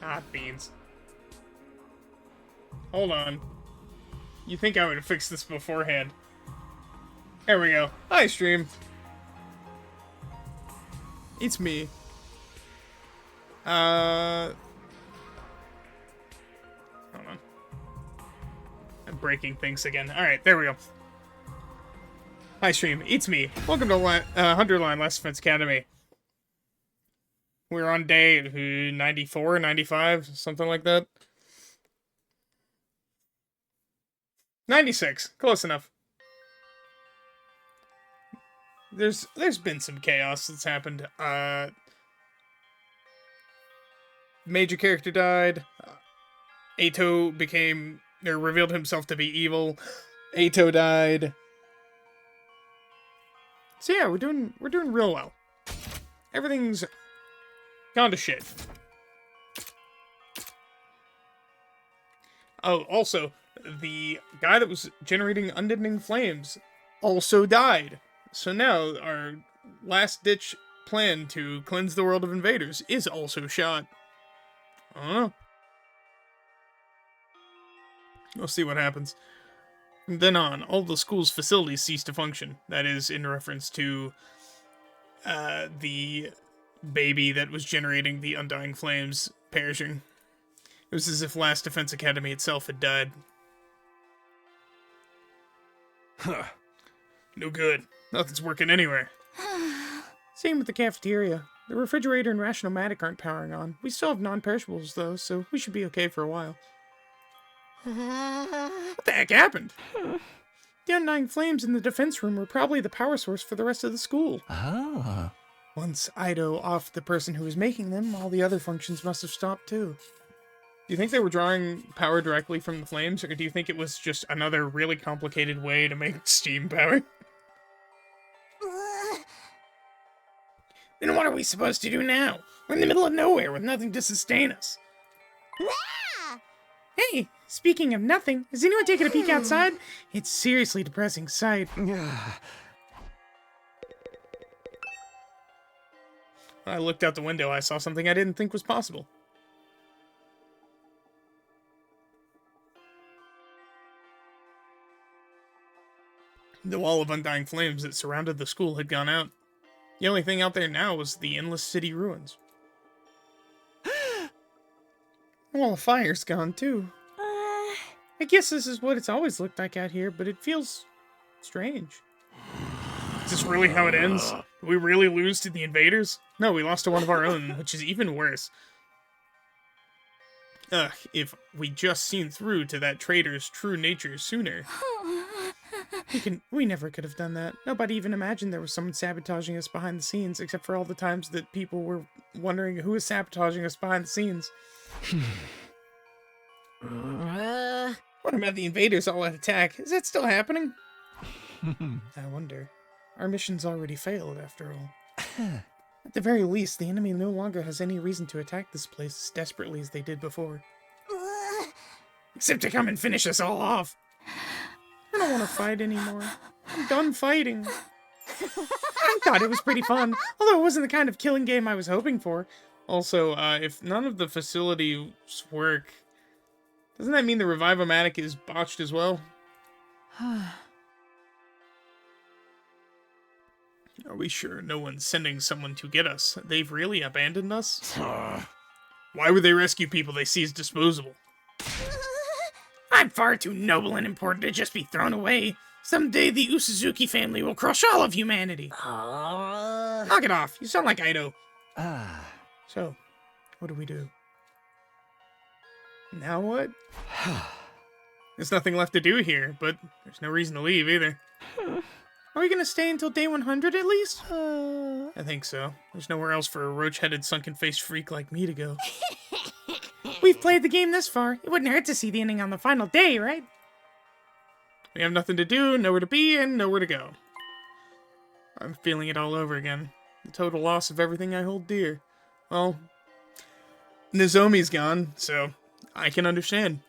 Ah, beans. Hold on. You think I would have fixed this beforehand. There we go. Hi, stream. It's me. Hold on. I'm breaking things again. Alright, there we go. Hi, stream. It's me. Welcome to Hunterline Last Defense Academy. We're on day 94, 95, something like that. 96. Close enough. There's been some chaos that's happened. Major character died. Ato revealed himself to be evil. Ato died. So yeah, we're doing real well. Everything's gone to shit. Oh, also, the guy that was generating unending flames also died. So now our last-ditch plan to cleanse the world of invaders is also shot. I don't know. We'll see what happens. From then on, all the school's facilities cease to function. That is in reference to the baby that was generating the undying flames perishing. It was as if Last Defense Academy itself had died. Huh. No good. Nothing's working anywhere. Same with the cafeteria. The refrigerator and Ration-O-Matic aren't powering on. We still have non-perishables, though, so we should be okay for a while. What the heck happened? The undying flames in the defense room were probably the power source for the rest of the school. Ah. Once Ido offed the person who was making them, all the other functions must have stopped too. Do you think they were drawing power directly from the flames, or do you think it was just another really complicated way to make steam power? Then what are we supposed to do now? We're in the middle of nowhere with nothing to sustain us. Hey, speaking of nothing, has anyone taken a peek outside? It's seriously depressing sight. When I looked out the window, I saw something I didn't think was possible. The wall of undying flames that surrounded the school had gone out. The only thing out there now was the endless city ruins. Well, the fire's gone too. I guess this is what it's always looked like out here, but it feels strange. Is this really how it ends? Did we really lose to the invaders? No, we lost to one of our own, which is even worse. Ugh, if we'd just seen through to that traitor's true nature sooner. We never could have done that. Nobody even imagined there was someone sabotaging us behind the scenes, except for all the times that people were wondering who was sabotaging us behind the scenes. What about the invaders all at attack? Is that still happening? I wonder. Our mission's already failed, after all. At the very least, the enemy no longer has any reason to attack this place as desperately as they did before. Except to come and finish us all off. I don't want to fight anymore. I'm done fighting. I thought it was pretty fun, although it wasn't the kind of killing game I was hoping for. Also, if none of the facilities work, doesn't that mean the Revive-O-Matic is botched as well? Are we sure no one's sending someone to get us? They've really abandoned us? Why would they rescue people they see as disposable? I'm far too noble and important to just be thrown away. Someday the Usuzuki family will crush all of humanity. Knock it off. You sound like Ido. So, what do we do? Now what? There's nothing left to do here, but there's no reason to leave either. Are we gonna stay until day 100 at least? I think so. There's nowhere else for a roach-headed, sunken-faced freak like me to go. We've played the game this far. It wouldn't hurt to see the ending on the final day, right? We have nothing to do, nowhere to be, and nowhere to go. I'm feeling it all over again. The total loss of everything I hold dear. Well, Nozomi's gone, so I can understand.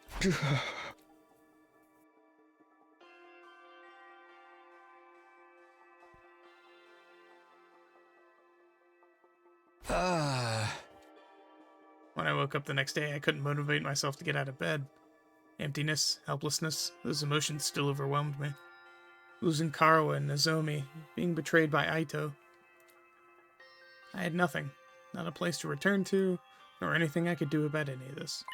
When I woke up the next day, I couldn't motivate myself to get out of bed. Emptiness, helplessness, those emotions still overwhelmed me. Losing Karawa and Nozomi, being betrayed by Aito. I had nothing. Not a place to return to, nor anything I could do about any of this.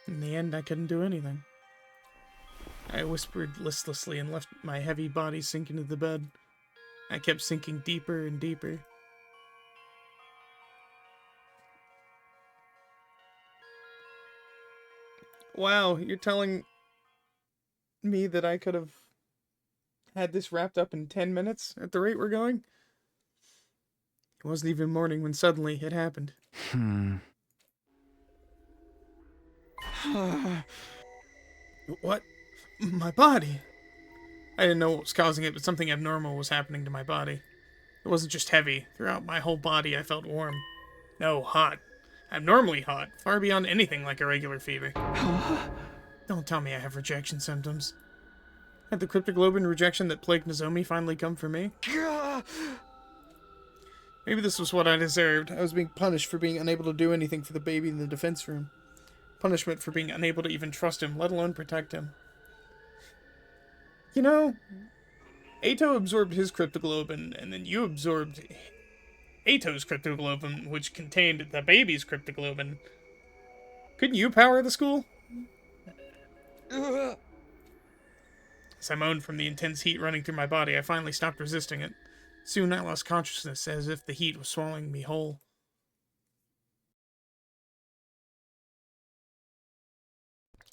In the end, I couldn't do anything. I whispered listlessly and left my heavy body sink into the bed. I kept sinking deeper and deeper. Wow, you're telling me that I could have had this wrapped up in 10 minutes at the rate we're going? It wasn't even morning when suddenly it happened. What? My body? I didn't know what was causing it, but something abnormal was happening to my body. It wasn't just heavy. Throughout my whole body, I felt warm. No, hot. Abnormally hot, far beyond anything like a regular fever. Don't tell me I have rejection symptoms. Had the cryptoglobin rejection that plagued Nozomi finally come for me? Maybe this was what I deserved. I was being punished for being unable to do anything for the baby in the defense room. Punishment for being unable to even trust him, let alone protect him. You know, Aito absorbed his cryptoglobin, and then you absorbed Aito's cryptoglobin, which contained the baby's cryptoglobin. Couldn't you power the school? As I moaned from the intense heat running through my body, I finally stopped resisting it. Soon I lost consciousness as if the heat was swallowing me whole.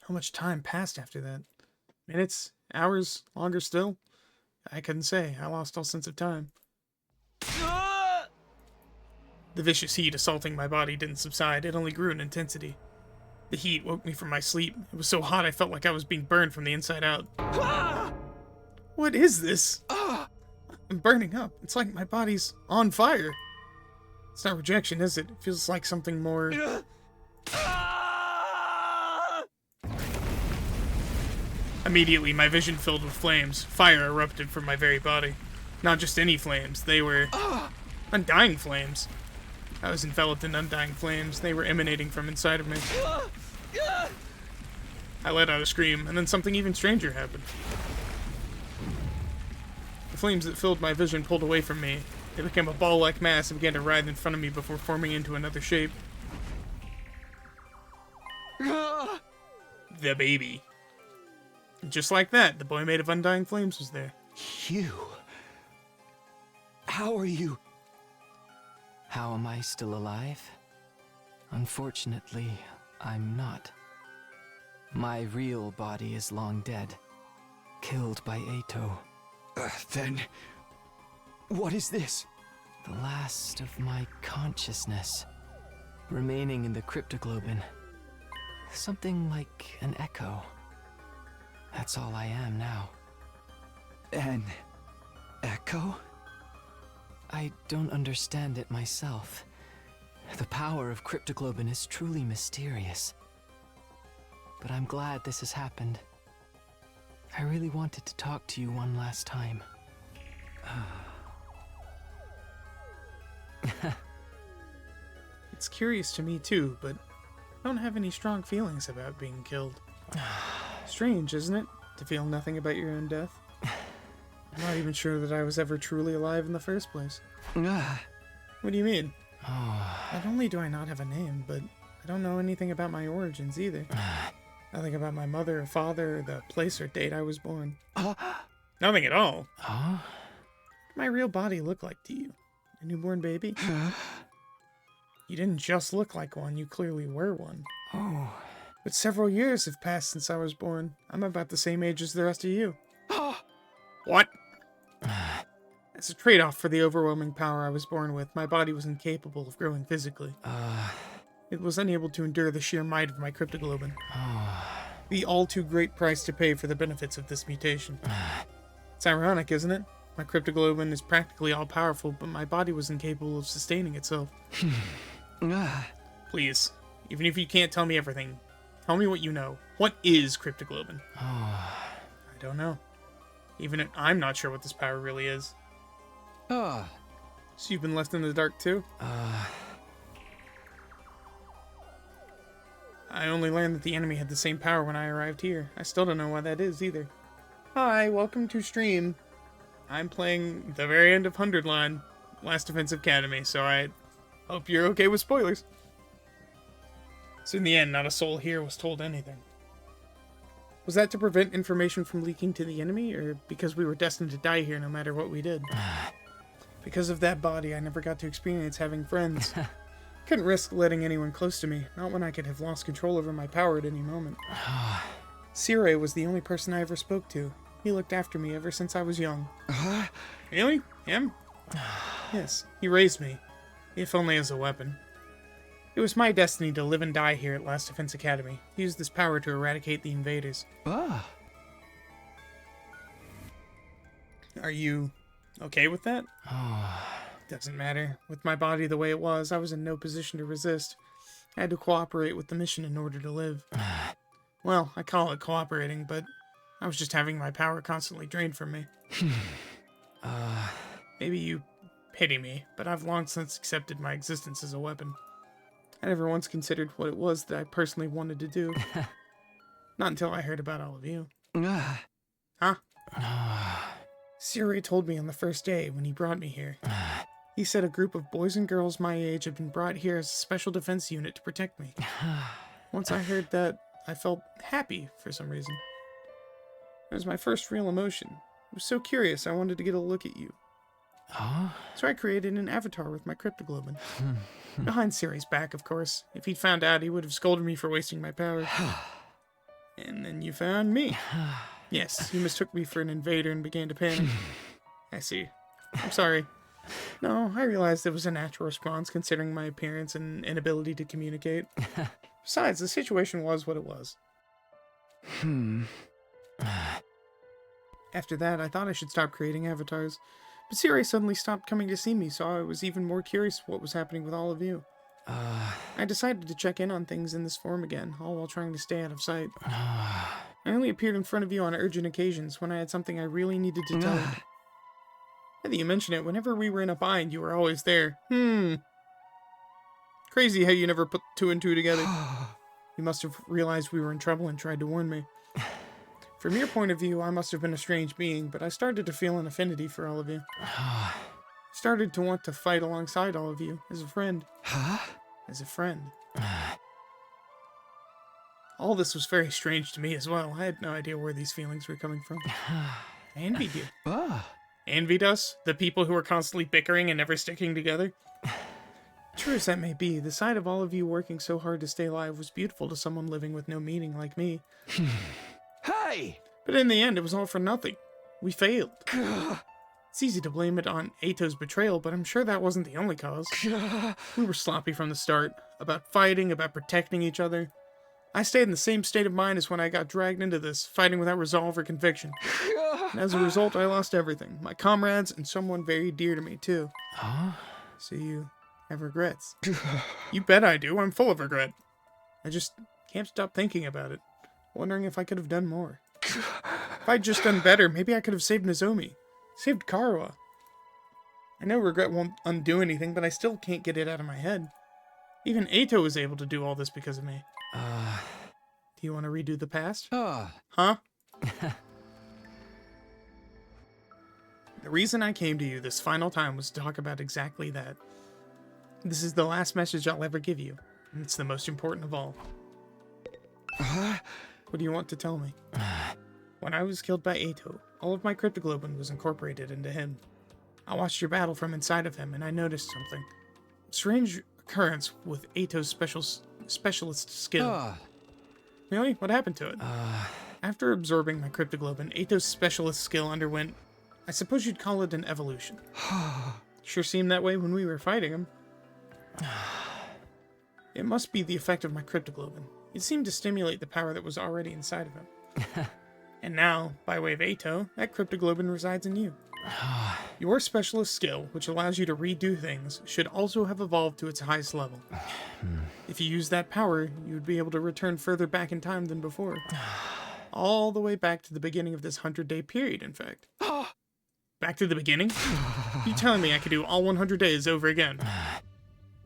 How much time passed after that? Minutes? Hours? Longer still? I couldn't say. I lost all sense of time. The vicious heat assaulting my body didn't subside. It only grew in intensity. The heat woke me from my sleep. It was so hot I felt like I was being burned from the inside out. What is this? I'm burning up. It's like my body's on fire. It's not rejection, is it? It feels like something more... Immediately, my vision filled with flames. Fire erupted from my very body. Not just any flames. They were... undying flames. I was enveloped in undying flames. They were emanating from inside of me. I let out a scream, and then something even stranger happened. The flames that filled my vision pulled away from me. They became a ball-like mass and began to writhe in front of me before forming into another shape. The baby. And just like that, the boy made of undying flames was there. You? How are you? How am I still alive? Unfortunately, I'm not. My real body is long dead. Killed by Aito. Then... what is this? The last of my consciousness. Remaining in the cryptoglobin. Something like an echo. That's all I am now. An echo? I don't understand it myself. The power of cryptoglobin is truly mysterious. But I'm glad this has happened. I really wanted to talk to you one last time. It's curious to me too, but I don't have any strong feelings about being killed. Strange, isn't it? To feel nothing about your own death? I'm not even sure that I was ever truly alive in the first place. What do you mean? Not only do I not have a name, but I don't know anything about my origins either. Nothing about my mother or father or the place or date I was born. Nothing at all. What did my real body look like to you? A newborn baby? You didn't just look like one, you clearly were one. But several years have passed since I was born. I'm about the same age as the rest of you. What? As a trade-off for the overwhelming power I was born with, my body was incapable of growing physically. It was unable to endure the sheer might of my cryptoglobin. The all-too-great price to pay for the benefits of this mutation. It's ironic, isn't it? My cryptoglobin is practically all-powerful, but my body was incapable of sustaining itself. Please, even if you can't tell me everything, tell me what you know. What is cryptoglobin? I don't know. Even if I'm not sure what this power really is. So you've been left in the dark too? I only learned that the enemy had the same power when I arrived here. I still don't know why that is either. Hi, welcome to stream. I'm playing the very end of 100 Line, Last Defense Academy, so I hope you're okay with spoilers. So in the end, not a soul here was told anything. Was that to prevent information from leaking to the enemy, or because we were destined to die here no matter what we did? Because of that body, I never got to experience having friends. Couldn't risk letting anyone close to me, not when I could have lost control over my power at any moment. Sirei was the only person I ever spoke to. He looked after me ever since I was young. Really? Him? Yes, he raised me, if only as a weapon. It was my destiny to live and die here at Last Defense Academy. He used this power to eradicate the invaders. Are you okay with that? Doesn't matter. With my body the way it was, I was in no position to resist. I had to cooperate with the mission in order to live. Well, I call it cooperating, but I was just having my power constantly drained from me. Maybe you pity me, but I've long since accepted my existence as a weapon. I never once considered what it was that I personally wanted to do. Not until I heard about all of you. Huh? Sirei told me on the first day when he brought me here. He said a group of boys and girls my age had been brought here as a special defense unit to protect me. Once I heard that, I felt happy for some reason. It was my first real emotion. I was so curious I wanted to get a look at you. So I created an avatar with my cryptoglobin. Behind Sirei's back, of course. If he'd found out, he would have scolded me for wasting my power. And then you found me. Yes, you mistook me for an invader and began to panic. I see. I'm sorry. No, I realized it was a natural response considering my appearance and inability to communicate. Besides, the situation was what it was. After that, I thought I should stop creating avatars. But Sirei suddenly stopped coming to see me, so I was even more curious what was happening with all of you. I decided to check in on things in this form again, all while trying to stay out of sight. I only appeared in front of you on urgent occasions when I had something I really needed to tell you. Now that you mention it, whenever we were in a bind, you were always there. Crazy how you never put two and two together. You must have realized we were in trouble and tried to warn me. From your point of view, I must have been a strange being, but I started to feel an affinity for all of you. Started to want to fight alongside all of you, as a friend. As a friend. All this was very strange to me as well. I had no idea where these feelings were coming from. I envied you. Envied us? The people who were constantly bickering and never sticking together? True as that may be, the sight of all of you working so hard to stay alive was beautiful to someone living with no meaning like me. Hey! But in the end, it was all for nothing. We failed. It's easy to blame it on Eito's betrayal, but I'm sure that wasn't the only cause. We were sloppy from the start, about fighting, about protecting each other. I stayed in the same state of mind as when I got dragged into this, fighting without resolve or conviction. And as a result, I lost everything. My comrades and someone very dear to me, too. So you have regrets? You bet I do. I'm full of regret. I just can't stop thinking about it, wondering if I could have done more. If I'd just done better, maybe I could have saved Nozomi. Saved Karawa. I know regret won't undo anything, but I still can't get it out of my head. Even Eito was able to do all this because of me. Do you want to redo the past? Huh? The reason I came to you this final time was to talk about exactly that. This is the last message I'll ever give you, and it's the most important of all. What do you want to tell me? When I was killed by Eito, all of my cryptoglobin was incorporated into him. I watched your battle from inside of him, and I noticed something. A strange occurrence with Eito's specialist skill. Really? What happened to it? After absorbing my cryptoglobin, Eito's specialist skill underwent, I suppose you'd call it an evolution. Sure seemed that way when we were fighting him. It must be the effect of my cryptoglobin. It seemed to stimulate the power that was already inside of him. And now, by way of Eito, that cryptoglobin resides in you. Your specialist skill, which allows you to redo things, should also have evolved to its highest level. If you use that power, you would be able to return further back in time than before. All the way back to the beginning of this 100-day period, in fact. Back to the beginning? You telling me I could do all 100 days over again?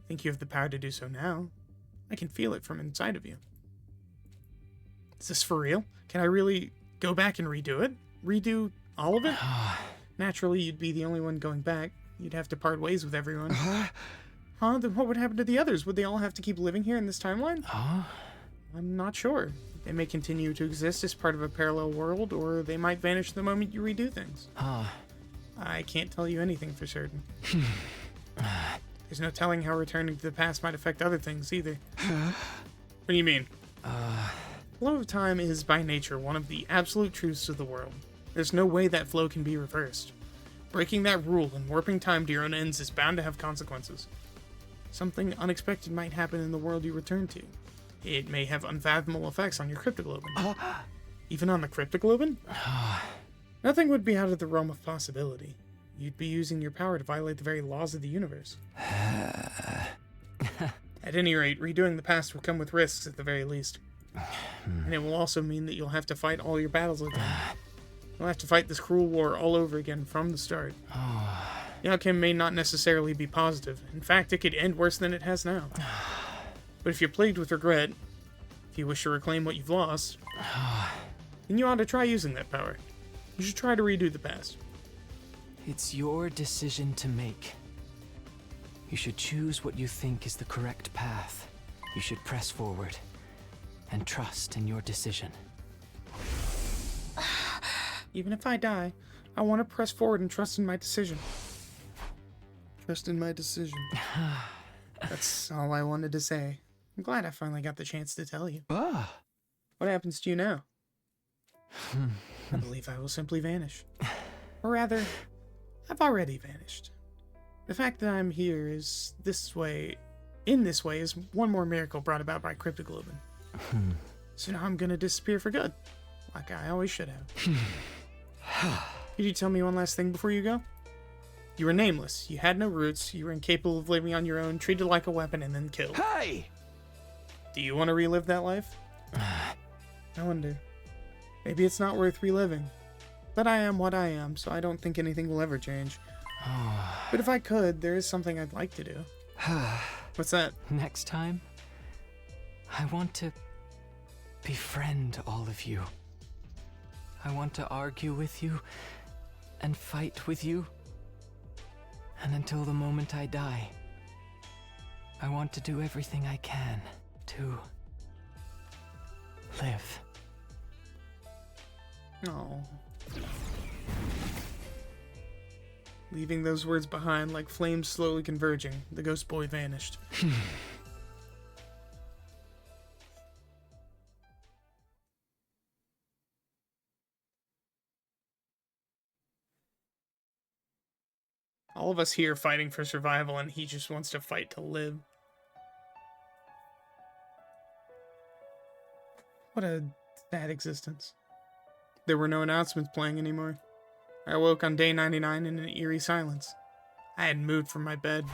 Think you have the power to do so now? I can feel it from inside of you. Is this for real? Can I really go back and redo it? Redo all of it? Naturally, you'd be the only one going back. You'd have to part ways with everyone. Huh? Then what would happen to the others? Would they all have to keep living here in this timeline? I'm not sure. They may continue to exist as part of a parallel world, or they might vanish the moment you redo things. I can't tell you anything for certain. There's no telling how returning to the past might affect other things, either. What do you mean? Flow of time is, by nature, one of the absolute truths of the world. There's no way that flow can be reversed. Breaking that rule and warping time to your own ends is bound to have consequences. Something unexpected might happen in the world you return to. It may have unfathomable effects on your cryptoglobin. Even on the cryptoglobin? Nothing would be out of the realm of possibility. You'd be using your power to violate the very laws of the universe. At any rate, redoing the past will come with risks at the very least. And it will also mean that you'll have to fight all your battles again. You'll have to fight this cruel war all over again from the start. The outcome may not necessarily be positive. In fact, it could end worse than it has now. But if you're plagued with regret, if you wish to reclaim what you've lost, then you ought to try using that power. You should try to redo the past. It's your decision to make. You should choose what you think is the correct path. You should press forward and trust in your decision. Even if I die, I want to press forward and trust in my decision. Trust in my decision. That's all I wanted to say. I'm glad I finally got the chance to tell you. What happens to you now? I believe I will simply vanish. Or rather, I've already vanished. The fact that I'm here is in this way is one more miracle brought about by cryptoglobin. So now I'm gonna disappear for good, like I always should have. Could you tell me one last thing before you go? You were nameless, you had no roots, you were incapable of living on your own, treated like a weapon, and then killed. Hey! Do you want to relive that life? I wonder. Maybe it's not worth reliving. But I am what I am, so I don't think anything will ever change. But if I could, there is something I'd like to do. What's that? Next time, I want to befriend all of you. I want to argue with you and fight with you. And until the moment I die, I want to do everything I can to live. Oh. Leaving those words behind like flames slowly converging, the ghost boy vanished. All of us here fighting for survival, and he just wants to fight to live. What a sad existence. There were no announcements playing anymore. I awoke on day 99 in an eerie silence. I hadn't moved from my bed.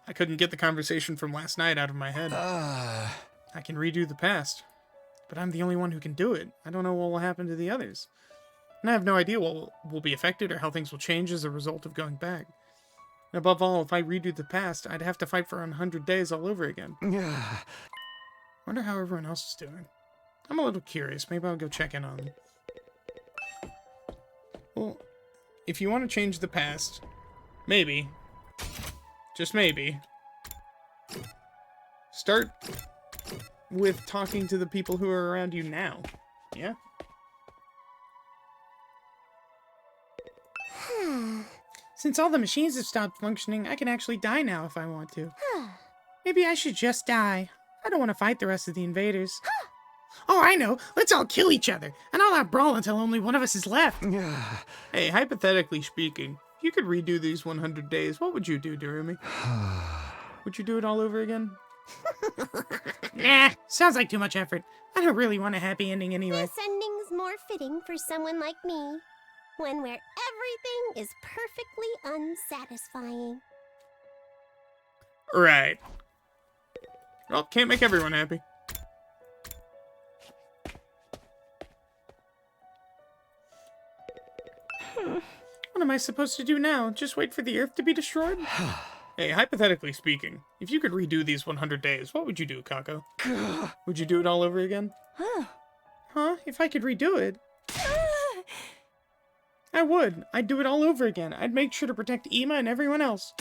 I couldn't get the conversation from last night out of my head. I can redo the past, but I'm the only one who can do it. I don't know what will happen to the others. And I have no idea what will be affected or how things will change as a result of going back. And above all, if I redo the past, I'd have to fight for 100 days all over again. Wonder how everyone else is doing. I'm a little curious. Maybe I'll go check in on them. Well, if you want to change the past, maybe, just maybe, start with talking to the people who are around you now. Yeah? Since all the machines have stopped functioning, I can actually die now if I want to. Maybe I should just die. I don't want to fight the rest of the invaders. Oh, I know. Let's all kill each other, and I'll not brawl until only one of us is left. Hey, hypothetically speaking, if you could redo these 100 days, what would you do, Darumi? Would you do it all over again? Nah, sounds like too much effort. I don't really want a happy ending anyway. This ending's more fitting for someone like me, one where everything is perfectly unsatisfying. Right. Well, can't make everyone happy. What am I supposed to do now? Just wait for the Earth to be destroyed? Hey, hypothetically speaking, if you could redo these 100 days, what would you do, Kako? Would you do it all over again? Huh? If I could redo it? I would. I'd do it all over again. I'd make sure to protect Ima and everyone else.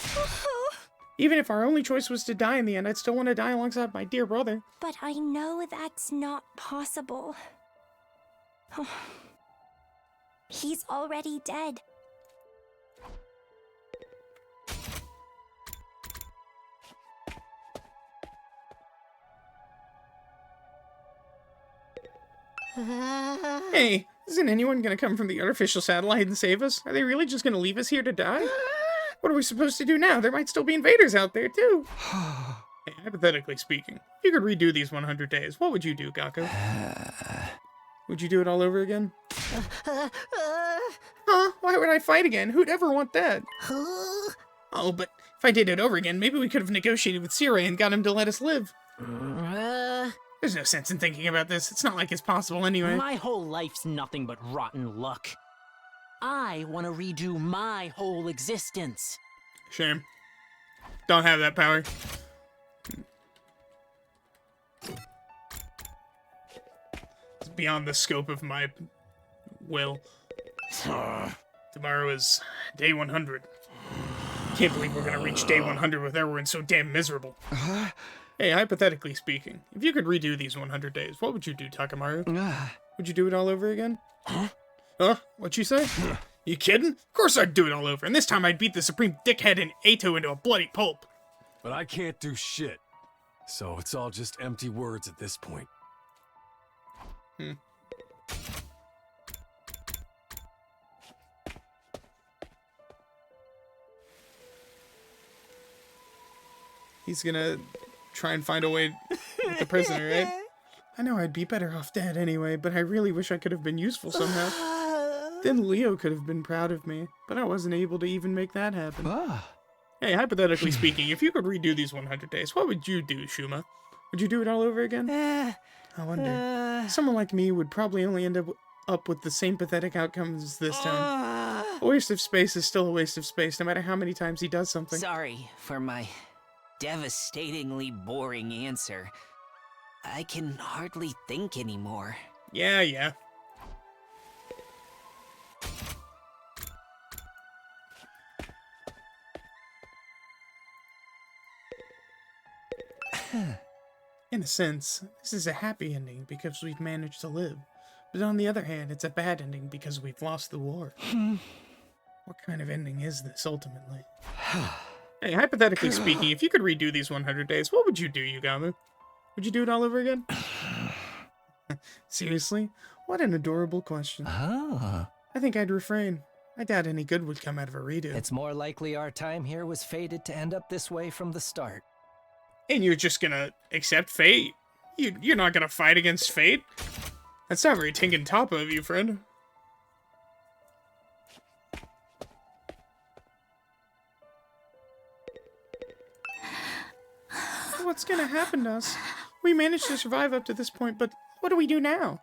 Even if our only choice was to die in the end, I'd still want to die alongside my dear brother. But I know that's not possible. He's already dead. Hey, isn't anyone gonna come from the artificial satellite and save us? Are they really just gonna leave us here to die? What are we supposed to do now? There might still be invaders out there, too. Hey, hypothetically speaking, if you could redo these 100 days, what would you do, Kako? Would you do it all over again? Huh? Why would I fight again? Who'd ever want that? Oh, but if I did it over again, maybe we could have negotiated with Sirei and got him to let us live. There's no sense in thinking about this. It's not like it's possible anyway. My whole life's nothing but rotten luck. I want to redo my whole existence. Shame. Don't have that power. It's beyond the scope of my will. Tomorrow is day 100. Can't believe we're gonna reach day 100 with everyone so damn miserable. Hey, hypothetically speaking, if you could redo these 100 days, what would you do, Takamaru? Would you do it all over again? Huh? What'd you say? You kidding? Of course I'd do it all over, and this time I'd beat the supreme dickhead in Eito into a bloody pulp. But I can't do shit. So it's all just empty words at this point. He's gonna try and find a way with the prisoner, right? I know I'd be better off dead anyway, but I really wish I could have been useful somehow. Then Leo could have been proud of me, but I wasn't able to even make that happen. Hey, hypothetically speaking, if you could redo these 100 days, what would you do, Shuma? Would you do it all over again? I wonder. Someone like me would probably only end up with the same pathetic outcomes this time. A waste of space is still a waste of space, no matter how many times he does something. Sorry for my devastatingly boring answer. I can hardly think anymore. Yeah. In a sense, this is a happy ending because we've managed to live. But on the other hand, it's a bad ending because we've lost the war. What kind of ending is this, ultimately? Hey, hypothetically speaking, if you could redo these 100 days, what would you do, Yugamu? Would you do it all over again? Seriously? What an adorable question. I think I'd refrain. I doubt any good would come out of a redo. It's more likely our time here was fated to end up this way from the start. And you're just gonna accept fate? You're not gonna fight against fate? That's not very Tengen Toppa of you, friend. What's gonna happen to us? We managed to survive up to this point, but what do we do now?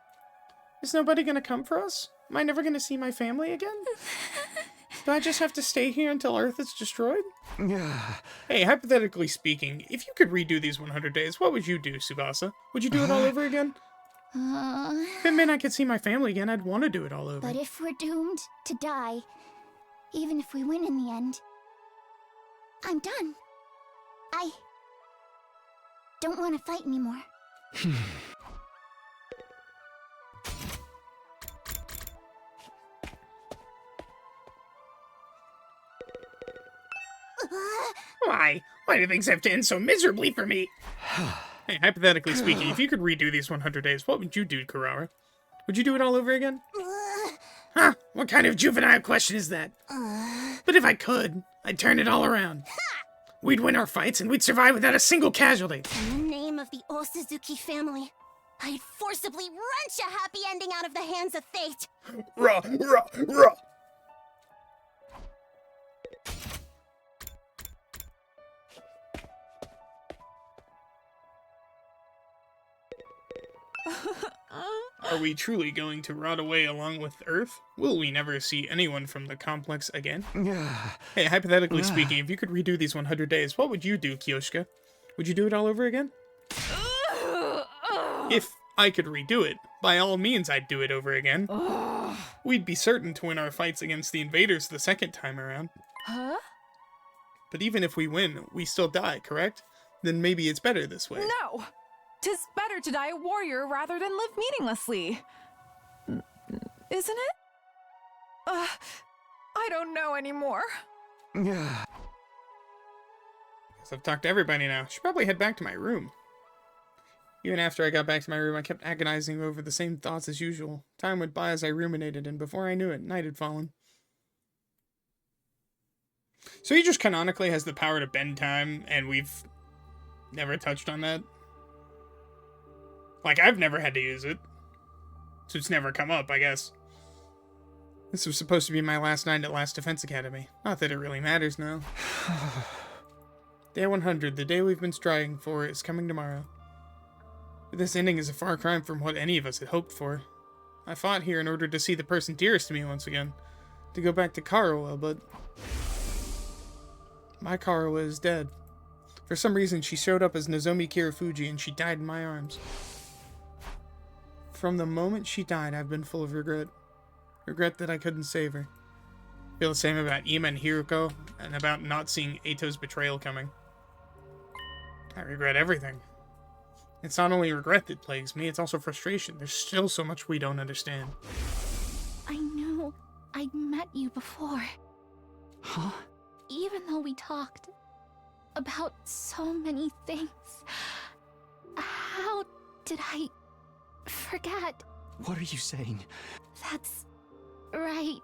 Is nobody gonna come for us? Am I never gonna see my family again? Do I just have to stay here until Earth is destroyed? Hey, hypothetically speaking, if you could redo these 100 days, what would you do, Tsubasa? Would you do it all over again? If it meant I could see my family again, I'd want to do it all over. But if we're doomed to die, even if we win in the end, I'm done. I don't want to fight anymore. Why do things have to end so miserably for me? Hey, hypothetically speaking, if you could redo these 100 days, what would you do, Kurara? Would you do it all over again? Huh? What kind of juvenile question is that? But if I could, I'd turn it all around. We'd win our fights and we'd survive without a single casualty. In the name of the Osuzuki family, I'd forcibly wrench a happy ending out of the hands of fate. Rah, rah, rah. Are we truly going to rot away along with Earth? Will we never see anyone from the complex again? Hey, hypothetically speaking, if you could redo these 100 days, what would you do, Kyoshka? Would you do it all over again? If I could redo it, by all means I'd do it over again. We'd be certain to win our fights against the invaders the second time around. Huh? But even if we win, we still die, correct? Then maybe it's better this way. No! 'Tis better to die a warrior rather than live meaninglessly. Isn't it? I don't know anymore. Guess I've talked to everybody now. Should probably head back to my room. Even after I got back to my room, I kept agonizing over the same thoughts as usual. Time went by as I ruminated, and before I knew it, night had fallen. So he just canonically has the power to bend time, and we've never touched on that? Like, I've never had to use it. So it's never come up, I guess. This was supposed to be my last night at Last Defense Academy. Not that it really matters now. Day 100, the day we've been striving for, is coming tomorrow. But this ending is a far cry from what any of us had hoped for. I fought here in order to see the person dearest to me once again. To go back to Karawa, but... my Karawa is dead. For some reason, she showed up as Nozomi Kirifuji and she died in my arms. From the moment she died, I've been full of regret. Regret that I couldn't save her. I feel the same about Ima and Hiruko, and about not seeing Eito's betrayal coming. I regret everything. It's not only regret that plagues me, it's also frustration. There's still so much we don't understand. I know I'd met you before. Huh? Even though we talked about so many things, how did I forget? What are you saying? That's right.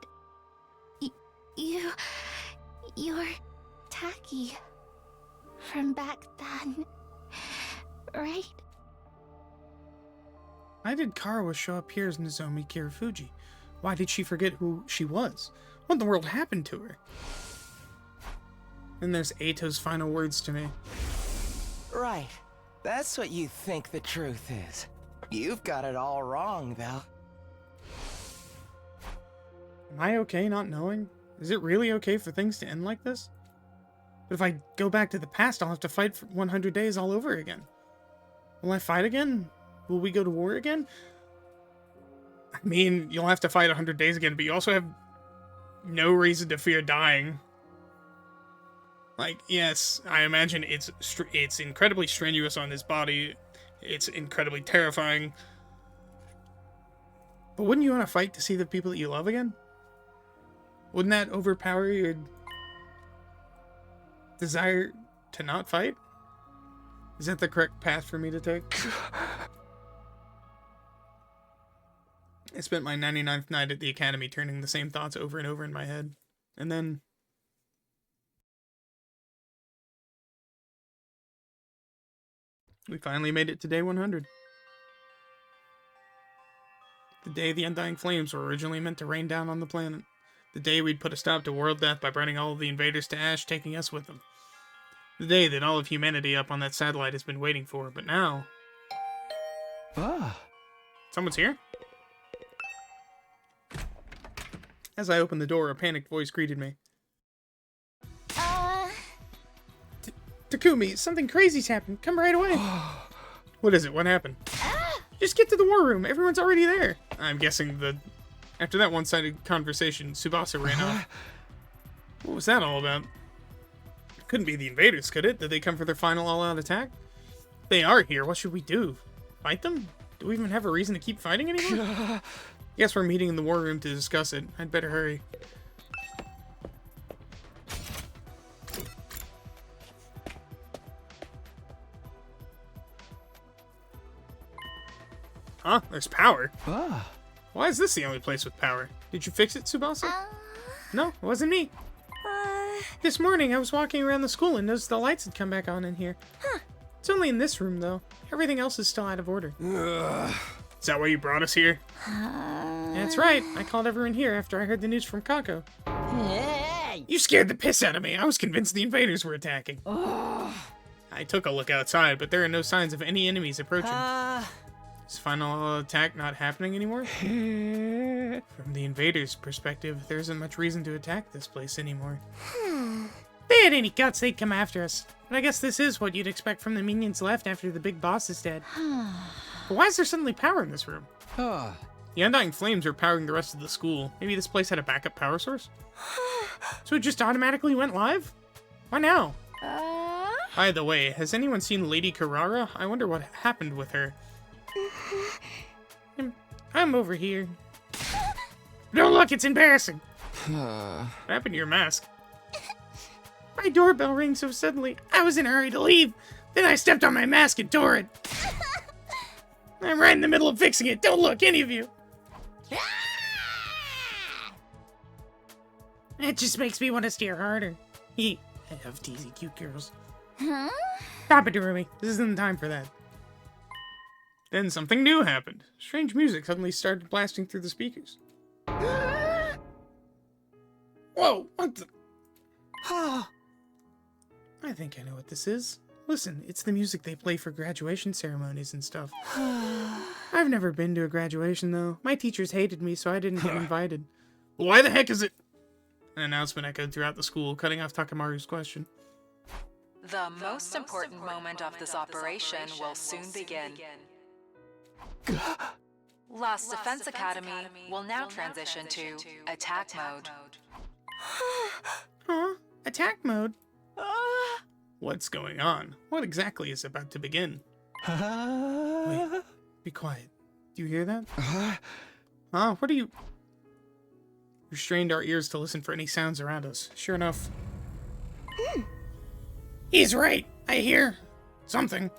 You're Taki from back then, right? Why did Karawa show up here as Nozomi Kirifuji? Why did she forget who she was? What in the world happened to her? And there's Eito's final words to me. Right. That's what you think the truth is. You've got it all wrong, though. Am I okay not knowing? Is it really okay for things to end like this? But if I go back to the past, I'll have to fight for 100 days all over again. Will I fight again? Will we go to war again? I mean, you'll have to fight 100 days again, but you also have no reason to fear dying. Like, yes, I imagine it's incredibly strenuous on his body. It's incredibly terrifying. But wouldn't you want to fight to see the people that you love again? Wouldn't that overpower your desire to not fight? Is that the correct path for me to take? I spent my 99th night at the academy turning the same thoughts over and over in my head. And then... we finally made it to day 100. The day the Undying Flames were originally meant to rain down on the planet. The day we'd put a stop to world death by burning all of the invaders to ash, taking us with them. The day that all of humanity up on that satellite has been waiting for, but now... someone's here? As I opened the door, a panicked voice greeted me. Takumi, something crazy's happened. Come right away. What is it? What happened? Just get to the war room. Everyone's already there. I'm guessing after that one-sided conversation, Tsubasa ran off. What was that all about? It couldn't be the invaders, could it? Did they come for their final all-out attack? They are here. What should we do? Fight them? Do we even have a reason to keep fighting anymore? Guess we're meeting in the war room to discuss it. I'd better hurry. Huh? There's power? Why is this the only place with power? Did you fix it, Tsubasa? No, it wasn't me. This morning, I was walking around the school and noticed the lights had come back on in here. It's only in this room, though. Everything else is still out of order. Is that why you brought us here? That's right. I called everyone here after I heard the news from Kako. You scared the piss out of me. I was convinced the invaders were attacking. I took a look outside, but there are no signs of any enemies approaching. Is final attack not happening anymore? From the invaders' perspective, there isn't much reason to attack this place anymore. If they had any guts, they'd come after us. But I guess this is what you'd expect from the minions left after the big boss is dead. But why is there suddenly power in this room? The Undying Flames are powering the rest of the school. Maybe this place had a backup power source? So it just automatically went live? Why now? By the way, has anyone seen Lady Carrara? I wonder what happened with her. I'm over here. Don't look, it's embarrassing. What happened to your mask? My doorbell rang so suddenly, I was in a hurry to leave. Then I stepped on my mask and tore it. I'm right in the middle of fixing it. Don't look, any of you. It just makes me want to stare harder. I love teasing cute girls. Huh? Stop it, Durumi. This isn't the time for that. Then something new happened. Strange music suddenly started blasting through the speakers. Whoa, what the... I think I know what this is. Listen, it's the music they play for graduation ceremonies and stuff. I've never been to a graduation, though. My teachers hated me, so I didn't get invited. Why the heck is it... An announcement echoed throughout the school, cutting off Takamaru's question. The most important moment of this operation will soon begin. Last Defense Academy will now transition to attack mode. Huh? Attack mode? What's going on? What exactly is about to begin? Wait, be quiet. Do you hear that? Huh? What are you... We strained our ears to listen for any sounds around us. Sure enough... He's right! I hear... something.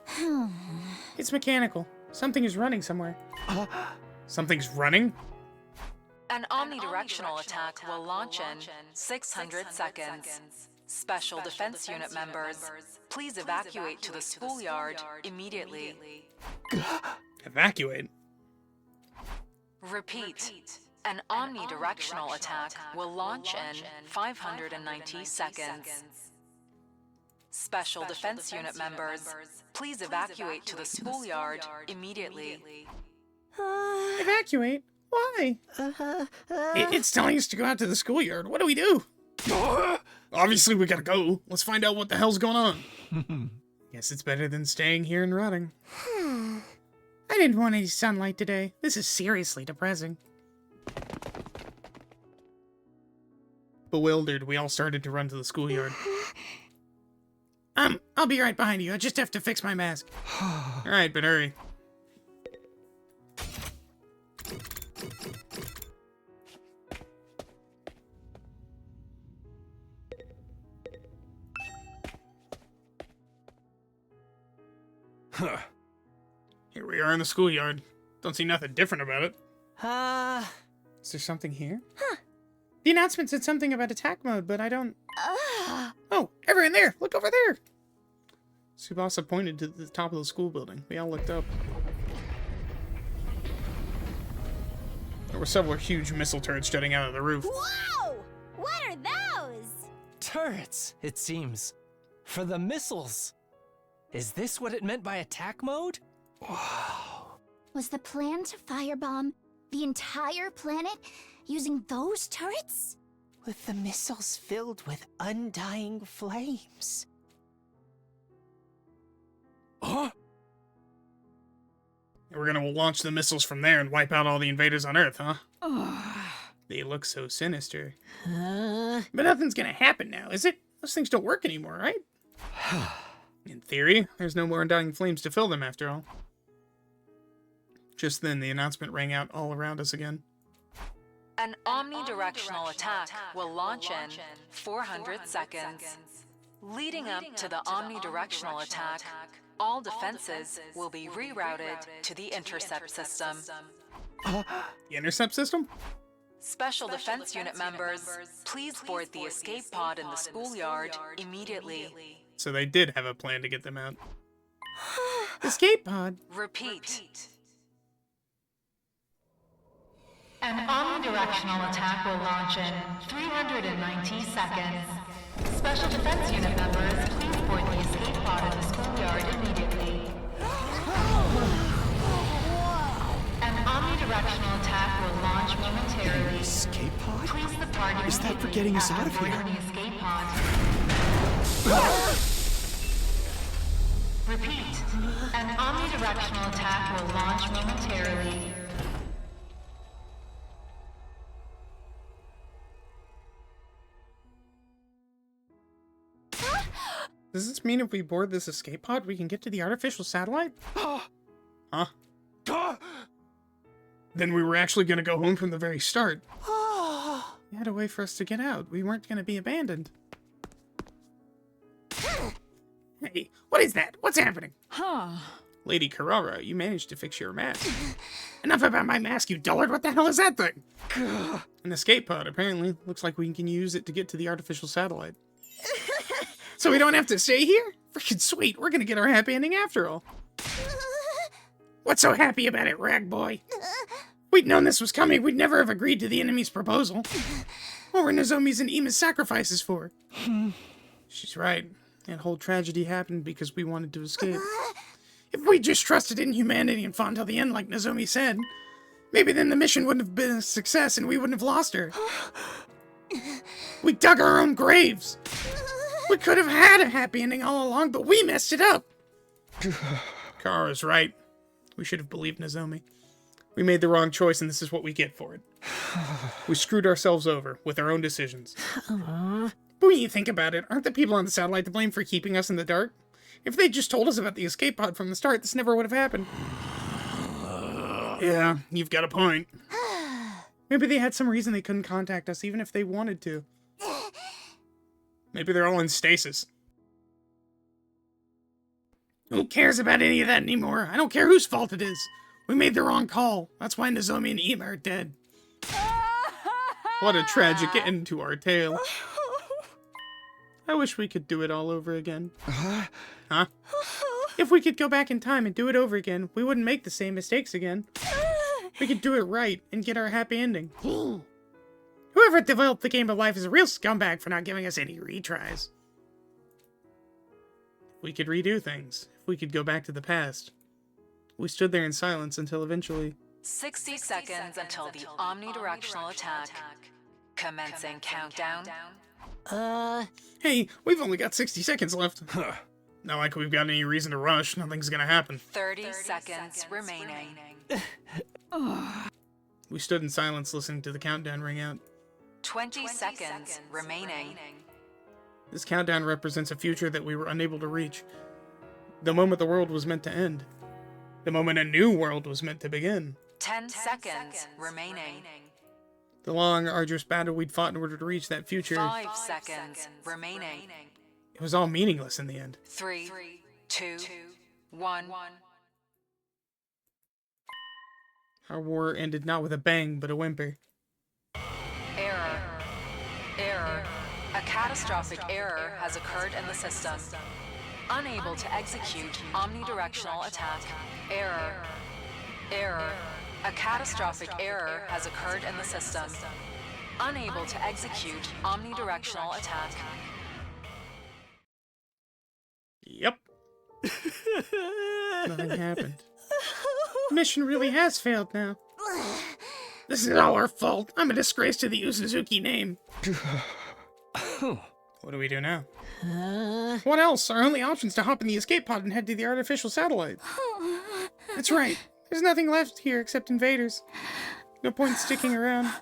It's mechanical. Something is running somewhere. Something's running? An omnidirectional attack will launch in 600 seconds. Special Defense Unit members, please evacuate to the schoolyard immediately. Evacuate? Repeat. An omnidirectional attack will launch in 590 seconds. Special Defense Unit members, please evacuate to the schoolyard immediately. Evacuate? Why? It's telling us to go out to the schoolyard. What do we do? Obviously we gotta go. Let's find out what the hell's going on. Guess it's better than staying here and rotting. I didn't want any sunlight today. This is seriously depressing. Bewildered, we all started to run to the schoolyard. I'll be right behind you. I just have to fix my mask. Alright, but hurry. Here we are in the schoolyard. Don't see nothing different about it. Is there something here? The announcement said something about attack mode, but I don't... Oh, everyone there! Look over there! Tsubasa pointed to the top of the school building. We all looked up. There were several huge missile turrets jutting out of the roof. Whoa! What are those? Turrets, it seems. For the missiles. Is this what it meant by attack mode? Wow. Was the plan to firebomb the entire planet using those turrets? With the missiles filled with undying flames. Huh? We're gonna launch the missiles from there and wipe out all the invaders on Earth, huh? They look so sinister. But nothing's gonna happen now, is it? Those things don't work anymore, right? In theory, there's no more Undying Flames to fill them after all. Just then, the announcement rang out all around us again. An omnidirectional attack will launch in 400 seconds. Leading up to the omnidirectional attack, all defenses will be rerouted to the intercept system. The intercept system? Special Defense Unit members, please board the escape pod in the schoolyard immediately. So they did have a plan to get them out. Escape pod? Repeat. An omnidirectional attack will launch in 390 seconds. Special Defense Unit members, please board the escape pod in the schoolyard immediately. target Is that for getting us out of after here? avoiding the escape pod. Repeat, an omnidirectional attack will launch momentarily. Does this mean if we board this escape pod, we can get to the artificial satellite? Huh? Then we were actually gonna go home from the very start. You had a way for us to get out. We weren't gonna be abandoned. Hey, what is that? What's happening? Huh. Lady Carrara, you managed to fix your mask. Enough about my mask, you dullard. What the hell is that thing? An escape pod, apparently. Looks like we can use it to get to the artificial satellite. So we don't have to stay here? Freaking sweet. We're gonna get our happy ending after all. What's so happy about it, rag boy? We'd known this was coming, we'd never have agreed to the enemy's proposal. What were Nozomi's and Ima's sacrifices for? She's right. That whole tragedy happened because we wanted to escape. If we just trusted in humanity and fought until the end like Nozomi said, maybe then the mission wouldn't have been a success and we wouldn't have lost her. We dug our own graves. We could have had a happy ending all along, but we messed it up. Kara's right. We should have believed Nozomi. We made the wrong choice, and this is what we get for it. We screwed ourselves over with our own decisions. But when you think about it, aren't the people on the satellite to blame for keeping us in the dark? If they just told us about the escape pod from the start, this never would have happened. Yeah, you've got a point. Maybe they had some reason they couldn't contact us, even if they wanted to. Maybe they're all in stasis. Who cares about any of that anymore? I don't care whose fault it is. We made the wrong call. That's why Nozomi and Ima are dead. What a tragic end to our tale. I wish we could do it all over again. Huh? If we could go back in time and do it over again, we wouldn't make the same mistakes again. We could do it right and get our happy ending. Whoever developed the game of life is a real scumbag for not giving us any retries. We could redo things. If we could go back to the past. We stood there in silence until eventually... 60 seconds until the omnidirectional attack. Commencing countdown. Hey, we've only got 60 seconds left. Not like we've got any reason to rush. Nothing's gonna happen. 30 seconds remaining. We stood in silence listening to the countdown ring out. 20 seconds remaining. This countdown represents a future that we were unable to reach. The moment the world was meant to end. The moment a new world was meant to begin. 10 seconds remaining. The long, arduous battle we'd fought in order to reach that future. 5 seconds remaining. It was all meaningless in the end. 3, 2, 1. Our war ended not with a bang, but a whimper. Error. Error. A catastrophic error has occurred in the system. Unable to execute omnidirectional attack. Error. Error. A catastrophic error has occurred in the system. Unable to execute omnidirectional attack. Yep. Nothing happened. Mission really has failed now. This is all our fault. I'm a disgrace to the Usuzuki name. What do we do now? What else? Our only option is to hop in the escape pod and head to the artificial satellite. That's right. There's nothing left here except invaders. No point in sticking around.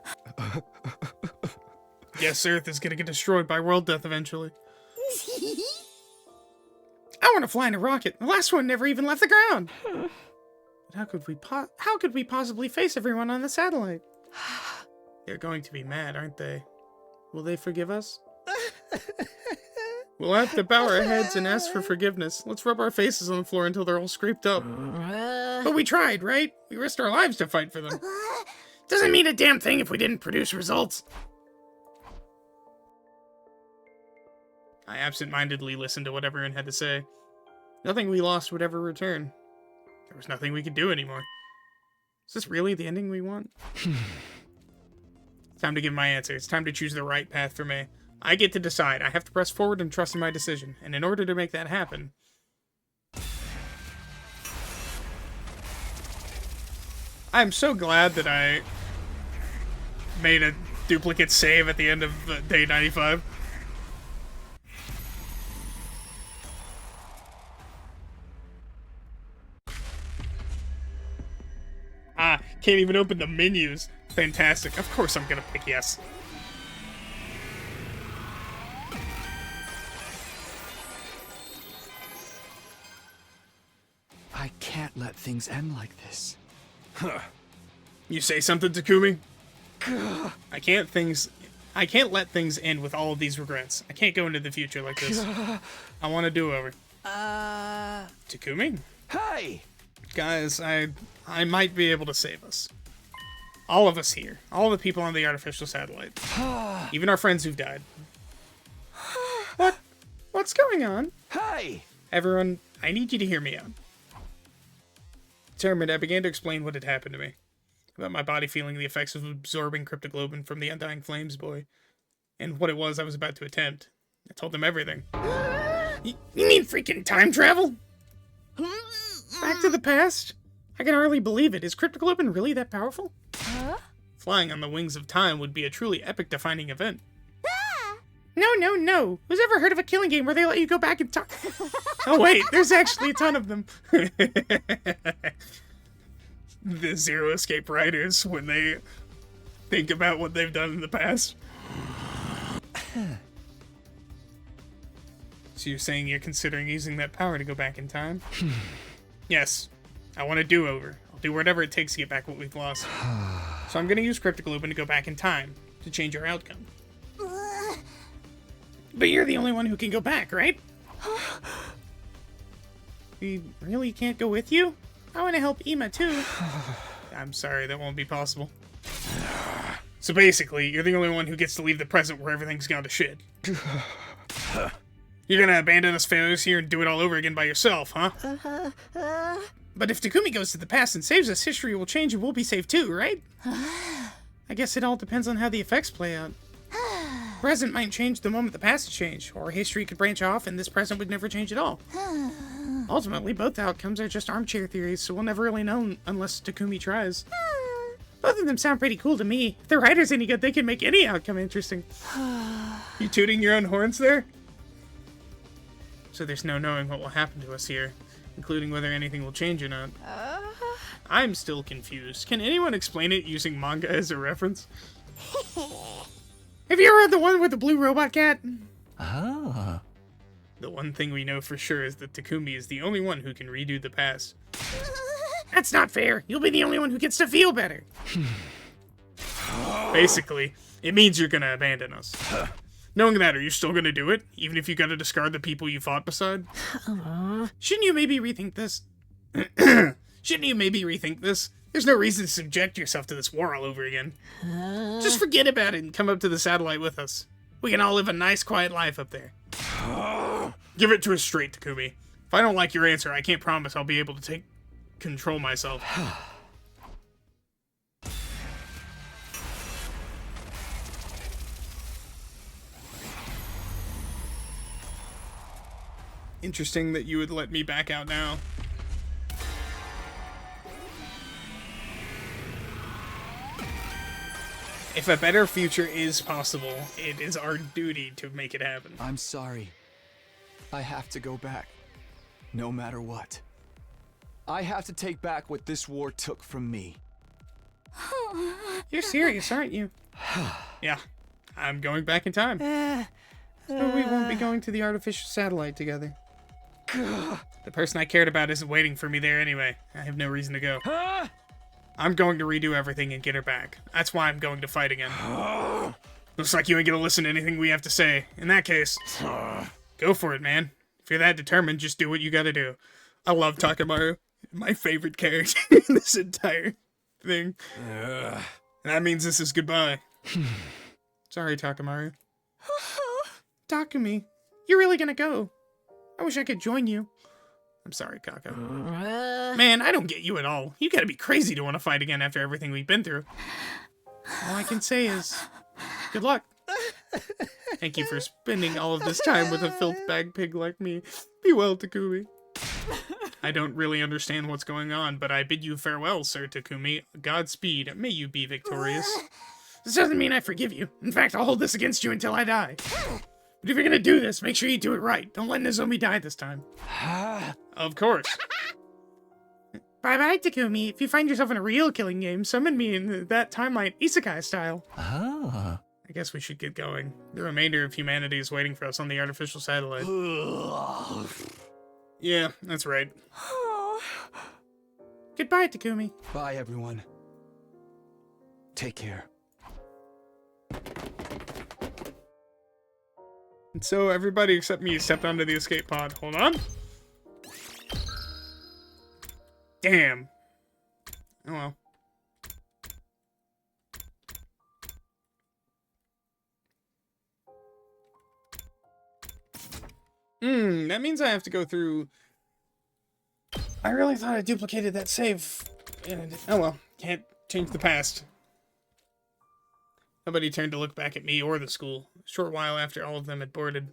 Guess Earth is gonna get destroyed by world death eventually. I want to fly in a rocket. The last one never even left the ground. But how could we possibly face everyone on the satellite? They're going to be mad, aren't they? Will they forgive us? We'll have to bow our heads and ask for forgiveness. Let's rub our faces on the floor until they're all scraped up. But we tried, right? We risked our lives to fight for them. Doesn't mean a damn thing if we didn't produce results. I absent-mindedly listened to what everyone had to say. Nothing we lost would ever return. There was nothing we could do anymore. Is this really the ending we want? It's time to give my answer. It's time to choose the right path for me. I get to decide. I have to press forward and trust in my decision. And in order to make that happen... I'm so glad that I made a duplicate save at the end of day 95. Ah, can't even open the menus. Fantastic. Of course I'm gonna pick yes. I can't let things end like this. Huh. You say something, Takumi? I can't let things end with all of these regrets. I can't go into the future like this. I want a do-over. Takumi? Hey! Guys, I might be able to save us. All of us here. All the people on the artificial satellite. Even our friends who've died. What's going on? Hey! Everyone, I need you to hear me out. Determined, I began to explain what had happened to me. About my body feeling the effects of absorbing cryptoglobin from the Undying Flames boy. And what it was I was about to attempt. I told them everything. You mean freaking time travel? Back to the past? I can hardly believe it. Is cryptoglobin really that powerful? Flying on the wings of time would be a truly epic defining event. No. Who's ever heard of a killing game where they let you go back in time? Oh wait, there's actually a ton of them. The Zero Escape writers, when they think about what they've done in the past. So you're saying you're considering using that power to go back in time? Yes. I want a do-over. I'll do whatever it takes to get back what we've lost. So I'm gonna use cryptoglobin to go back in time, to change our outcome. But you're the only one who can go back, right? We really can't go with you? I want to help Ima too. I'm sorry, that won't be possible. So basically, you're the only one who gets to leave the present where everything's gone to shit. You're gonna abandon us failures here and do it all over again by yourself, huh? But if Takumi goes to the past and saves us, history will change and we'll be saved too, right? I guess it all depends on how the effects play out. Present might change the moment the past changed, or history could branch off and this present would never change at all. Ultimately, both outcomes are just armchair theories, so we'll never really know unless Takumi tries. Both of them sound pretty cool to me. If the writer's any good, they can make any outcome interesting. You tooting your own horns there? So there's no knowing what will happen to us here, including whether anything will change or not. I'm still confused. Can anyone explain it using manga as a reference? Have you ever read the one with the blue robot cat? Ah. The one thing we know for sure is that Takumi is the only one who can redo the past. That's not fair. You'll be the only one who gets to feel better. Basically, it means you're gonna abandon us. Knowing that, are you still gonna do it? Even if you gotta discard the people you fought beside? Shouldn't you maybe rethink this? There's no reason to subject yourself to this war all over again. Just forget about it and come up to the satellite with us. We can all live a nice, quiet life up there. Give it to us straight, Takumi. If I don't like your answer, I can't promise I'll be able to control myself. Interesting that you would let me back out now. If a better future is possible, it is our duty to make it happen. I'm sorry. I have to go back. No matter what. I have to take back what this war took from me. You're serious, aren't you? Yeah. I'm going back in time. So we won't be going to the artificial satellite together. The person I cared about isn't waiting for me there anyway. I have no reason to go. I'm going to redo everything and get her back. That's why I'm going to fight again. Looks like you ain't gonna listen to anything we have to say. In that case, go for it, man. If you're that determined, just do what you gotta do. I love Takamaru. My favorite character in this entire thing. And that means this is goodbye. Sorry, Takamaru. Takumi, you're really gonna go. I wish I could join you. I'm sorry, Kako. Man, I don't get you at all. You gotta be crazy to want to fight again after everything we've been through. All I can say is, good luck. Thank you for spending all of this time with a filth bag pig like me. Be well, Takumi. I don't really understand what's going on, but I bid you farewell, Sir Takumi. Godspeed. May you be victorious. This doesn't mean I forgive you. In fact, I'll hold this against you until I die. But if you're gonna do this, make sure you do it right. Don't let Nozomi die this time. Of course. Bye-bye, Takumi. If you find yourself in a real killing game, summon me in that timeline isekai style. Ah. I guess we should get going. The remainder of humanity is waiting for us on the artificial satellite. Yeah, that's right. Goodbye, Takumi. Bye, everyone. Take care. And so everybody except me stepped onto the escape pod. Hold on. Damn. Oh well. That means I have to go through... I really thought I duplicated that save. And, oh well, can't change the past. Nobody turned to look back at me or the school. A short while after all of them had boarded.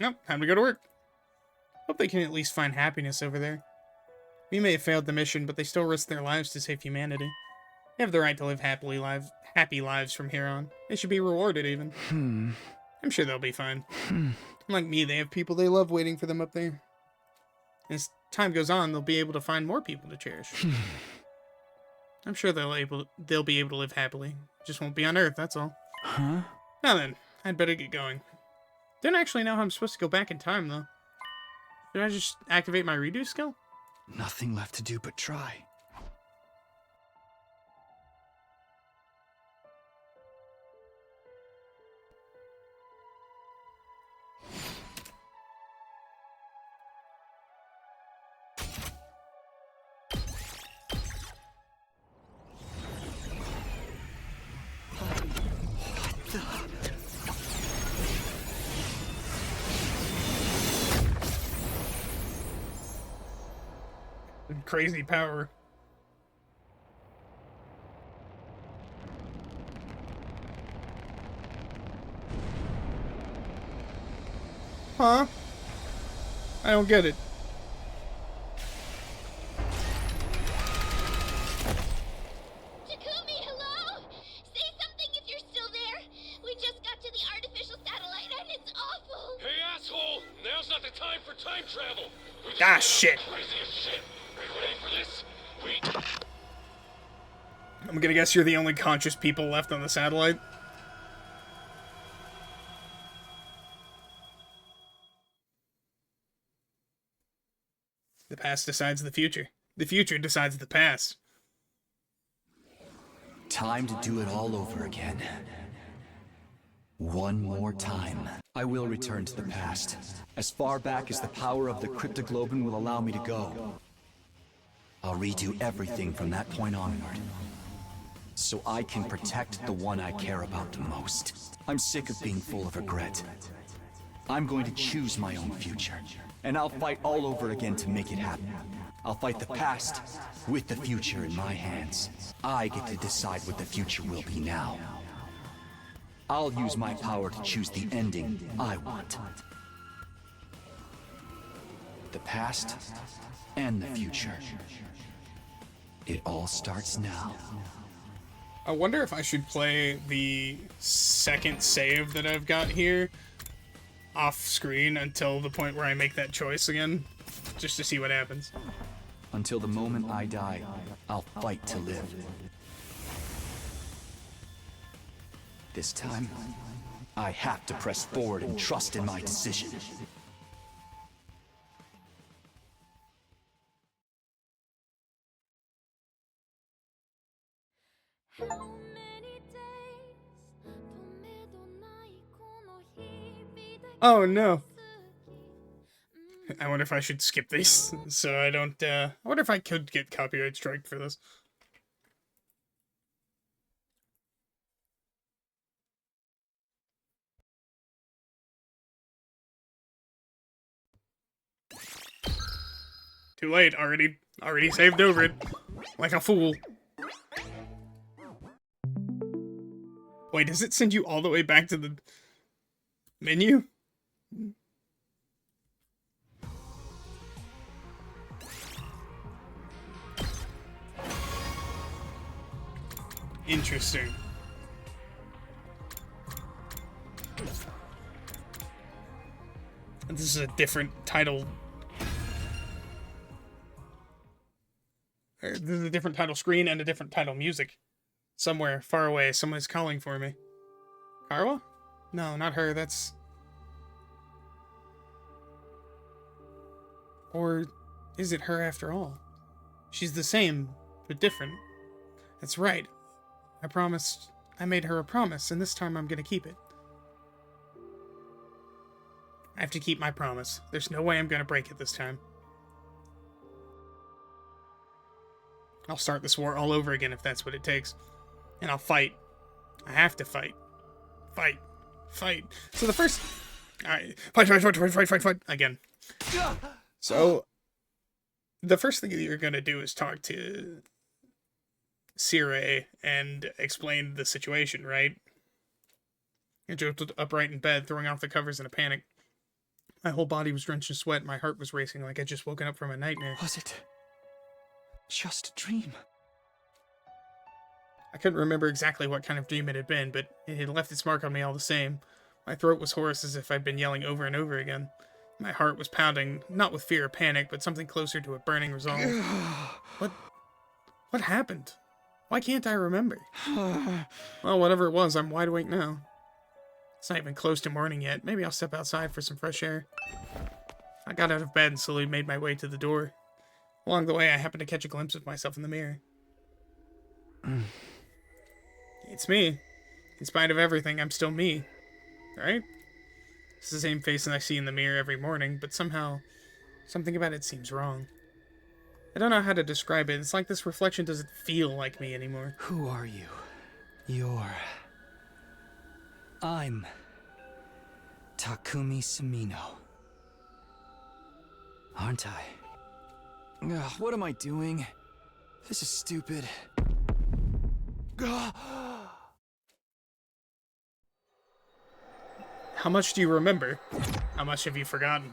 Nope, time to go to work. Hope they can at least find happiness over there. We may have failed the mission, but they still risked their lives to save humanity. They have the right to live happy lives from here on. They should be rewarded, even. I'm sure they'll be fine. Unlike me, they have people they love waiting for them up there. As time goes on, they'll be able to find more people to cherish. I'm sure they'll be able to live happily. Just won't be on Earth, that's all. Huh? Now then, I'd better get going. Don't actually know how I'm supposed to go back in time, though. Should I just activate my redo skill? Nothing left to do but try. Crazy power. Huh? I don't get it. Takumi, hello? Say something if you're still there. We just got to the artificial satellite and it's awful. Hey, asshole! Now's not the time for time travel. Ah, shit. Crazy as shit. Are you ready for this? I'm gonna guess you're the only conscious people left on the satellite. The past decides the future. The future decides the past. Time to do it all over again. One more time. I will return to the past, as far back as the power of the Cryptoglobin will allow me to go. I'll redo everything from that point onward, so I can protect the one I care about the most. I'm sick of being full of regret. I'm going to choose my own future, and I'll fight all over again to make it happen. I'll fight the past with the future in my hands. I get to decide what the future will be now. I'll use my power to choose the ending I want. The past and the future. It all starts now. I wonder if I should play the second save that I've got here off screen until the point where I make that choice again, just to see what happens. Until the moment I die, I'll fight to live. This time, I have to press forward and trust in my decision. Oh no. I wonder if I should skip these so I don't, I wonder if I could get copyright strike for this. Too late. Already saved over it. Like a fool. Wait, does it send you all the way back to the menu? Interesting. And this is a different title. This is a different title screen and a different title music. Somewhere far away, someone is calling for me. Karwa? No, not her, that's... Or is it her after all? She's the same, but different. That's right. I made her a promise, and this time I'm gonna keep it. I have to keep my promise. There's no way I'm gonna break it this time. I'll start this war all over again if that's what it takes. And I'll fight. I have to fight. Fight. So the first... Alright. Fight. Again. So, the first thing that you're gonna do is talk to Circe and explain the situation, right? I jolted upright in bed, throwing off the covers in a panic. My whole body was drenched in sweat, my heart was racing like I'd just woken up from a nightmare. Was it just a dream? I couldn't remember exactly what kind of dream it had been, but it had left its mark on me all the same. My throat was hoarse as if I'd been yelling over and over again. My heart was pounding, not with fear or panic, but something closer to a burning resolve. What happened? Why can't I remember? Well, whatever it was, I'm wide awake now. It's not even close to morning yet. Maybe I'll step outside for some fresh air. I got out of bed and slowly made my way to the door. Along the way, I happened to catch a glimpse of myself in the mirror. It's me. In spite of everything, I'm still me. Right? It's the same face that I see in the mirror every morning, but somehow, something about it seems wrong. I don't know how to describe it. It's like this reflection doesn't feel like me anymore. Who are you? I'm Takumi Sumino. Aren't I? Ugh, what am I doing? This is stupid. How much do you remember? How much have you forgotten?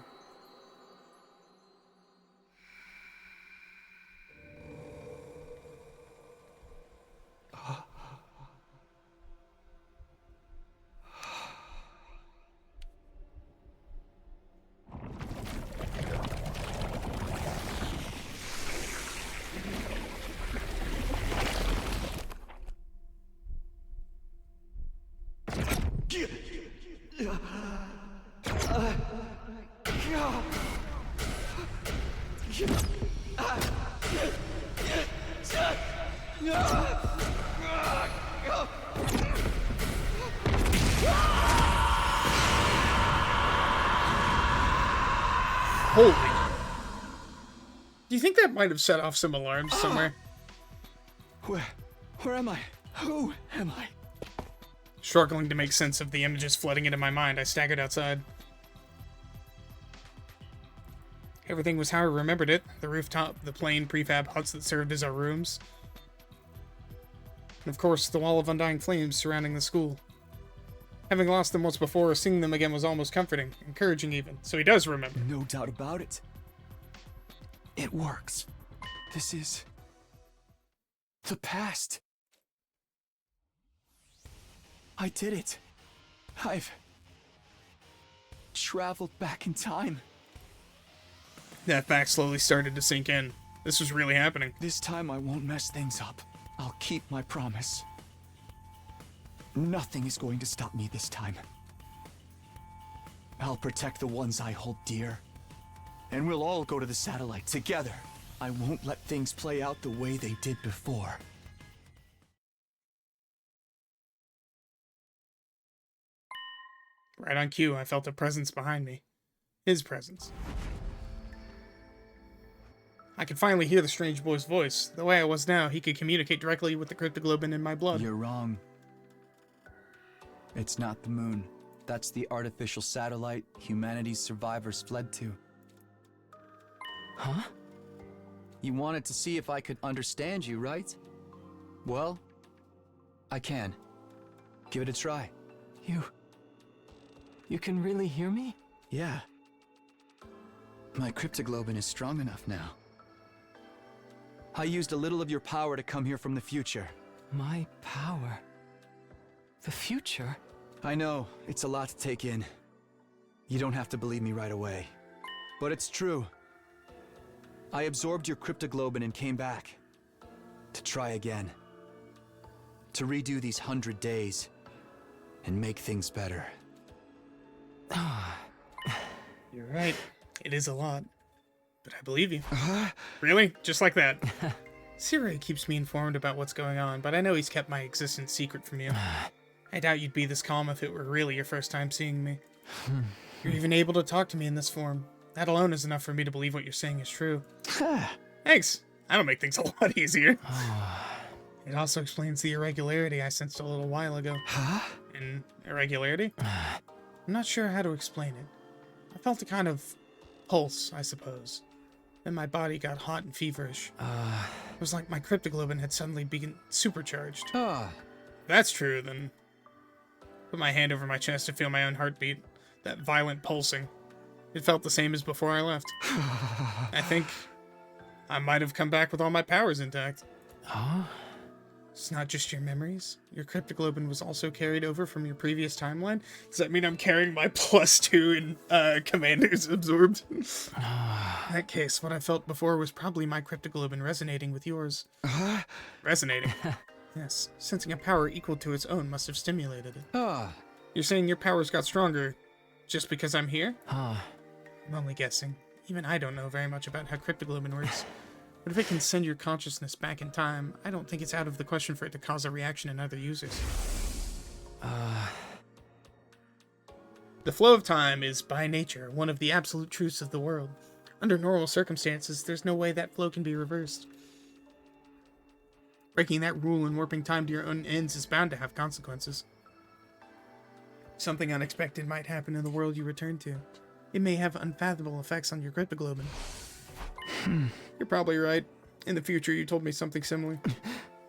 Holy. Do you think that might have set off some alarms somewhere? Where am I? Who am I? Struggling to make sense of the images flooding into my mind, I staggered outside. Everything was how I remembered it. The rooftop, the plain prefab huts that served as our rooms. And of course, the wall of undying flames surrounding the school. Having lost them once before, seeing them again was almost comforting, encouraging even, so he does remember. No doubt about it. It works. This is the past. I did it. I've traveled back in time. That fact slowly started to sink in. This was really happening. This time I won't mess things up. I'll keep my promise. Nothing is going to stop me this time. I'll protect the ones I hold dear. And we'll all go to the satellite together. I won't let things play out the way they did before. Right on cue, I felt a presence behind me. His presence. I could finally hear the strange boy's voice. The way I was now, he could communicate directly with the cryptoglobin in my blood. You're wrong. It's not the moon. That's the artificial satellite humanity's survivors fled to. Huh? You wanted to see if I could understand you, right? Well, I can. Give it a try. You can really hear me? Yeah. My cryptoglobin is strong enough now. I used a little of your power to come here from the future. My power? The future? I know, it's a lot to take in. You don't have to believe me right away. But it's true. I absorbed your cryptoglobin and came back. To try again. To redo these 100 days. And make things better. You're right. It is a lot. But I believe you. Really? Just like that? Siri keeps me informed about what's going on, but I know he's kept my existence secret from you. I doubt you'd be this calm if it were really your first time seeing me. You're even able to talk to me in this form. That alone is enough for me to believe what you're saying is true. Thanks. That'll make things a lot easier. It also explains the irregularity I sensed a little while ago. An irregularity? I'm not sure how to explain it. I felt a kind of pulse, I suppose. Then my body got hot and feverish. It was like my cryptoglobin had suddenly been supercharged. That's true, then. Put my hand over my chest to feel my own heartbeat. That violent pulsing. It felt the same as before I left. I think I might have come back with all my powers intact. It's not just your memories. Your cryptoglobin was also carried over from your previous timeline. Does that mean I'm carrying my +2 in Commanders absorbed? In that case, what I felt before was probably my cryptoglobin resonating with yours. Resonating? Yes. Sensing a power equal to its own must have stimulated it. You're saying your powers got stronger just because I'm here? I'm only guessing. Even I don't know very much about how cryptoglobin works. But if it can send your consciousness back in time, I don't think it's out of the question for it to cause a reaction in other users. The flow of time is, by nature, one of the absolute truths of the world. Under normal circumstances, there's no way that flow can be reversed. Breaking that rule and warping time to your own ends is bound to have consequences. Something unexpected might happen in the world you return to. It may have unfathomable effects on your cryptoglobin. You're probably right. In the future, you told me something similar.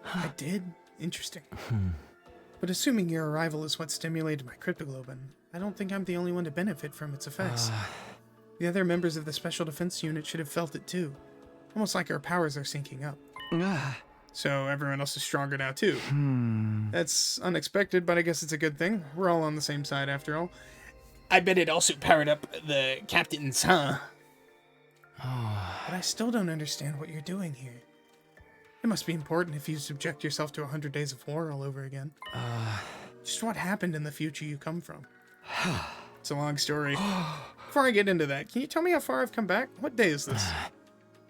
I did? Interesting. But assuming your arrival is what stimulated my cryptoglobin, I don't think I'm the only one to benefit from its effects. The other members of the Special Defense Unit should have felt it too. Almost like our powers are syncing up. So everyone else is stronger now too. That's unexpected, but I guess it's a good thing. We're all on the same side after all. I bet it also powered up the captains, huh? But I still don't understand what you're doing here. It must be important if you subject yourself to 100 days of war all over again. Just what happened in the future you come from? It's a long story. Before I get into that, can you tell me how far I've come back? What day is this?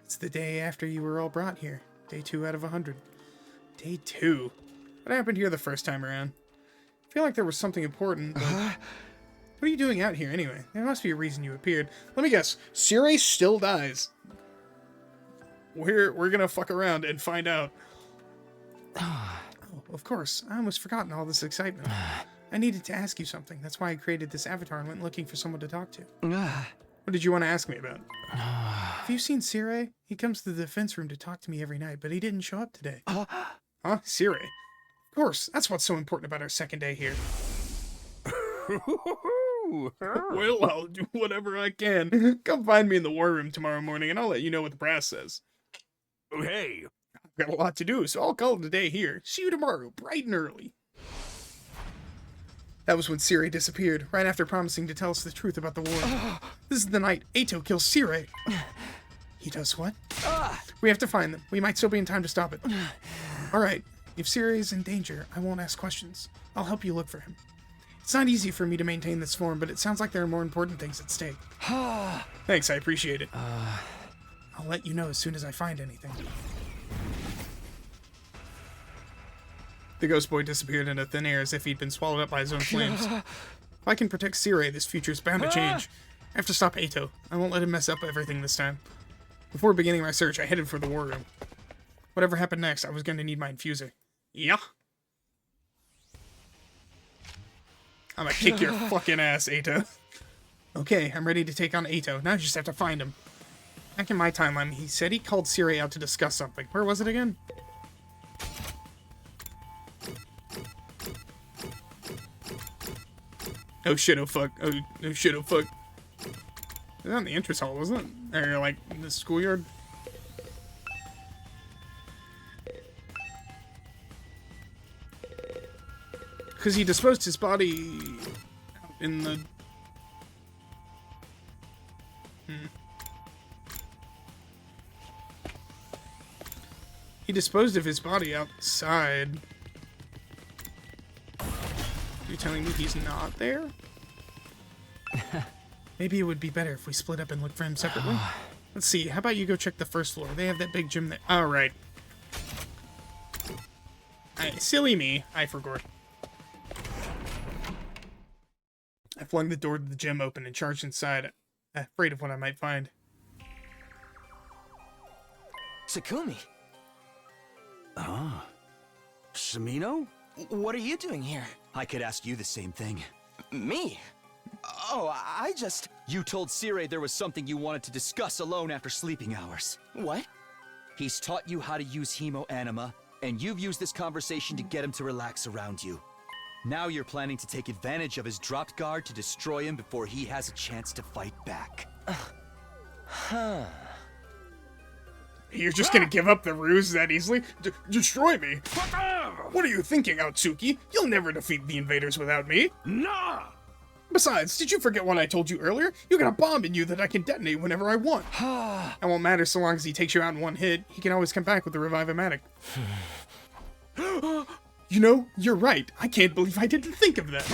It's the day after you were all brought here. Day 2 out of 100. Day 2? What happened here the first time around? I feel like there was something important, but... What are you doing out here, anyway? There must be a reason you appeared. Let me guess. Siri still dies. We're gonna fuck around and find out. Oh, of course. I almost forgotten all this excitement. I needed to ask you something. That's why I created this avatar and went looking for someone to talk to. What did you want to ask me about? Have you seen Siri? He comes to the defense room to talk to me every night, but he didn't show up today. Huh? Siri? Of course. That's what's so important about our second day here. Well, I'll do whatever I can. Come find me in the war room tomorrow morning, and I'll let you know what the brass says. Oh, hey. I've got a lot to do, so I'll call it a day here. See you tomorrow, bright and early. That was when Siri disappeared, right after promising to tell us the truth about the war. This is the night Ato kills Siri. He does what? We have to find them. We might still be in time to stop it. All right. If Siri is in danger, I won't ask questions. I'll help you look for him. It's not easy for me to maintain this form, but it sounds like there are more important things at stake. Thanks, I appreciate it. I'll let you know as soon as I find anything. The ghost boy disappeared into thin air as if he'd been swallowed up by his own flames. If I can protect Siri, this future's bound to change. I have to stop Ato. I won't let him mess up everything this time. Before beginning my search, I headed for the war room. Whatever happened next, I was going to need my infuser. Yeah? I'm gonna kick your fucking ass, Ato. Okay, I'm ready to take on Ato. Now I just have to find him. Back in my timeline, he said he called Siri out to discuss something. Where was it again? Oh shit, oh fuck. Oh shit, oh fuck. It was in the entrance hall, wasn't it? Or like in the schoolyard? Because he disposed his body out in the... He disposed of his body outside. You're telling me he's not there? Maybe it would be better if we split up and look for him separately. Let's see, how about you go check the first floor? They have that big gym there. Oh, right. Silly me. I forgot. I flung the door to the gym open and charged inside, afraid of what I might find. Takumi! Ah. Shimino? What are you doing here? I could ask you the same thing. Me? Oh, I just... You told Sire there was something you wanted to discuss alone after sleeping hours. What? He's taught you how to use Hemo Anima, and you've used this conversation to get him to relax around you. Now you're planning to take advantage of his dropped guard to destroy him before he has a chance to fight back. Huh. You're just gonna give up the ruse that easily? Destroy me? What are you thinking, Otsuki? You'll never defeat the invaders without me. Nah! Besides, did you forget what I told you earlier? You got a bomb in you that I can detonate whenever I want. It won't matter so long as he takes you out in one hit. He can always come back with the Revive-O-Matic. You know, you're right. I can't believe I didn't think of that.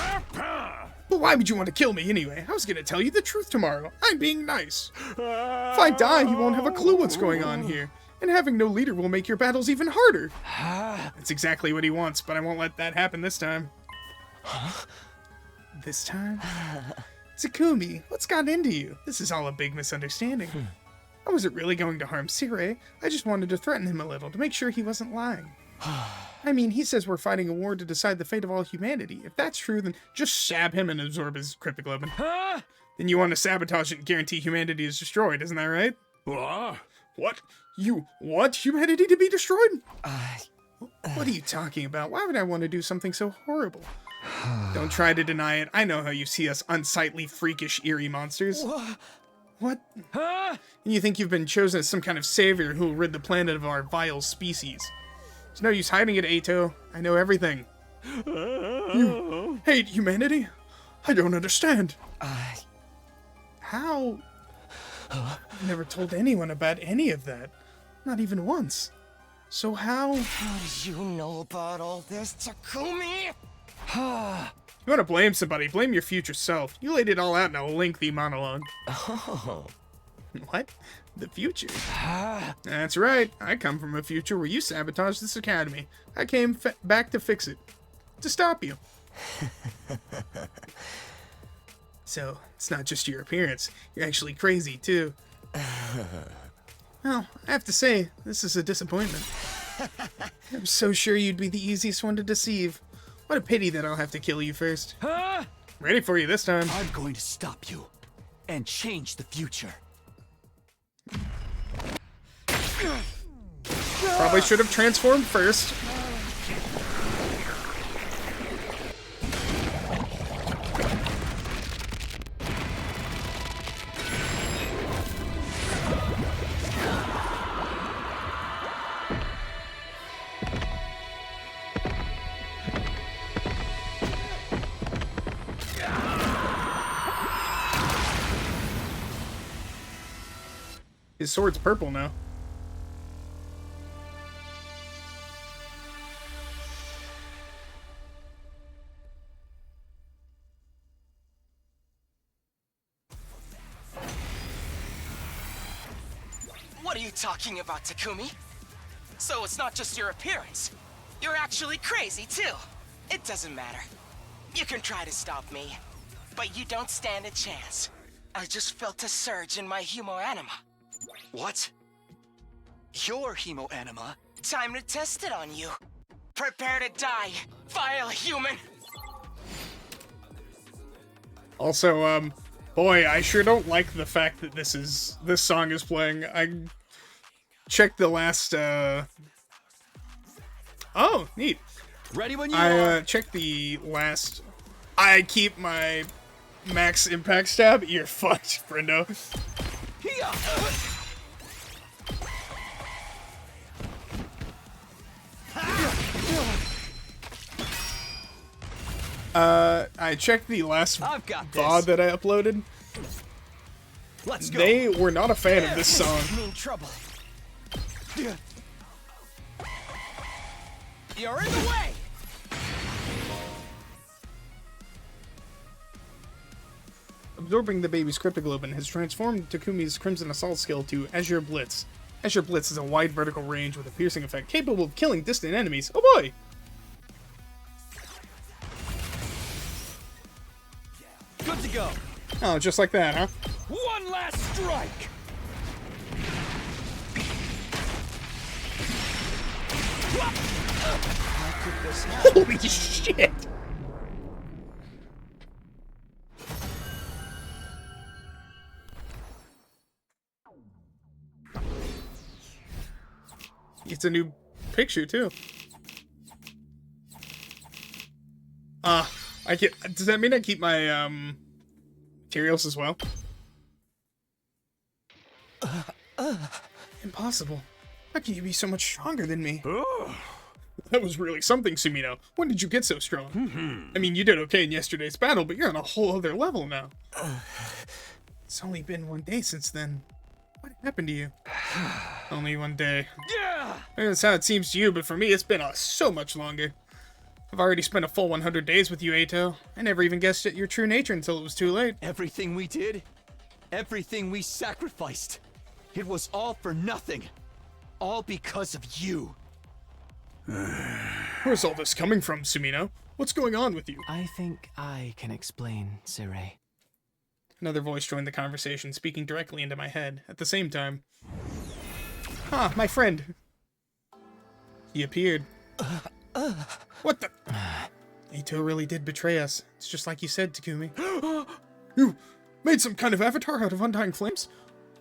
But why would you want to kill me anyway? I was gonna tell you the truth tomorrow. I'm being nice. If I die, you won't have a clue what's going on here. And having no leader will make your battles even harder. That's exactly what he wants, but I won't let that happen this time. This time? Takumi, what's got into you? This is all a big misunderstanding. I wasn't really going to harm Sire. I just wanted to threaten him a little to make sure he wasn't lying. I mean, he says we're fighting a war to decide the fate of all humanity. If that's true, then just stab him and absorb his cryptoglobin. Then you want to sabotage it and guarantee humanity is destroyed, isn't that right? What? You want humanity to be destroyed? What are you talking about? Why would I want to do something so horrible? Don't try to deny it. I know how you see us unsightly, freakish, eerie monsters. What? You think you've been chosen as some kind of savior who will rid the planet of our vile species. There's no use hiding it, Eito. I know everything. You hate humanity? I don't understand. How? I've never told anyone about any of that. Not even once. So how? How do you know about all this, Takumi? You want to blame somebody, blame your future self. You laid it all out in a lengthy monologue. Oh. What? The future? That's right. I come from a future where you sabotaged this academy. I came back to fix it. To stop you. So, it's not just your appearance. You're actually crazy, too. Well, I have to say, this is a disappointment. I'm so sure you'd be the easiest one to deceive. What a pity that I'll have to kill you first. Ready for you this time. I'm going to stop you and change the future. Probably should have transformed first. His sword's purple now. What are you talking about, Takumi? So it's not just your appearance. You're actually crazy, too. It doesn't matter. You can try to stop me, but you don't stand a chance. I just felt a surge in my Hemo Anima. What? Your Hemo Anima? Time to test it on you. Prepare to die, vile human! Also, Boy, I sure don't like the fact that this song is playing. I checked the last, Oh, neat. Ready when you are. I checked the last... I keep my max impact stab. You're fucked, Brendo. I checked the last VOD that I uploaded. Let's go. They were not a fan of this song. I'm in trouble. You're in the way. Absorbing the baby's cryptoglobin has transformed Takumi's Crimson Assault skill to Azure Blitz. Azure Blitz is a wide vertical range with a piercing effect capable of killing distant enemies. Oh boy! Good to go. Oh, just like that, huh? One last strike. Holy shit! It's a new picture too. I get. Does that mean I keep my materials as well? Impossible. How can you be so much stronger than me? That was really something, Sumino. When did you get so strong? I mean, you did okay in yesterday's battle, but you're on a whole other level now. It's only been 1 day since then. What happened to you? Only 1 day. Yeah! That's how it seems to you, but for me, it's been so much longer. I've already spent a full 100 days with you, Eito. I never even guessed at your true nature until it was too late. Everything we did, everything we sacrificed, it was all for nothing. All because of you. Where's all this coming from, Sumino? What's going on with you? I think I can explain, Sirei. Another voice joined the conversation, speaking directly into my head. At the same time... Ah, my friend. He appeared. What the... Eito really did betray us. It's just like you said, Takumi. You made some kind of avatar out of Undying Flames?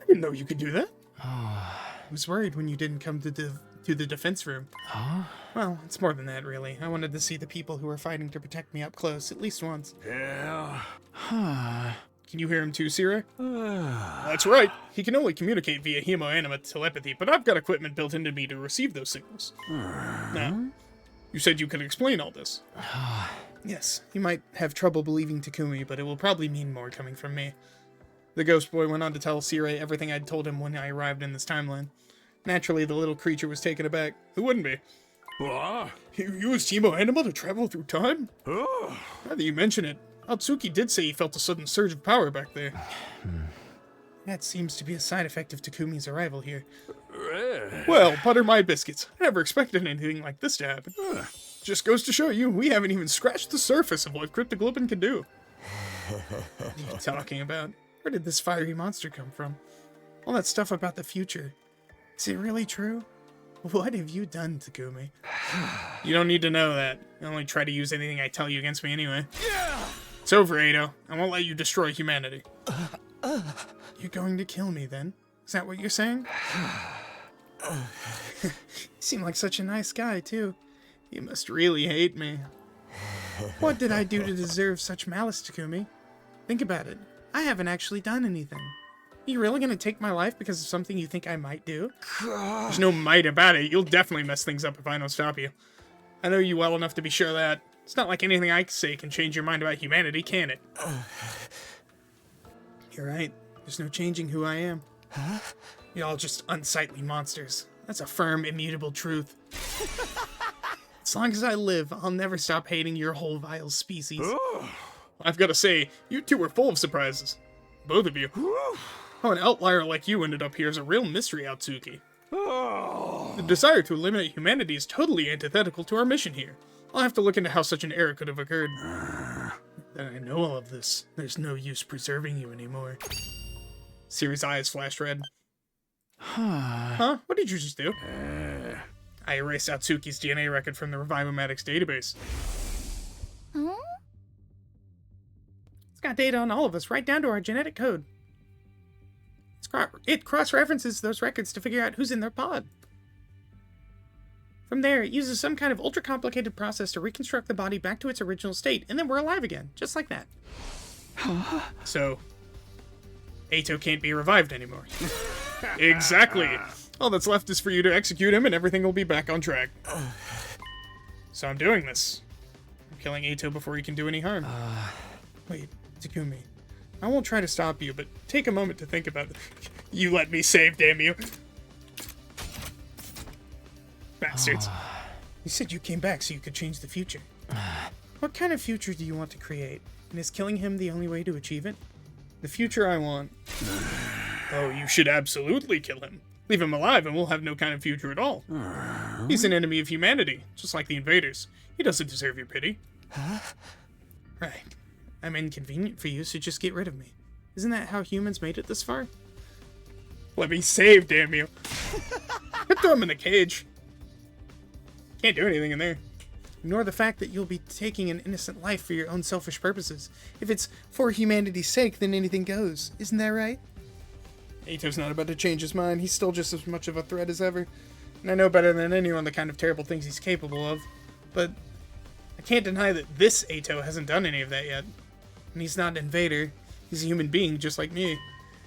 I didn't know you could do that. I was worried when you didn't come to the defense room. Well, it's more than that, really. I wanted to see the people who were fighting to protect me up close, at least once. Yeah. Can you hear him too, Sirei? That's right. He can only communicate via hemoanima telepathy, but I've got equipment built into me to receive those signals. Now, you said you could explain all this. Yes, you might have trouble believing Takumi, but it will probably mean more coming from me. The ghost boy went on to tell Sirei everything I'd told him when I arrived in this timeline. Naturally, the little creature was taken aback. Who wouldn't be? What? You used hemoanima to travel through time? Now that you mention it, Atsuki did say he felt a sudden surge of power back there. That seems to be a side effect of Takumi's arrival here. Well, butter my biscuits. I never expected anything like this to happen. Just goes to show you, we haven't even scratched the surface of what Cryptoglobin can do. What are you talking about? Where did this fiery monster come from? All that stuff about the future. Is it really true? What have you done, Takumi? You don't need to know that. You only try to use anything I tell you against me anyway. It's over, Eito. I won't let you destroy humanity. You're going to kill me, then? Is that what you're saying? You seem like such a nice guy, too. You must really hate me. What did I do to deserve such malice, Takumi? Think about it. I haven't actually done anything. Are you really gonna take my life because of something you think I might do? There's no might about it. You'll definitely mess things up if I don't stop you. I know you well enough to be sure of that. It's not like anything I say can change your mind about humanity, can it? You're right. There's no changing who I am. You're all just unsightly monsters. That's a firm, immutable truth. As long as I live, I'll never stop hating your whole vile species. I've got to say, you two were full of surprises. Both of you. How an outlier like you ended up here is a real mystery, Atsuki. The desire to eliminate humanity is totally antithetical to our mission here. I'll have to look into how such an error could have occurred. That I know all of this, there's no use preserving you anymore. Siri's eyes flashed red. Huh? What did you just do? I erased Atsuki's DNA record from the Revivomatics database. Huh? This got data on all of us, right down to our genetic code. It cross-references those records to figure out who's in their pod. From there, it uses some kind of ultra-complicated process to reconstruct the body back to its original state, and then we're alive again, just like that. So, Ato can't be revived anymore. Exactly. All that's left is for you to execute him, and everything will be back on track. So I'm doing this. I'm killing Ato before he can do any harm. Wait, Takumi. I won't try to stop you, but take a moment to think about it. You let me save, damn you. Bastards. You said you came back so you could change the future. What kind of future do you want to create? And is killing him the only way to achieve it? The future I want. Oh, you should absolutely kill him. Leave him alive and we'll have no kind of future at all. He's an enemy of humanity, just like the invaders. He doesn't deserve your pity. Right. I'm inconvenient for you, so just get rid of me. Isn't that how humans made it this far? Let me save, damn you. Throw him in the cage. Can't do anything in there. Ignore the fact that you'll be taking an innocent life for your own selfish purposes. If it's for humanity's sake, then anything goes. Isn't that right? Ato's not about to change his mind. He's still just as much of a threat as ever. And I know better than anyone the kind of terrible things he's capable of. But I can't deny that this Ato hasn't done any of that yet. And he's not an invader. He's a human being just like me.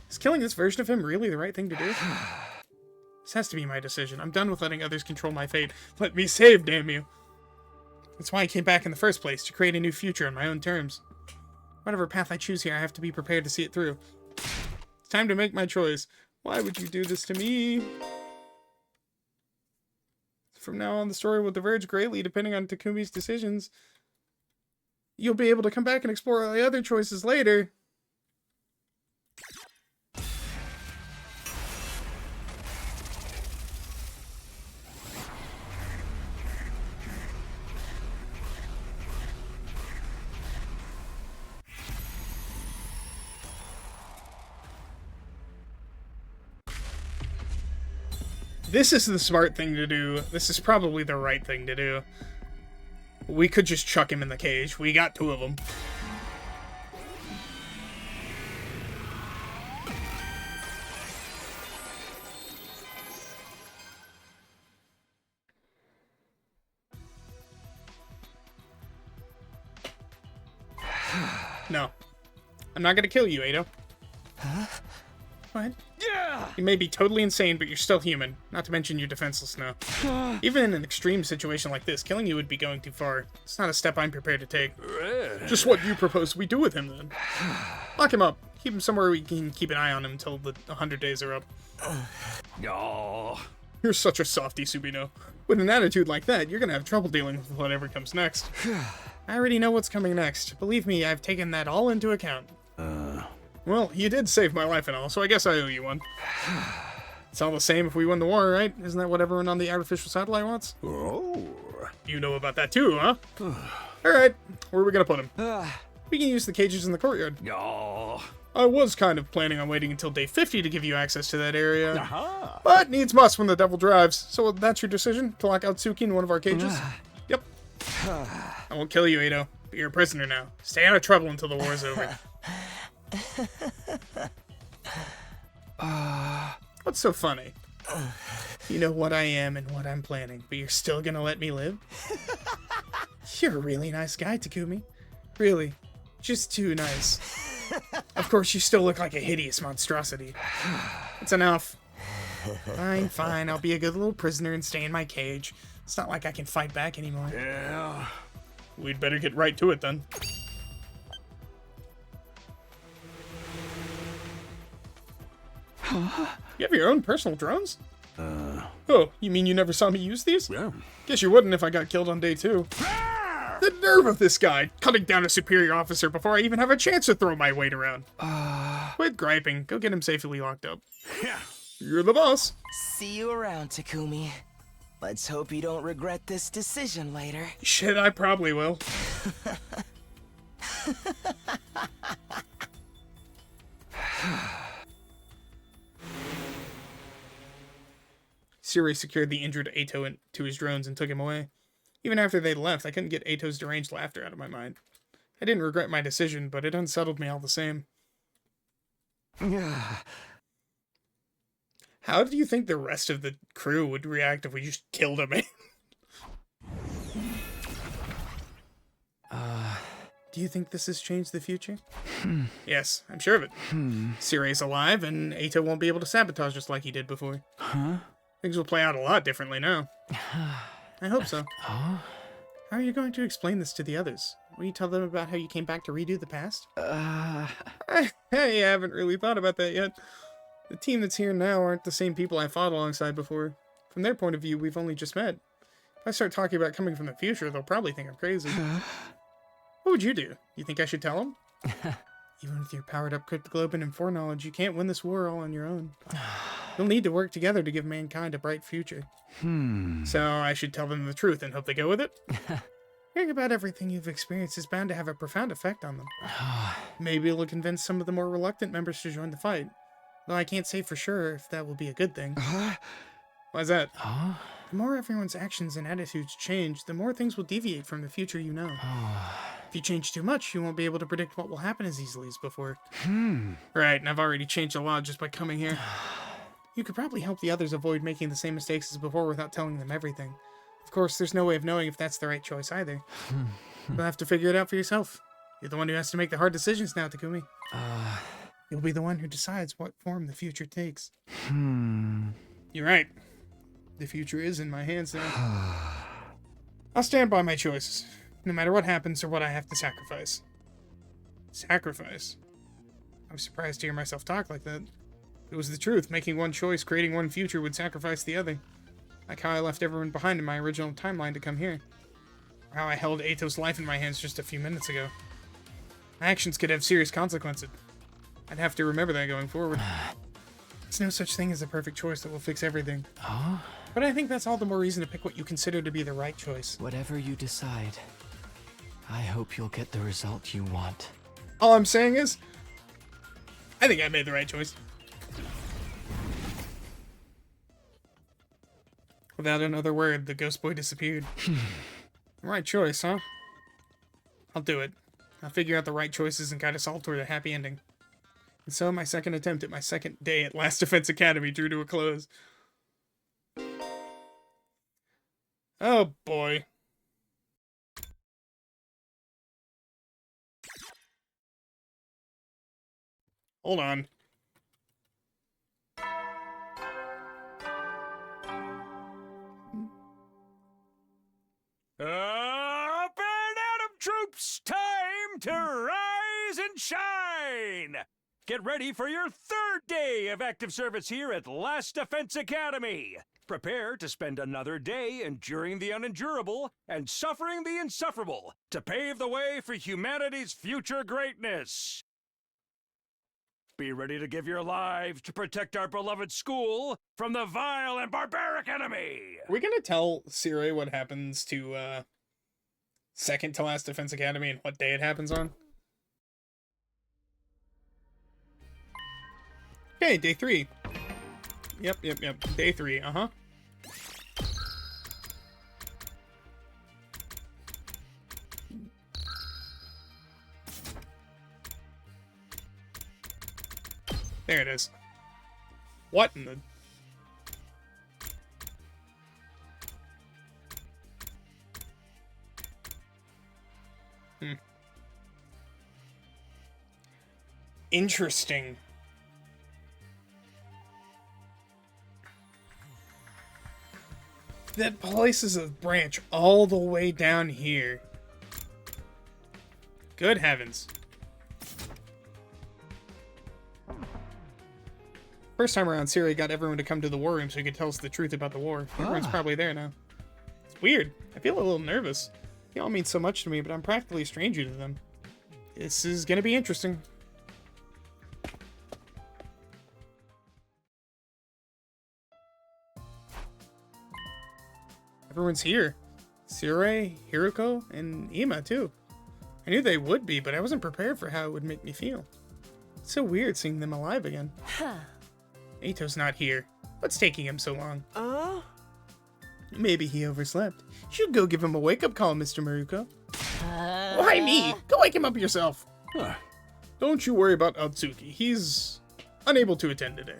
Is killing this version of him really the right thing to do? This has to be my decision. I'm done with letting others control my fate. Let me save, damn you. That's why I came back in the first place, to create a new future on my own terms. Whatever path I choose here, I have to be prepared to see it through. It's time to make my choice. Why would you do this to me? From now on, the story will diverge greatly depending on Takumi's decisions. You'll be able to come back and explore all the other choices later. This is the smart thing to do. This is probably the right thing to do. We could just chuck him in the cage. We got 2 of them. No. I'm not gonna kill you, Ato. Huh? What? Yeah! You may be totally insane, but you're still human. Not to mention you're defenseless now. Even in an extreme situation like this, killing you would be going too far. It's not a step I'm prepared to take. Just what do you propose we do with him, then? Lock him up. Keep him somewhere we can keep an eye on him until the 100 days are up. You're such a softie, Subino. With an attitude like that, you're gonna have trouble dealing with whatever comes next. I already know what's coming next. Believe me, I've taken that all into account. Well, you did save my life and all, so I guess I owe you one. It's all the same if we win the war, right? Isn't that what everyone on the artificial satellite wants? Oh. You know about that too, huh? Alright, where are we gonna put him? We can use the cages in the courtyard. I was kind of planning on waiting until day 50 to give you access to that area. But needs must when the devil drives. So that's your decision? To lock out Suki in one of our cages? Yep. I won't kill you, Ato, but you're a prisoner now. Stay out of trouble until the war's over. What's so funny? You know what I am and what I'm planning, but you're still gonna let me live? You're a really nice guy, Takumi. Really. Just too nice. Of course, you still look like a hideous monstrosity. It's enough. Fine, fine. I'll be a good little prisoner and stay in my cage. It's not like I can fight back anymore. Yeah. We'd better get right to it then. You have your own personal drones? Oh, you mean you never saw me use these? Yeah. Guess you wouldn't if I got killed on day 2. The nerve of this guy, cutting down a superior officer before I even have a chance to throw my weight around. Quit griping. Go get him safely locked up. Yeah. You're the boss. See you around, Takumi. Let's hope you don't regret this decision later. Shit, I probably will. Siri secured the injured Ato to his drones and took him away. Even after they left, I couldn't get Ato's deranged laughter out of my mind. I didn't regret my decision, but it unsettled me all the same. How do you think the rest of the crew would react if we just killed him? Do you think this has changed the future? Yes, I'm sure of it. Cirai's alive, and Eito won't be able to sabotage us like he did before. Things will play out a lot differently now. I hope so. How are you going to explain this to the others? Will you tell them about how you came back to redo the past? I haven't really thought about that yet. The team that's here now aren't the same people I fought alongside before. From their point of view, we've only just met. If I start talking about coming from the future, they'll probably think I'm crazy. What would you do? You think I should tell them? Even with your powered-up cryptoglobin and foreknowledge, you can't win this war all on your own. You'll need to work together to give mankind a bright future. So I should tell them the truth and hope they go with it? Hearing about everything you've experienced is bound to have a profound effect on them. Maybe it'll convince some of the more reluctant members to join the fight. Though I can't say for sure if that will be a good thing. Why's that? The more everyone's actions and attitudes change, the more things will deviate from the future you know. If you change too much, you won't be able to predict what will happen as easily as before. Right, and I've already changed a lot just by coming here. You could probably help the others avoid making the same mistakes as before without telling them everything. Of course, there's no way of knowing if that's the right choice either. You'll have to figure it out for yourself. You're the one who has to make the hard decisions now, Takumi. You'll be the one who decides what form the future takes. You're right. The future is in my hands now. I'll stand by my choices, no matter what happens or what I have to sacrifice. Sacrifice? I was surprised to hear myself talk like that. It was the truth. Making one choice, creating one future, would sacrifice the other. Like how I left everyone behind in my original timeline to come here. Or how I held Eito's life in my hands just a few minutes ago. My actions could have serious consequences. I'd have to remember that going forward. There's no such thing as a perfect choice that will fix everything. But I think that's all the more reason to pick what you consider to be the right choice. Whatever you decide, I hope you'll get the result you want. All I'm saying is, I think I made the right choice. Without another word, the ghost boy disappeared. Right choice, huh? I'll do it. I'll figure out the right choices and guide us all toward a happy ending. And so my second attempt at my second day at Last Defense Academy drew to a close. Oh boy. Hold on. Up and Atom troops, time to rise and shine! Get ready for your third day of active service here at Last Defense Academy. Prepare to spend another day enduring the unendurable and suffering the insufferable to pave the way for humanity's future greatness. Be ready to give your lives to protect our beloved school from the vile and barbaric enemy. Are we gonna tell Cirai what happens to, second to Last Defense Academy and what day it happens on? Okay, day 3. Yep. Day 3, uh-huh. There it is. What in the... Interesting. That places a branch all the way down here. Good heavens. First time around, Cirai got everyone to come to the war room so he could tell us the truth about the war. Everyone's probably there now. It's weird. I feel a little nervous. They all mean so much to me, but I'm practically a stranger to them. This is gonna be interesting. Everyone's here. Cirai, Hiruko, and Ima, too. I knew they would be, but I wasn't prepared for how it would make me feel. It's so weird seeing them alive again. Eito's not here. What's taking him so long? Maybe he overslept. You should go give him a wake-up call, Mr. Maruko. Why me? Go wake him up yourself. Huh. Don't you worry about Atsuki. He's unable to attend today.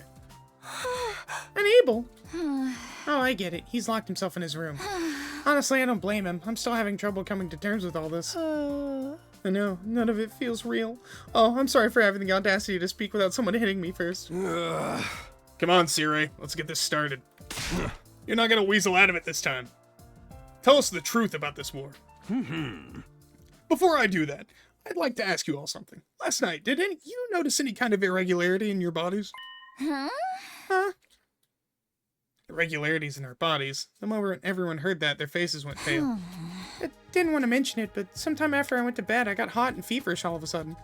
Unable? Oh, I get it. He's locked himself in his room. Honestly, I don't blame him. I'm still having trouble coming to terms with all this. I know, none of it feels real. Oh, I'm sorry for having the audacity to speak without someone hitting me first. Come on, Sirei. Let's get this started. You're not gonna weasel out of it this time. Tell us the truth about this war. Before I do that, I'd like to ask you all something. Last night, did you notice any kind of irregularity in your bodies? Huh? Irregularities in our bodies. The moment everyone heard that, their faces went pale. I didn't want to mention it, but sometime after I went to bed, I got hot and feverish all of a sudden.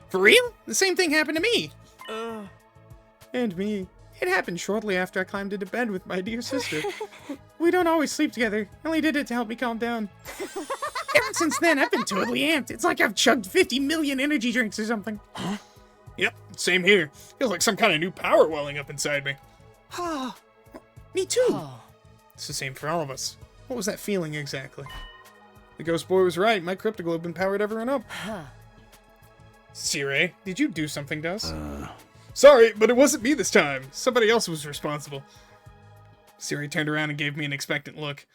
For real? The same thing happened to me. And me. It happened shortly after I climbed into bed with my dear sister. We don't always sleep together. I only did it to help me calm down. Ever since then, I've been totally amped. It's like I've chugged 50 million energy drinks or something. Yep, same here. Feels like some kind of new power welling up inside me. Me too. It's the same for all of us. What was that feeling exactly? The ghost boy was right. My cryptoglobin powered everyone up. Sirei, did you do something to us? Sorry, but it wasn't me this time. Somebody else was responsible. Sirei turned around and gave me an expectant look.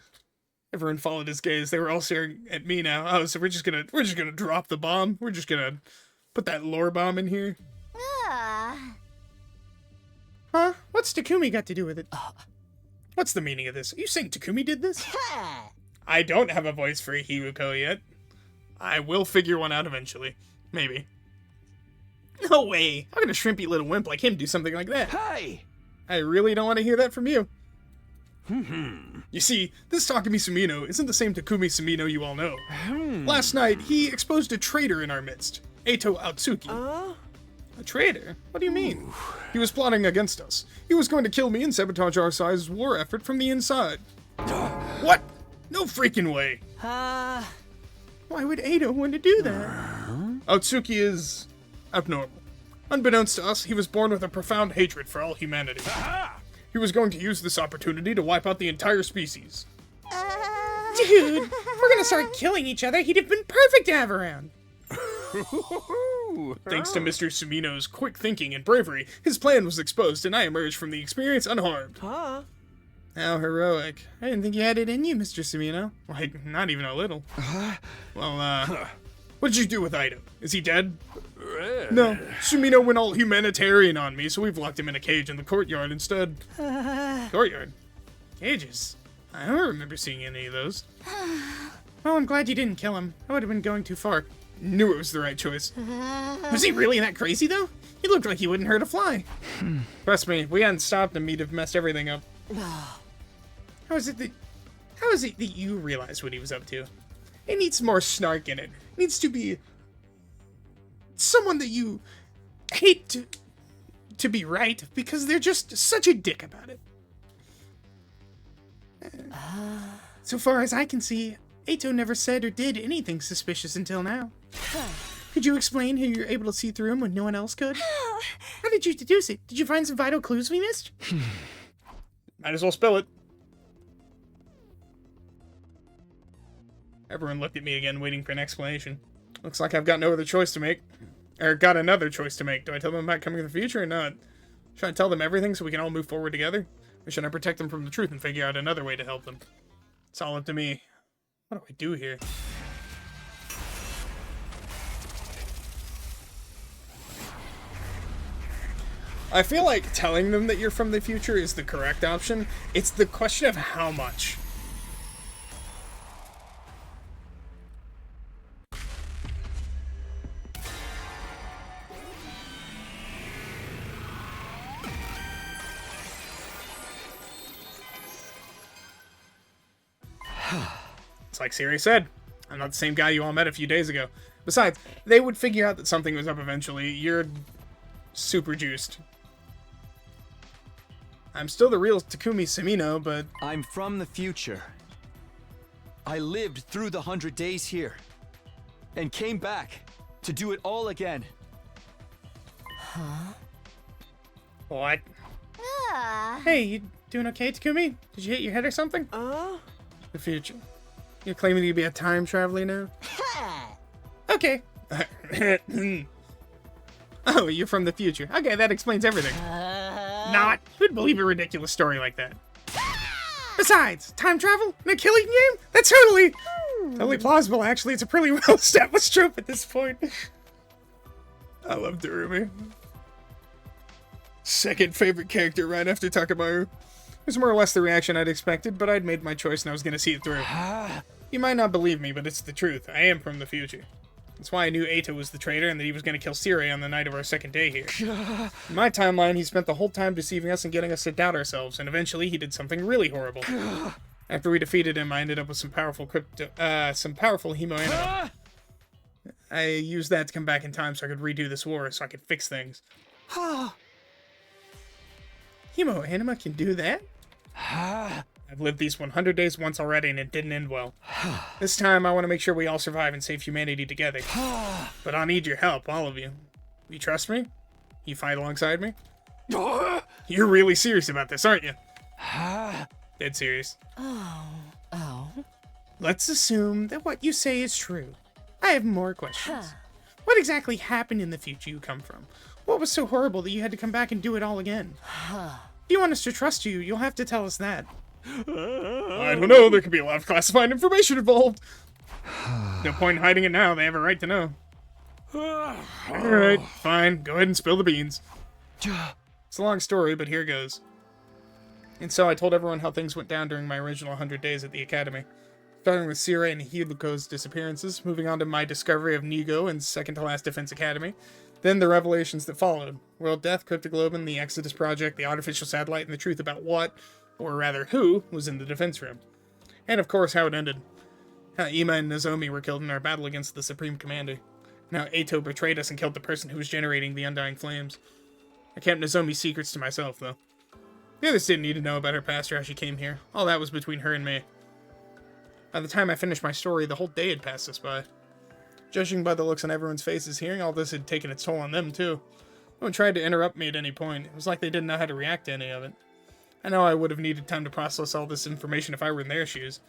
Everyone followed his gaze. They were all staring at me now. Oh, so we're just gonna drop the bomb. We're just gonna put that lore bomb in here. Huh? What's Takumi got to do with it? What's the meaning of this? Are you saying Takumi did this? I don't have a voice for Hiruko yet. I will figure one out eventually. Maybe. No way! How can a shrimpy little wimp like him do something like that? Hey! I really don't want to hear that from you. You see, this Takumi Sumino isn't the same Takumi Sumino you all know. Last night, he exposed a traitor in our midst. Eito Atsuki. A traitor? What do you mean? He was plotting against us. He was going to kill me and sabotage our side's war effort from the inside. What? No freaking way. Why would Eito want to do that? Atsuki is abnormal. Unbeknownst to us, he was born with a profound hatred for all humanity. He was going to use this opportunity to wipe out the entire species. Dude, we're gonna start killing each other. He'd have been perfect to have around. Thanks to Mr. Sumino's quick thinking and bravery, his plan was exposed and I emerged from the experience unharmed. How heroic. I didn't think you had it in you, Mr. Sumino. Like, not even a little. Well, what did you do with Eito? Is he dead? No, Sumino went all humanitarian on me, so we've locked him in a cage in the courtyard instead. Courtyard? Cages? I don't remember seeing any of those. Well, I'm glad you didn't kill him. I would have been going too far. Knew it was the right choice. Was he really that crazy, though? He looked like he wouldn't hurt a fly. Trust me, if we hadn't stopped him, he'd have messed everything up. How is it that you realized what he was up to? It needs more snark in it. It needs to be someone that you hate to be right, because they're just such a dick about it. So far as I can see, Eito never said or did anything suspicious until now. Could you explain how you're able to see through him when no one else could? How did you deduce it? Did you find some vital clues we missed? Might as well spill it. Everyone looked at me again, waiting for an explanation. Looks like I've got no other choice to make. Or got another choice to make. Do I tell them about coming in the future or not? Should I tell them everything so we can all move forward together? Or should I protect them from the truth and figure out another way to help them? It's all up to me. What do I do here? I feel like telling them that you're from the future is the correct option. It's the question of how much. It's like Siri said, I'm not the same guy you all met a few days ago. Besides, they would figure out that something was up eventually. You're super juiced. I'm still the real Takumi Sumino, but... I'm from the future. I lived through the 100 days here. And came back to do it all again. Huh? What? Hey, you doing okay, Takumi? Did you hit your head or something? The future. You're claiming to be a time traveler now? Okay. Oh, you're from the future. Okay, that explains everything. Not. Who'd believe a ridiculous story like that? Besides, time travel in a killing game? That's totally plausible, actually. It's a pretty well-established trope at this point. I love Darumi. Second favorite character right after Takamaru. It was more or less the reaction I'd expected, but I'd made my choice and I was gonna see it through. You might not believe me, but it's the truth. I am from the future. That's why I knew Eito was the traitor and that he was gonna kill Sirei on the night of our second day here. In my timeline, he spent the whole time deceiving us and getting us to doubt ourselves, and eventually he did something really horrible. After we defeated him, I ended up with some powerful Himo Anima. I used that to come back in time so I could redo this war, so I could fix things. Himo Anima can do that? I've lived these 100 days once already and it didn't end well. This time I want to make sure we all survive and save humanity together. But I'll need your help, all of you. You trust me? You fight alongside me? You're really serious about this, aren't you? Dead serious. Oh. Let's assume that what you say is true. I have more questions. What exactly happened in the future you come from? What was so horrible that you had to come back and do it all again? If you want us to trust you, you'll have to tell us that. I don't know, there could be a lot of classified information involved. No point in hiding it now, they have a right to know. Alright, fine, go ahead and spill the beans. It's a long story, but here goes. And so I told everyone how things went down during my original 100 days at the Academy. Starting with Sirei and Hiruko's disappearances, moving on to my discovery of Nigo and second to last Defense Academy, then the revelations that followed. World Death, Cryptoglobin, the Exodus Project, the artificial satellite, and the truth about what, or rather who, was in the defense room. And of course how it ended. How Ima and Nozomi were killed in our battle against the Supreme Commander. And how Eito betrayed us and killed the person who was generating the Undying Flames. I kept Nozomi's secrets to myself, though. The others didn't need to know about her past or how she came here. All that was between her and me. By the time I finished my story, the whole day had passed us by. Judging by the looks on everyone's faces, hearing all this had taken its toll on them, too. No one tried to interrupt me at any point. It was like they didn't know how to react to any of it. I know I would have needed time to process all this information if I were in their shoes,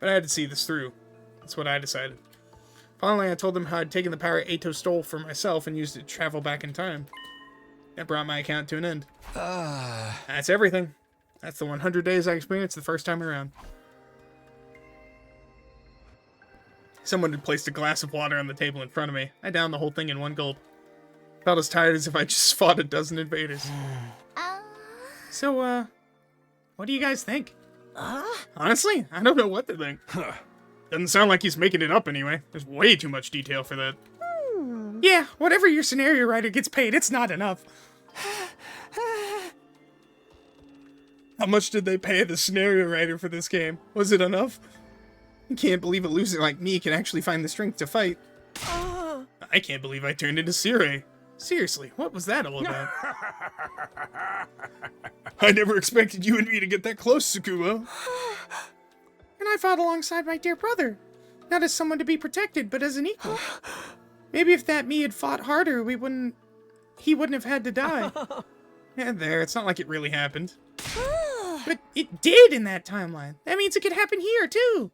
but I had to see this through. That's what I decided. Finally, I told them how I'd taken the power Eito stole for myself and used it to travel back in time. That brought my account to an end. That's everything. That's the 100 days I experienced the first time around. Someone had placed a glass of water on the table in front of me. I downed the whole thing in one gulp. Felt as tired as if I just fought a dozen invaders. So, what do you guys think? Honestly, I don't know what to think. Doesn't sound like he's making it up anyway. There's way too much detail for that. Yeah, whatever your scenario writer gets paid, it's not enough. How much did they pay the scenario writer for this game? Was it enough? I can't believe a loser like me can actually find the strength to fight. I can't believe I turned into Sirei. Seriously, what was that all about? I never expected you and me to get that close, Tsukumo. And I fought alongside my dear brother. Not as someone to be protected, but as an equal. Maybe if that me had fought harder, he wouldn't have had to die. Yeah, there, it's not like it really happened. But it did in that timeline. That means it could happen here, too.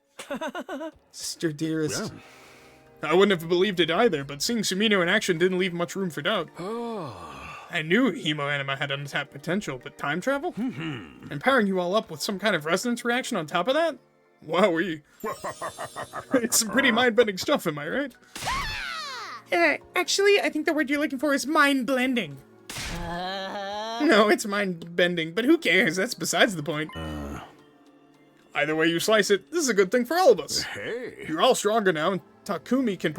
Sister dearest. Yeah. I wouldn't have believed it either, but seeing Sumino in action didn't leave much room for doubt. I knew Himo Anima had untapped potential, but time travel? And powering you all up with some kind of resonance reaction on top of that? Wowee. It's some pretty mind-bending stuff, am I right? Actually, I think the word you're looking for is mind-blending. No, it's mind-bending, but who cares? That's besides the point. Either way you slice it, this is a good thing for all of us. Hey. You're all stronger now, and Takumi can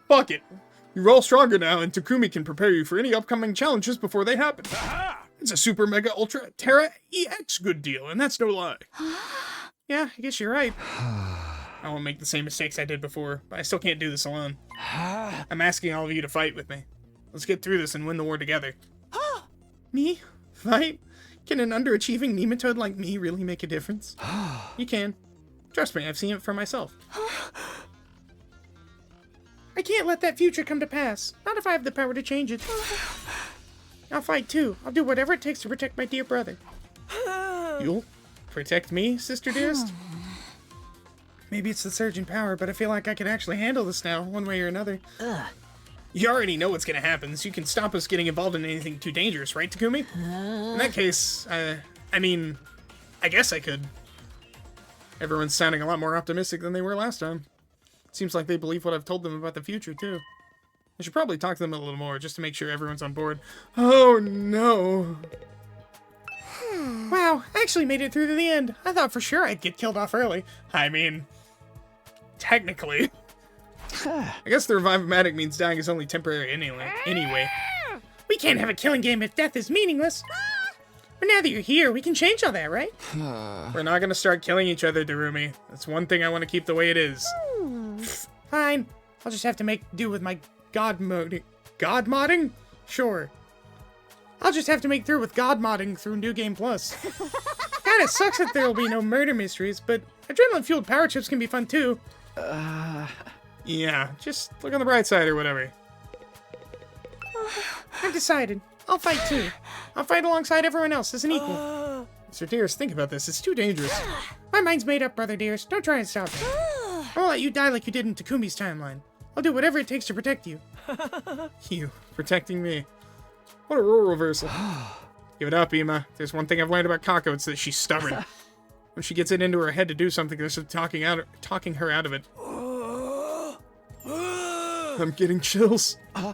Fuck it. You're all stronger now, and Takumi can prepare you for any upcoming challenges before they happen. It's a super mega ultra terra EX good deal, and that's no lie. Yeah, I guess you're right. I won't make the same mistakes I did before, but I still can't do this alone. I'm asking all of you to fight with me. Let's get through this and win the war together. Me? Fight? Can an underachieving nematode like me really make a difference? You can. Trust me, I've seen it for myself. I can't let that future come to pass. Not if I have the power to change it. I'll fight too. I'll do whatever it takes to protect my dear brother. You'll protect me, sister dearest? Maybe it's the surge in power, but I feel like I can actually handle this now, one way or another. You already know what's gonna happen, so you can stop us getting involved in anything too dangerous, right, Takumi? In that case, I mean, I guess I could. Everyone's sounding a lot more optimistic than they were last time. Seems like they believe what I've told them about the future, too. I should probably talk to them a little more, just to make sure everyone's on board. Oh, no. Wow, I actually made it through to the end. I thought for sure I'd get killed off early. I mean, technically. I guess the Revive-O-Matic means dying is only temporary anyway. We can't have a killing game if death is meaningless. But now that you're here, we can change all that, right? We're not gonna start killing each other, Darumi. That's one thing I want to keep the way it is. Fine. I'll just have to make do with my god modding. God modding? Sure. I'll just have to make through with god modding through New Game Plus. Kinda sucks that there'll be no murder mysteries, but adrenaline-fueled power chips can be fun too. Yeah, just look on the bright side or whatever. I've decided. I'll fight too. I'll fight alongside everyone else as an equal. Mr. Dearest, think about this. It's too dangerous. My mind's made up, Brother Dearest. Don't try and stop me. I won't let you die like you did in Takumi's timeline. I'll do whatever it takes to protect you. You, protecting me. What a role reversal. Give it up, Ima. There's one thing I've learned about Kako, it's that she's stubborn. When she gets it into her head to do something, there's talking her out of it. I'm getting chills. Huh?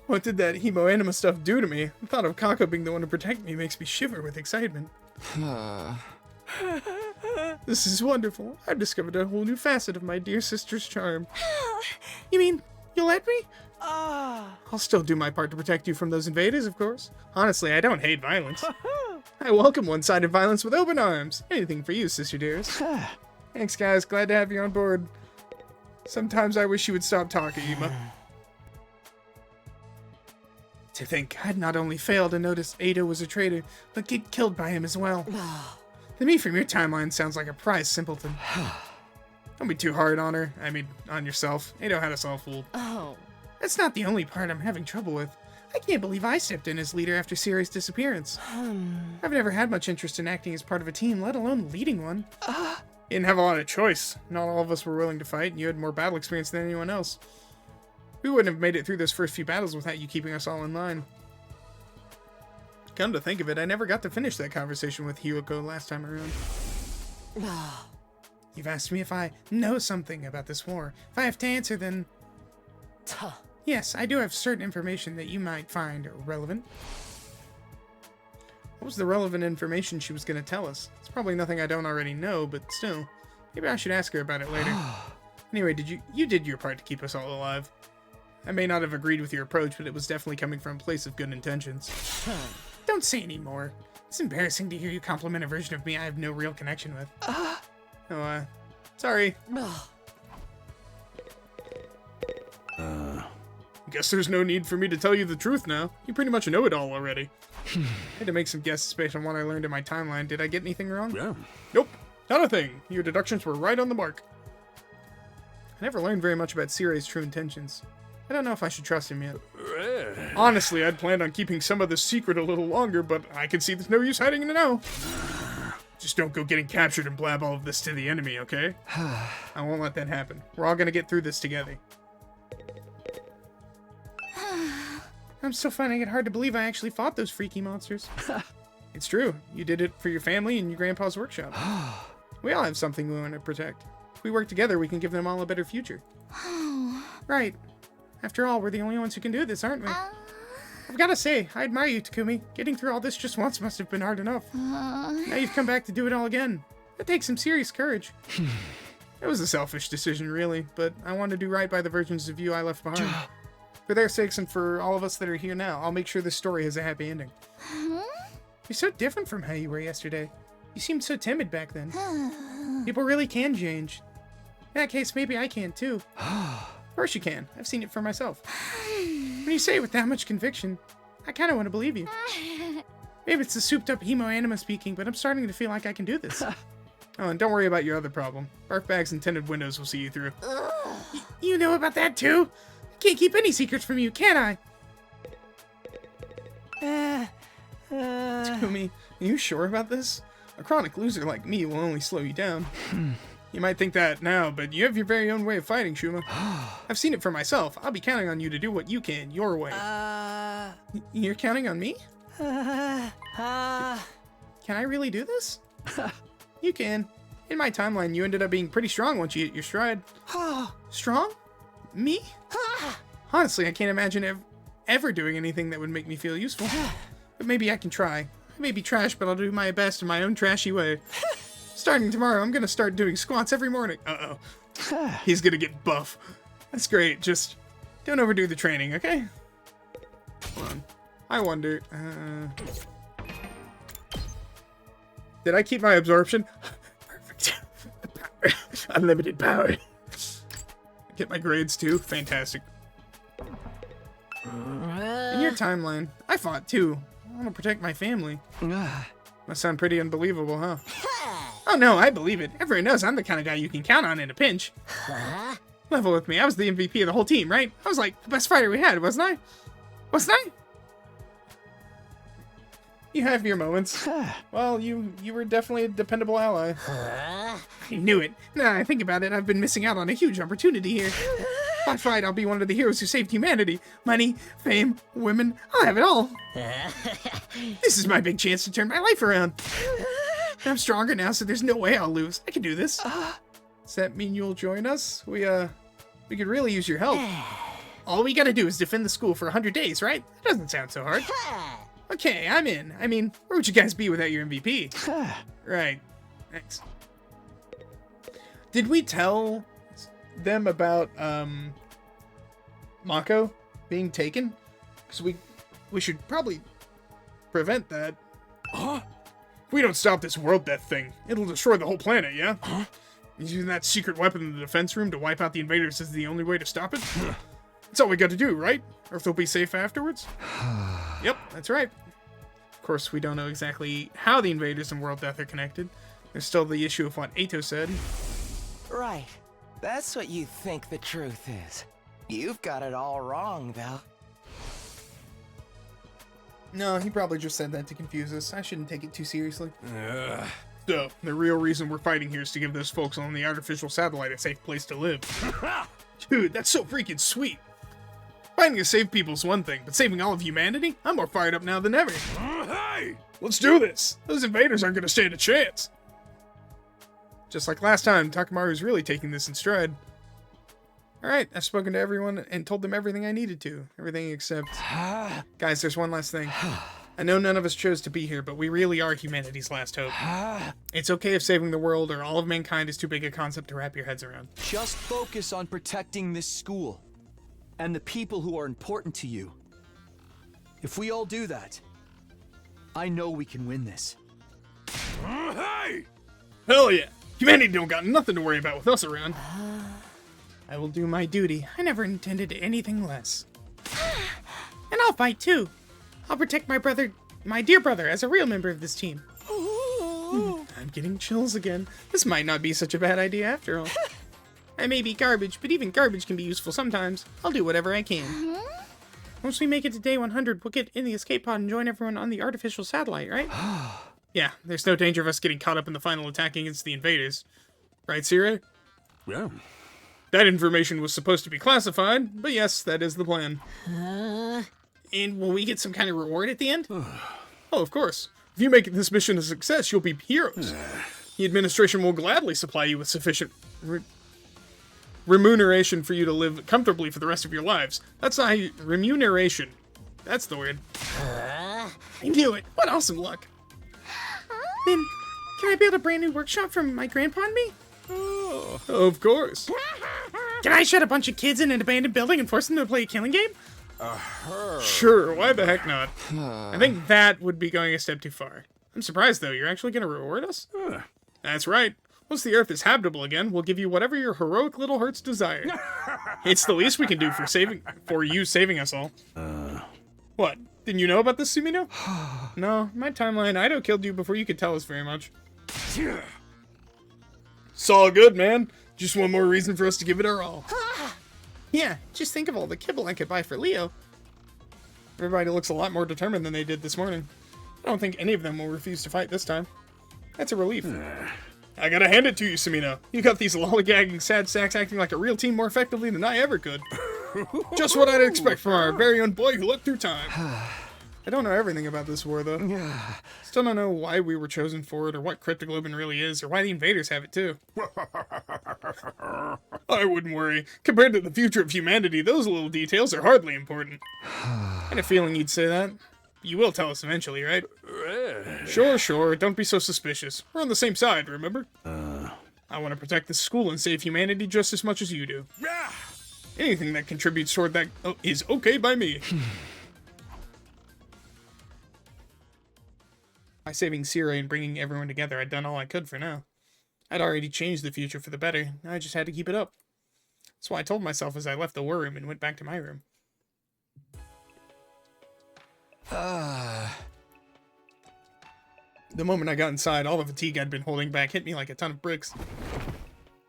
What did that Hemo-Anima stuff do to me? The thought of Kako being the one to protect me makes me shiver with excitement. This is wonderful. I've discovered a whole new facet of my dear sister's charm. You mean, you'll let me? I'll still do my part to protect you from those invaders, of course. Honestly, I don't hate violence. I welcome one-sided violence with open arms. Anything for you, sister dearest. Thanks, guys. Glad to have you on board. Sometimes I wish you would stop talking, Ima. To think I'd not only failed to notice Eito was a traitor, but get killed by him as well. To me, from your timeline, sounds like a prize simpleton. Don't be too hard on her. I mean, on yourself. Eito had us all fooled. That's not the only part I'm having trouble with. I can't believe I stepped in as leader after Siri's disappearance. I've never had much interest in acting as part of a team, let alone leading one. You didn't have a lot of choice. Not all of us were willing to fight, and you had more battle experience than anyone else. We wouldn't have made it through those first few battles without you keeping us all in line. Come to think of it, I never got to finish that conversation with Hyuko last time around. You've asked me if I know something about this war. If I have to answer, then... Yes, I do have certain information that you might find relevant. What was the relevant information she was going to tell us? It's probably nothing I don't already know, but still. Maybe I should ask her about it later. Anyway, you did your part to keep us all alive. I may not have agreed with your approach, but it was definitely coming from a place of good intentions. Don't say any more. It's embarrassing to hear you compliment a version of me I have no real connection with. Sorry. Guess there's no need for me to tell you the truth now. You pretty much know it all already. I had to make some guesses based on what I learned in my timeline. Did I get anything wrong? Yeah. Nope. Not a thing. Your deductions were right on the mark. I never learned very much about Siri's true intentions. I don't know if I should trust him yet. Honestly, I'd planned on keeping some of this secret a little longer, but I can see there's no use hiding it now. Just don't go getting captured and blab all of this to the enemy, okay? I won't let that happen. We're all gonna get through this together. I'm still finding it hard to believe I actually fought those freaky monsters. It's true. You did it for your family and your grandpa's workshop. We all have something we want to protect. If we work together, we can give them all a better future. Right. After all, we're the only ones who can do this, aren't we? I've got to say, I admire you, Takumi. Getting through all this just once must have been hard enough. Now you've come back to do it all again. That takes some serious courage. It was a selfish decision, really, but I wanted to do right by the versions of you I left behind. For their sakes and for all of us that are here now, I'll make sure this story has a happy ending. You're so different from how you were yesterday. You seemed so timid back then. People really can change. In that case, maybe I can too. Of course you can. I've seen it for myself. When you say it with that much conviction, I kind of want to believe you. Maybe it's the souped-up Hemo-Anima speaking, but I'm starting to feel like I can do this. Oh, and don't worry about your other problem. Barf bags and tinted windows will see you through. You know about that too? I can't keep any secrets from you, can I? Takumi, are you sure about this? A chronic loser like me will only slow you down. You might think that now, but you have your very own way of fighting, Shuma. I've seen it for myself. I'll be counting on you to do what you can, your way. You're counting on me? Can I really do this? You can. In my timeline, you ended up being pretty strong once you hit your stride. Strong? Me? Honestly, I can't imagine ever doing anything that would make me feel useful. But maybe I can try. I may be trash, but I'll do my best in my own trashy way. Starting tomorrow, I'm gonna start doing squats every morning. Uh-oh. He's gonna get buff. That's great, just don't overdo the training, okay? Hold on. I wonder, did I keep my absorption? Perfect. Unlimited power. Get my grades too. Fantastic. In your timeline, I fought too. I want to protect my family. Must sound pretty unbelievable, huh? Oh no, I believe it. Everyone knows I'm the kind of guy you can count on in a pinch. Level with me. I was the MVP of the whole team, right? I was like the best fighter we had, wasn't I? Wasn't I? You have your moments. Well, you were definitely a dependable ally. I knew it. Now I think about it, I've been missing out on a huge opportunity here. If I fight, I'll be one of the heroes who saved humanity. Money, fame, women, I'll have it all. This is my big chance to turn my life around. I'm stronger now, so there's no way I'll lose. I can do this. Does that mean you'll join us? We could really use your help. All we gotta do is defend the school for 100 days, right? That doesn't sound so hard. Okay, I'm in. I mean, where would you guys be without your MVP? Right. Thanks. Did we tell them about Mako being taken? Because we should probably prevent that. Huh? If we don't stop this world death thing, it'll destroy the whole planet, yeah? Huh? Using that secret weapon in the defense room to wipe out the invaders is the only way to stop it? That's all we got to do, right? Or if they'll be safe afterwards? Yep, that's right. Of course, we don't know exactly how the invaders and world death are connected. There's still the issue of what Eito said. Right. That's what you think the truth is. You've got it all wrong, though. No, he probably just said that to confuse us. I shouldn't take it too seriously. So, the real reason we're fighting here is to give those folks on the artificial satellite a safe place to live. Dude, that's so freaking sweet. Fighting to save people's one thing, but saving all of humanity? I'm more fired up now than ever. Hey! Let's do this! Those invaders aren't gonna stand a chance. Just like last time, Takamaru's really taking this in stride. Alright, I've spoken to everyone and told them everything I needed to. Everything except... Guys, there's one last thing. I know none of us chose to be here, but we really are humanity's last hope. It's okay if saving the world or all of mankind is too big a concept to wrap your heads around. Just focus on protecting this school and the people who are important to you. If we all do that, I know we can win this. Hey! Hell yeah! Humanity don't got nothing to worry about with us around. I will do my duty. I never intended anything less. And I'll fight too. I'll protect my brother, my dear brother, as a real member of this team. I'm getting chills again. This might not be such a bad idea after all. I may be garbage, but even garbage can be useful sometimes. I'll do whatever I can. Once we make it to day 100, we'll get in the escape pod and join everyone on the artificial satellite, right? Yeah, there's no danger of us getting caught up in the final attack against the invaders. Right, Sire? Yeah. That information was supposed to be classified, but yes, that is the plan. And will we get some kind of reward at the end? Oh, of course. If you make this mission a success, you'll be heroes. The administration will gladly supply you with sufficient remuneration for you to live comfortably for the rest of your lives. That's not remuneration. That's the word. I knew it. What awesome luck. Then, can I build a brand new workshop from my grandpa and me? Oh, of course. Can I shut a bunch of kids in an abandoned building and force them to play a killing game? Sure, why the heck not? I think that would be going a step too far. I'm surprised, though. You're actually going to reward us? That's right. Once the Earth is habitable again, we'll give you whatever your heroic little hearts desire. It's the least we can do for you saving us all. What? Didn't you know about this, Sumino? No, my timeline, Eito killed you before you could tell us very much. It's all good, man. Just one more reason for us to give it our all. Yeah, just think of all the kibble I could buy for Leo. Everybody looks a lot more determined than they did this morning. I don't think any of them will refuse to fight this time. That's a relief. I gotta hand it to you, Samino. You got these lollygagging sad sacks acting like a real team more effectively than I ever could. Just what I'd expect from our very own boy who looked through time. I don't know everything about this war, though. Still don't know why we were chosen for it, or what Cryptoglobin really is, or why the invaders have it, too. I wouldn't worry. Compared to the future of humanity, those little details are hardly important. I had a feeling you'd say that. You will tell us eventually, right? Sure. Don't be so suspicious. We're on the same side, remember? I want to protect this school and save humanity just as much as you do. Anything that contributes toward that is okay by me. By saving Sirei and bringing everyone together, I'd done all I could for now. I'd already changed the future for the better. I just had to keep it up. That's why I told myself as I left the war room and went back to my room. The moment I got inside, all the fatigue I'd been holding back hit me like a ton of bricks.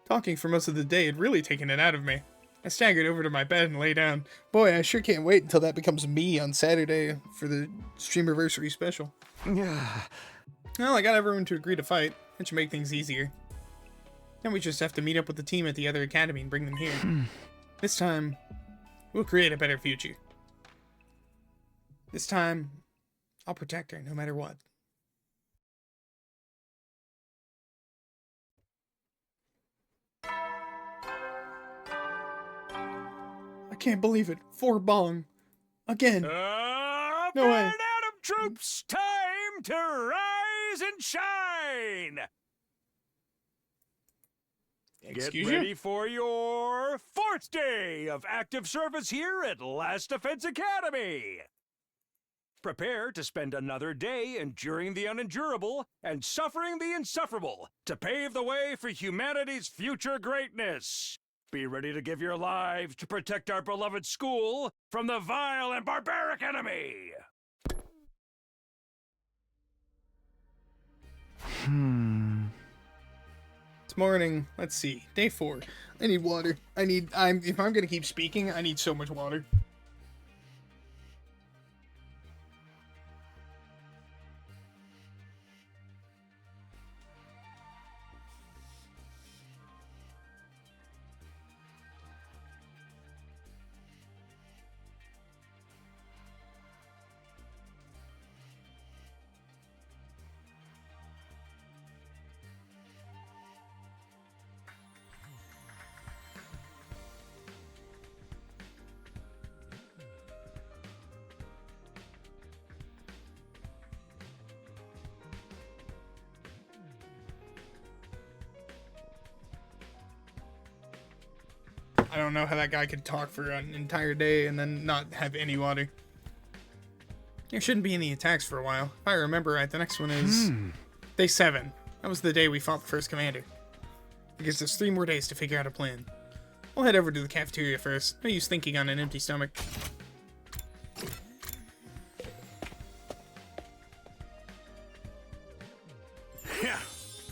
Talking for most of the day had really taken it out of me. I staggered over to my bed and lay down. Boy, I sure can't wait until that becomes me on Saturday for the Streamiversary special. Well, I got everyone to agree to fight. That should make things easier. Then we just have to meet up with the team at the other academy and bring them here. This time, we'll create a better future. This time, I'll protect her no matter what. I can't believe it. 4 Bong. Again. No way. Atom troops, time to rise and shine! Excuse Get ready you? for your 4th day of active service here at Last Defense Academy. Prepare to spend another day enduring the unendurable and suffering the insufferable to pave the way for humanity's future greatness. Be ready to give your lives to protect our beloved school from the vile and barbaric enemy. It's morning. Let's see. Day 4. I need water. If I'm gonna keep speaking, I need so much water. I don't know how that guy could talk for an entire day and then not have any water. There shouldn't be any attacks for a while. If I remember right, the next one is Day 7. That was the day we fought the first commander. It gives us 3 more days to figure out a plan. We'll head over to the cafeteria first. No use thinking on an empty stomach.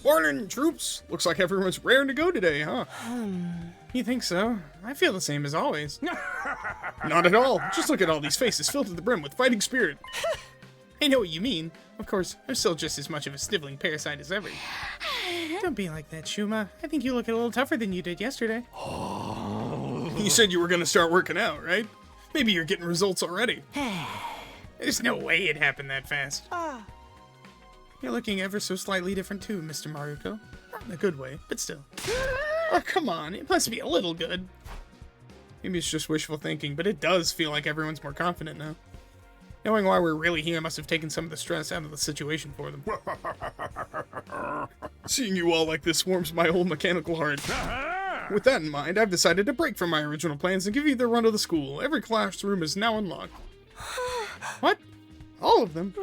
Morning, troops! Looks like everyone's raring to go today, huh? You think so? I feel the same as always. Not at all. Just look at all these faces filled to the brim with fighting spirit. I know what you mean. Of course, I'm still just as much of a sniveling parasite as ever. Don't be like that, Shuma. I think you look a little tougher than you did yesterday. You said you were gonna start working out, right? Maybe you're getting results already. There's no way it happened that fast. You're looking ever so slightly different too, Mr. Maruko. Not in a good way, but still. Oh, come on, it must be a little good. Maybe it's just wishful thinking, but it does feel like everyone's more confident now. Knowing why we're really here must have taken some of the stress out of the situation for them. Seeing you all like this warms my old mechanical heart. With that in mind, I've decided to break from my original plans and give you the run of the school. Every classroom is now unlocked. What? All of them?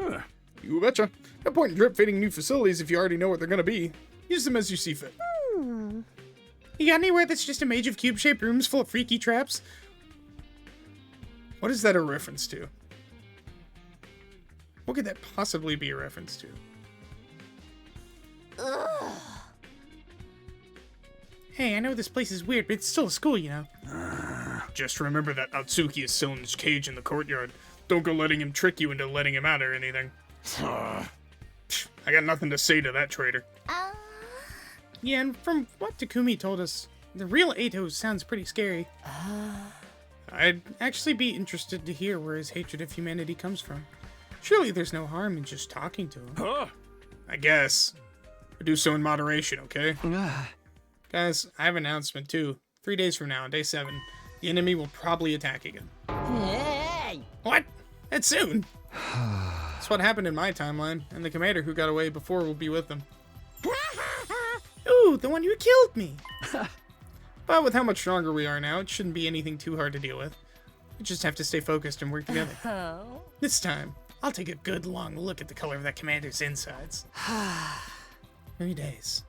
You betcha. No point in drip-feeding new facilities if you already know what they're gonna be. Use them as you see fit. You got anywhere that's just a maze of cube-shaped rooms full of freaky traps? What is that a reference to? What could that possibly be a reference to? Hey, I know this place is weird, but it's still a school, you know. Just remember that Natsuki is still in his cage in the courtyard. Don't go letting him trick you into letting him out or anything. I got nothing to say to that traitor. Yeah, and from what Takumi told us, the real Eito sounds pretty scary. I'd actually be interested to hear where his hatred of humanity comes from. Surely there's no harm in just talking to him. Huh? I guess. But do so in moderation, okay? Guys, I have an announcement too. 3 days from now, on day 7, the enemy will probably attack again. Hey! What? That's soon? That's what happened in my timeline, and the commander who got away before will be with them. Ooh, the one who killed me! But with how much stronger we are now, it shouldn't be anything too hard to deal with. We just have to stay focused and work together. This time, I'll take a good long look at the color of that commander's insides. 3 days.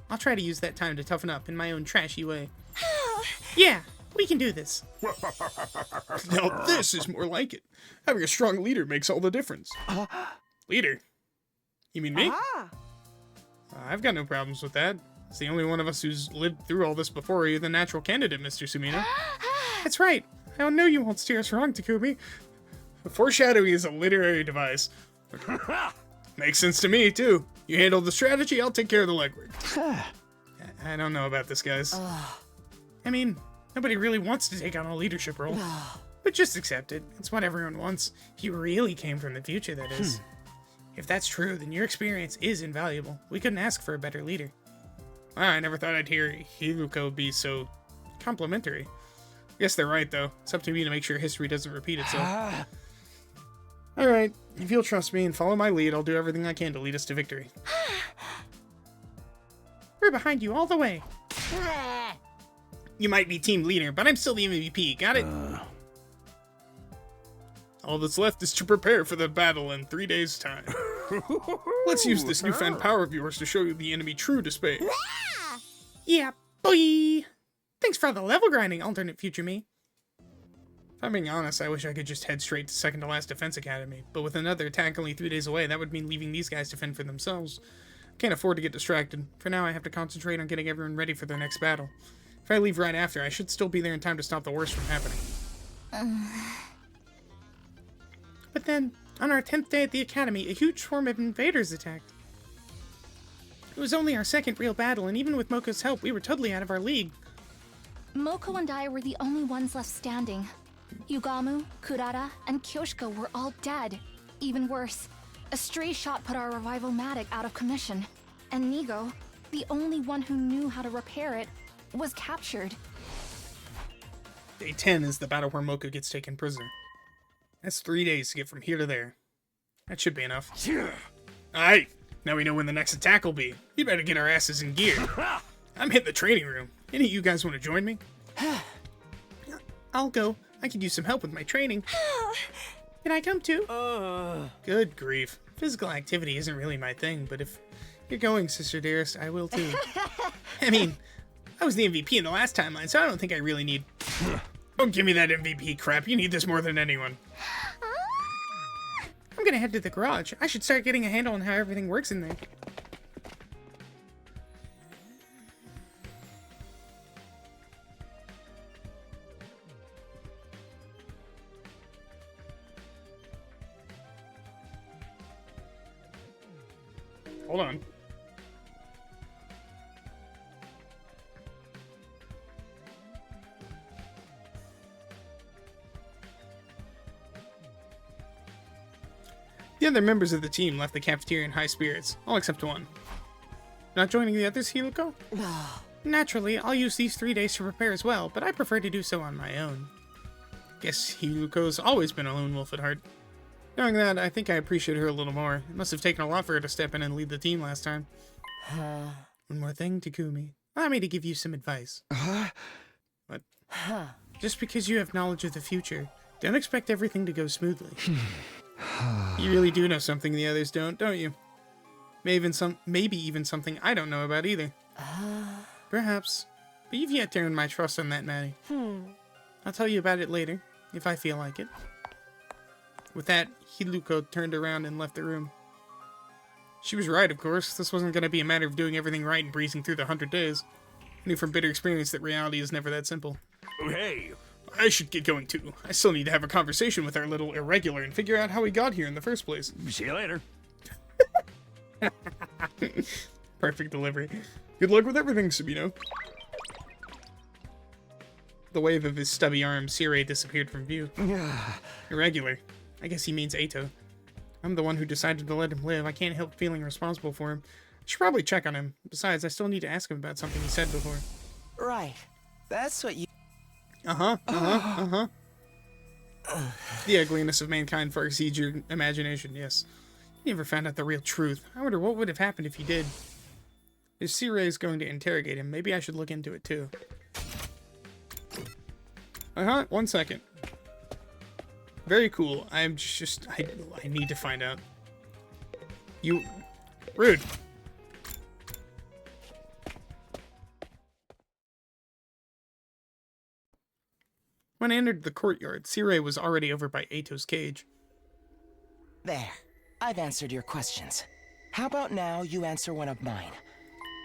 I'll try to use that time to toughen up in my own trashy way. Yeah, we can do this. Now this is more like it. Having a strong leader makes all the difference. Leader? You mean me? I've got no problems with that. It's the only one of us who's lived through all this before you're the natural candidate, Mr. Sumino. That's right. I know you won't steer us wrong, Takumi. Foreshadowing is a literary device. Makes sense to me, too. You handle the strategy, I'll take care of the legwork. I don't know about this, guys. I mean, nobody really wants to take on a leadership role. But just accept it. It's what everyone wants. He really came from the future, that is. If that's true, then your experience is invaluable. We couldn't ask for a better leader. Wow, I never thought I'd hear Hiruko be so complimentary. I guess they're right, though. It's up to me to make sure history doesn't repeat itself. Alright, if you'll trust me and follow my lead, I'll do everything I can to lead us to victory. We're behind you all the way. You might be team leader, but I'm still the MVP, got it? All that's left is to prepare for the battle in 3 days' time. Let's use this newfound power of yours to show you the enemy true display. Yeah, boy! Thanks for all the level grinding, alternate future me. If I'm being honest, I wish I could just head straight to second to last Defense Academy, but with another attack only 3 days away, that would mean leaving these guys to fend for themselves. Can't afford to get distracted. For now, I have to concentrate on getting everyone ready for their next battle. If I leave right after, I should still be there in time to stop the worst from happening. But then, on our 10th day at the Academy, a huge swarm of invaders attacked. It was only our second real battle, and even with Moko's help, we were totally out of our league. Moko and I were the only ones left standing. Yugamu, Kurara, and Kyoshiko were all dead. Even worse, a stray shot put our revival-matic out of commission. And Nigo, the only one who knew how to repair it, was captured. Day 10 is the battle where Moko gets taken prisoner. That's 3 days to get from here to there. That should be enough. Alright, now we know when the next attack will be. We better get our asses in gear. I'm hitting the training room. Any of you guys want to join me? I'll go. I could use some help with my training. Can I come too? Good grief. Physical activity isn't really my thing, but if you're going, sister dearest, I will too. I mean, I was the MVP in the last timeline, so I don't think I really need... Don't give me that MVP crap. You need this more than anyone. I'm gonna head to the garage. I should start getting a handle on how everything works in there. Hold on. The other members of the team left the cafeteria in high spirits, all except one. Not joining the others, Hiruko? Naturally, I'll use these 3 days to prepare as well, but I prefer to do so on my own. Guess Hiruko's always been a lone wolf at heart. Knowing that, I think I appreciate her a little more. It must have taken a lot for her to step in and lead the team last time. One more thing, Takumi. Allow me to give you some advice. What? Just because you have knowledge of the future, don't expect everything to go smoothly. You really do know something the others don't you? Maybe even something I don't know about either. Perhaps. But you've yet to earn my trust on that matter. I'll tell you about it later, if I feel like it. With that, Hiruko turned around and left the room. She was right, of course. This wasn't going to be a matter of doing everything right and breezing through the 100 days. I knew from bitter experience that reality is never that simple. Oh, hey, I should get going too. I still need to have a conversation with our little irregular and figure out how we got here in the first place. See you later. Perfect delivery. Good luck with everything, Sabino. The wave of his stubby arm, Sirei disappeared from view. Irregular. I guess he means Eito. I'm the one who decided to let him live. I can't help feeling responsible for him. I should probably check on him. Besides, I still need to ask him about something he said before. Right. That's what you... The ugliness of mankind far exceeds your imagination, yes. You never found out the real truth. I wonder what would have happened if you did. If Sirei is going to interrogate him, maybe I should look into it too. 1 second. Very cool. I need to find out. You... Rude. When I entered the courtyard, Sirei was already over by Eito's cage. There. I've answered your questions. How about now you answer one of mine?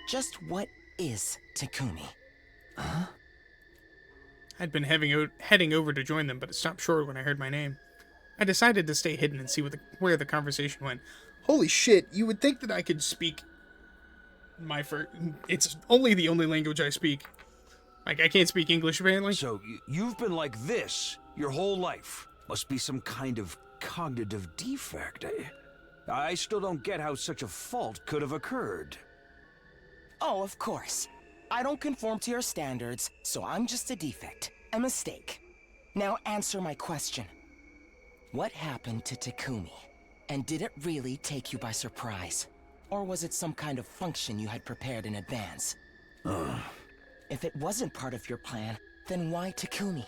Just what is Takumi? Huh? I'd been heading over to join them, but it stopped short when I heard my name. I decided to stay hidden and see where the conversation went. Holy shit, you would think that I could speak my first... It's only the only language I speak. Like, I can't speak English, apparently. So, you've been like this your whole life. Must be some kind of cognitive defect, eh? I still don't get how such a fault could have occurred. Oh, of course. I don't conform to your standards, so I'm just a defect. A mistake. Now answer my question. What happened to Takumi? And did it really take you by surprise? Or was it some kind of function you had prepared in advance? If it wasn't part of your plan, then why Takumi?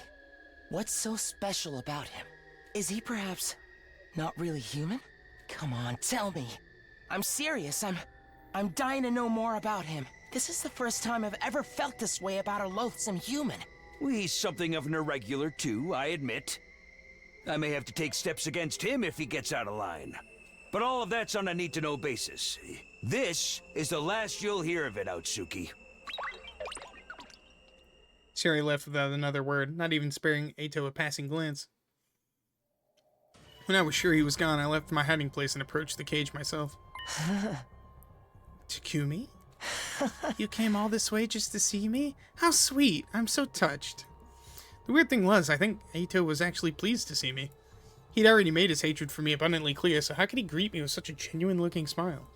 What's so special about him? Is he perhaps not really human? Come on, tell me. I'm serious. I'm dying to know more about him. This is the first time I've ever felt this way about a loathsome human. He's something of an irregular, too, I admit. I may have to take steps against him if he gets out of line. But all of that's on a need-to-know basis. This is the last you'll hear of it, Otsuki. Sirei left without another word, not even sparing Eito a passing glance. When I was sure he was gone, I left my hiding place and approached the cage myself. Takumi? You came all this way just to see me? How sweet. I'm so touched. The weird thing was, I think Eito was actually pleased to see me. He'd already made his hatred for me abundantly clear, so how could he greet me with such a genuine-looking smile?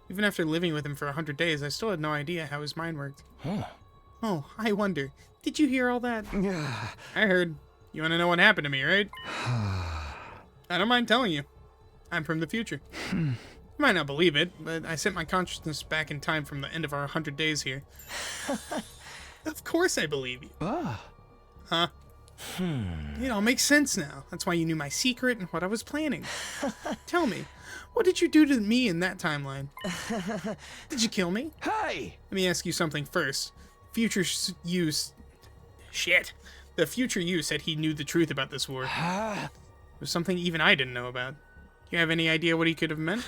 Even after living with him for 100 days, I still had no idea how his mind worked. Oh, I wonder. Did you hear all that? I heard. You want to know what happened to me, right? I don't mind telling you. I'm from the future. You might not believe it, but I sent my consciousness back in time from the end of our 100 days here. Of course I believe you. Huh? It all makes sense now. That's why you knew my secret and what I was planning. Tell me, what did you do to me in that timeline? Did you kill me? Hey! Let me ask you something first. Future use... Shit. The future you said he knew the truth about this war. It was something even I didn't know about. You have any idea what he could have meant?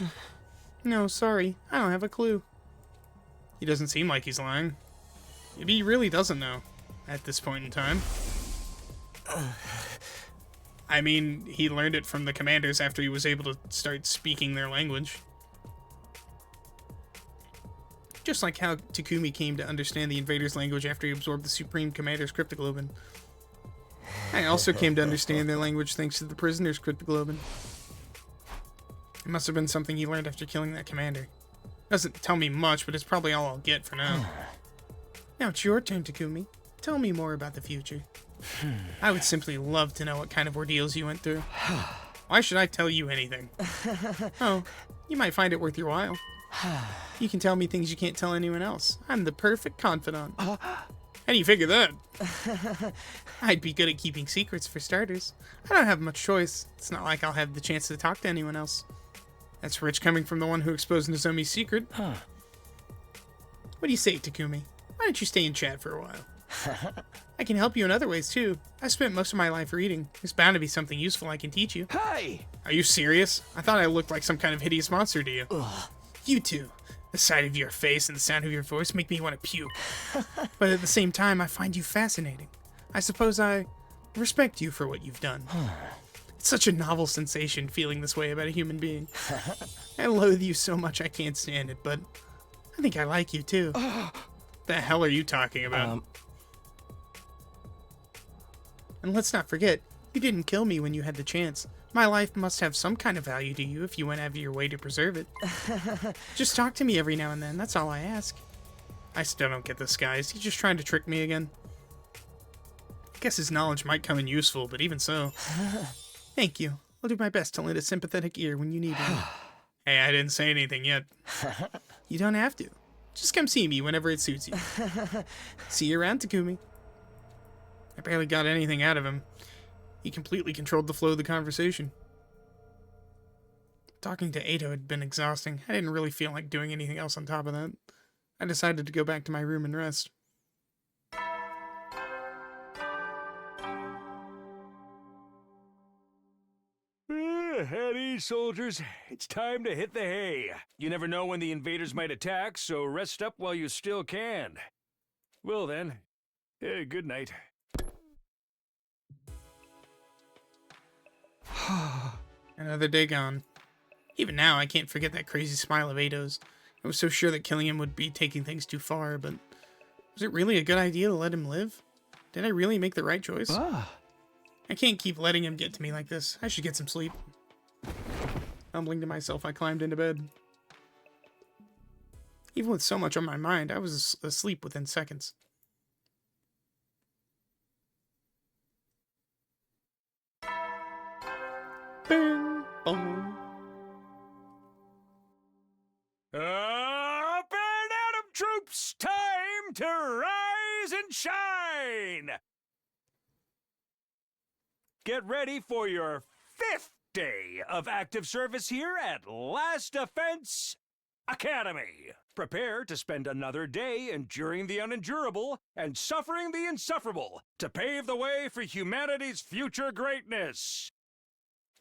No, sorry. I don't have a clue. He doesn't seem like he's lying. Maybe he really doesn't know at this point in time. I mean, he learned it from the commanders after he was able to start speaking their language. Just like how Takumi came to understand the invaders' language after he absorbed the Supreme Commander's cryptoglobin. I also came to understand their language thanks to the prisoner's cryptoglobin. It must have been something he learned after killing that commander. Doesn't tell me much, but it's probably all I'll get for now. Now it's your turn, Takumi. Tell me more about the future. I would simply love to know what kind of ordeals you went through. Why should I tell you anything? Oh, you might find it worth your while. You can tell me things you can't tell anyone else. I'm the perfect confidant. How do you figure that? I'd be good at keeping secrets, for starters. I don't have much choice. It's not like I'll have the chance to talk to anyone else. That's rich coming from the one who exposed Nozomi's secret. What do you say, Takumi? Why don't you stay in chat for a while? I can help you in other ways, too. I've spent most of my life reading. There's bound to be something useful I can teach you. Hey! Are you serious? I thought I looked like some kind of hideous monster to you. You two. The sight of your face and the sound of your voice make me want to puke. But at the same time, I find you fascinating. I suppose I respect you for what you've done. It It's such a novel sensation feeling this way about a human being. I loathe you so much I can't stand it, but I think I like you too. The hell are you talking about? And let's not forget, you didn't kill me when you had the chance. My life must have some kind of value to you if you went out of your way to preserve it. Just talk to me every now and then, that's all I ask. I still don't get this guy. Is he just trying to trick me again? I guess his knowledge might come in useful, but even so. Thank you. I'll do my best to lend a sympathetic ear when you need one. Hey, I didn't say anything yet. You don't have to. Just come see me whenever it suits you. See you around, Takumi. I barely got anything out of him. He completely controlled the flow of the conversation. Talking to Eito had been exhausting. I didn't really feel like doing anything else on top of that. I decided to go back to my room and rest. At ease, soldiers. It's time to hit the hay. You never know when the invaders might attack, so rest up while you still can. Well then, good night. Another day gone. Even now, I can't forget that crazy smile of Eito's. I was so sure that killing him would be taking things too far, but was it really a good idea to let him live? Did I really make the right choice? I can't keep letting him get to me like this. I should get some sleep. Mumbling to myself, I climbed into bed. Even with so much on my mind, I was asleep within seconds. Bing, boom. Up and Atom troops, time to rise and shine! Get ready for your 5th day of active service here at Last Defense Academy. Prepare to spend another day enduring the unendurable and suffering the insufferable to pave the way for humanity's future greatness.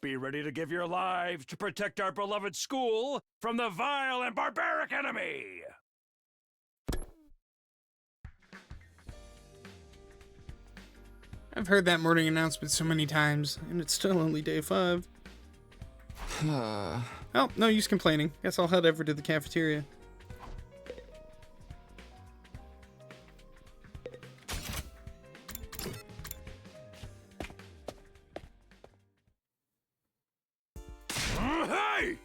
Be ready to give your lives to protect our beloved school from the vile and barbaric enemy. I've heard that morning announcement so many times, and it's still only day 5. Oh, no use complaining. Guess I'll head over to the cafeteria. Hey!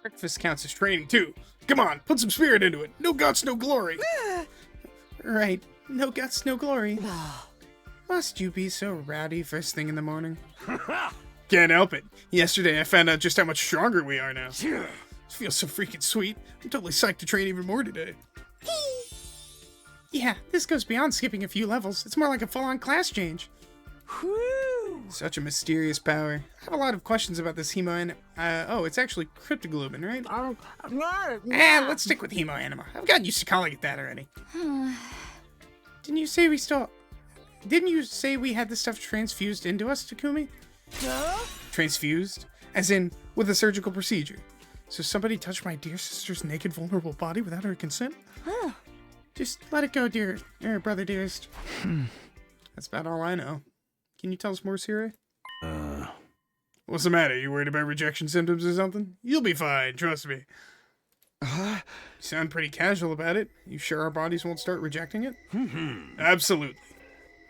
Breakfast counts as training, too. Come on, put some spirit into it. No guts, no glory. Right. No guts, no glory. Must you be so rowdy first thing in the morning? Can't help it. Yesterday I found out just how much stronger we are now. It feels so freaking sweet. I'm totally psyched to train even more today. Yeah, this goes beyond skipping a few levels. It's more like a full-on class change. Whew. Such a mysterious power. I have a lot of questions about this Hemo oh, it's actually Cryptoglobin, right? Let's stick with Hemo Anima. I've gotten used to calling it that already. Didn't you say we had this stuff transfused into us, Takumi? Transfused? As in, with a surgical procedure. So somebody touched my dear sister's naked, vulnerable body without her consent? Just let it go, dear, brother dearest. That's about all I know. Can you tell us more, Siri? What's the matter? You worried about rejection symptoms or something? You'll be fine, trust me. You sound pretty casual about it. You sure our bodies won't start rejecting it? Absolutely.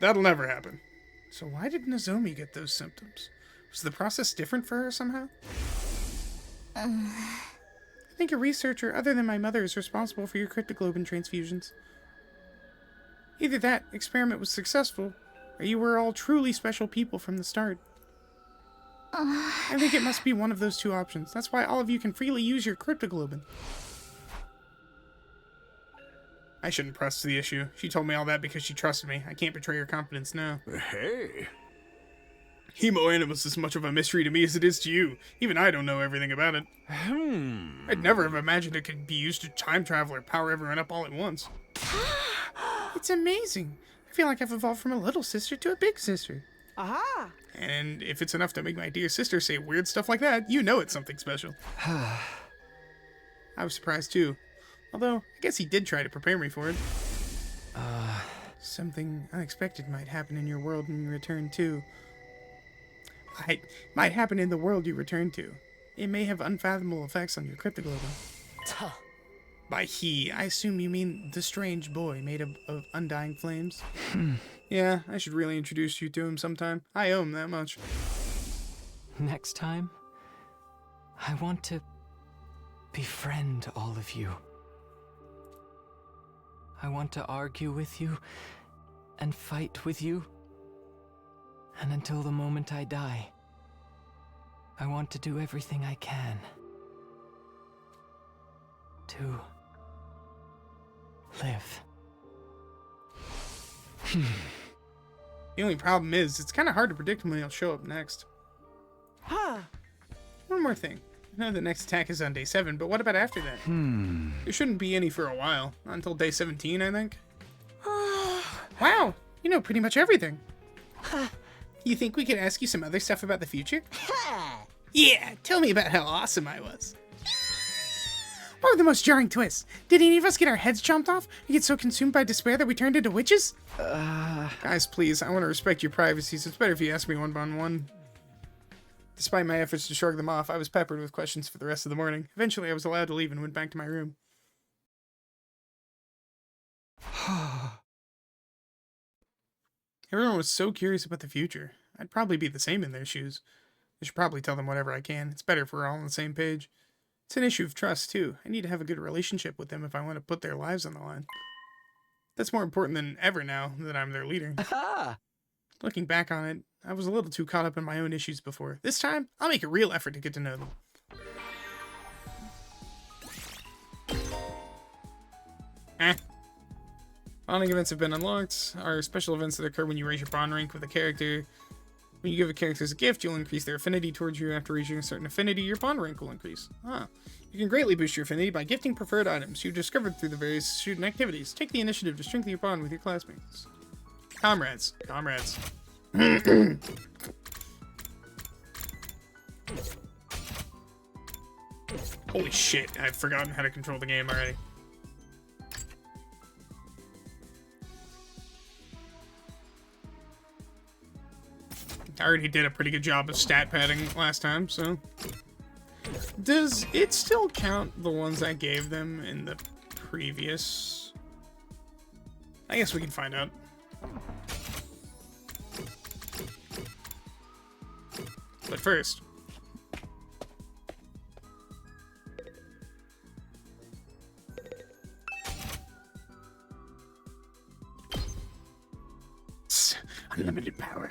That'll never happen. So why did Nozomi get those symptoms? Was the process different for her somehow? I think a researcher other than my mother is responsible for your cryptoglobin transfusions. Either that experiment was successful, or you were all truly special people from the start. I think it must be one of those two options. That's why all of you can freely use your cryptoglobin. I shouldn't press the issue. She told me all that because she trusted me. I can't betray her confidence now. Hey. Hemo Animus is as much of a mystery to me as it is to you. Even I don't know everything about it. I'd never have imagined it could be used to time travel or power everyone up all at once. It's amazing. I feel like I've evolved from a little sister to a big sister. Aha! And if it's enough to make my dear sister say weird stuff like that, you know it's something special. I was surprised too. Although, I guess he did try to prepare me for it. Something unexpected might happen in your world when you return to. Might happen in the world you return to. It may have unfathomable effects on your cryptoglobin. By he, I assume you mean the strange boy made of undying flames? Yeah, I should really introduce you to him sometime. I owe him that much. Next time, I want to befriend all of you. I want to argue with you and fight with you. And until the moment I die, I want to do everything I can to live. The only problem is, it's kind of hard to predict when he'll show up next. One more thing. I know the next attack is on day 7, but what about after that? There shouldn't be any for a while. Not until day 17, I think. Wow, you know pretty much everything. You think we could ask you some other stuff about the future? Yeah, tell me about how awesome I was. What were the most jarring twists? Did any of us get our heads chomped off? We get so consumed by despair that we turned into witches? Guys, please, I want to respect your privacy, so it's better if you ask me one-on-one. Despite my efforts to shrug them off, I was peppered with questions for the rest of the morning. Eventually, I was allowed to leave and went back to my room. Everyone was so curious about the future. I'd probably be the same in their shoes. I should probably tell them whatever I can. It's better if we're all on the same page. It's an issue of trust, too. I need to have a good relationship with them if I want to put their lives on the line. That's more important than ever now that I'm their leader. Looking back on it, I was a little too caught up in my own issues before. This time, I'll make a real effort to get to know them. Bonding events have been unlocked. Are special events that occur when you raise your bond rank with a character. When you give a character as a gift, you'll increase their affinity towards you. After reaching a certain affinity, your bond rank will increase. You can greatly boost your affinity by gifting preferred items you've discovered through the various student activities. Take the initiative to strengthen your bond with your classmates. Comrades. Holy shit, I've forgotten how to control the game already. I already did a pretty good job of stat padding last time, so... Does it still count the ones I gave them in the previous? I guess we can find out. But first... Unlimited power.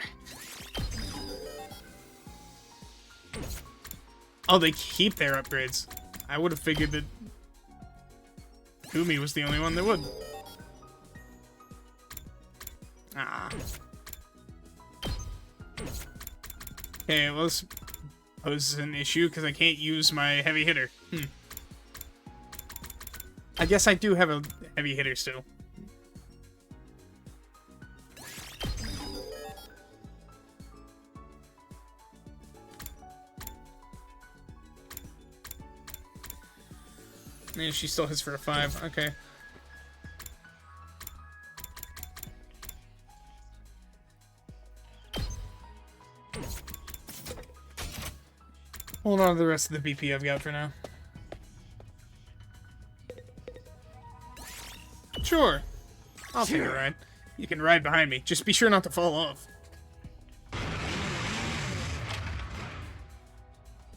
Oh, they keep their upgrades. I would have figured that Kumi was the only one that would. Okay, well, this poses an issue because I can't use my heavy hitter. I guess I do have a heavy hitter still. Man, she still hits for a 5. Okay. Hold on to the rest of the BP I've got for now. Sure. I'll take a ride. You can ride behind me. Just be sure not to fall off.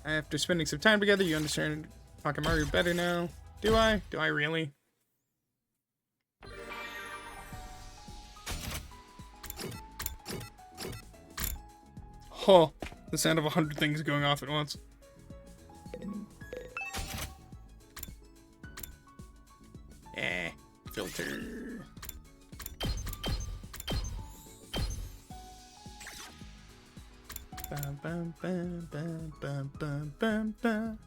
After spending some time together, you understand Pocket Mario better now. Do I? Do I really? Oh, the sound of 100 things going off at once. Filter. Bum, bum, bum, bum, bum, bum, bum, bum.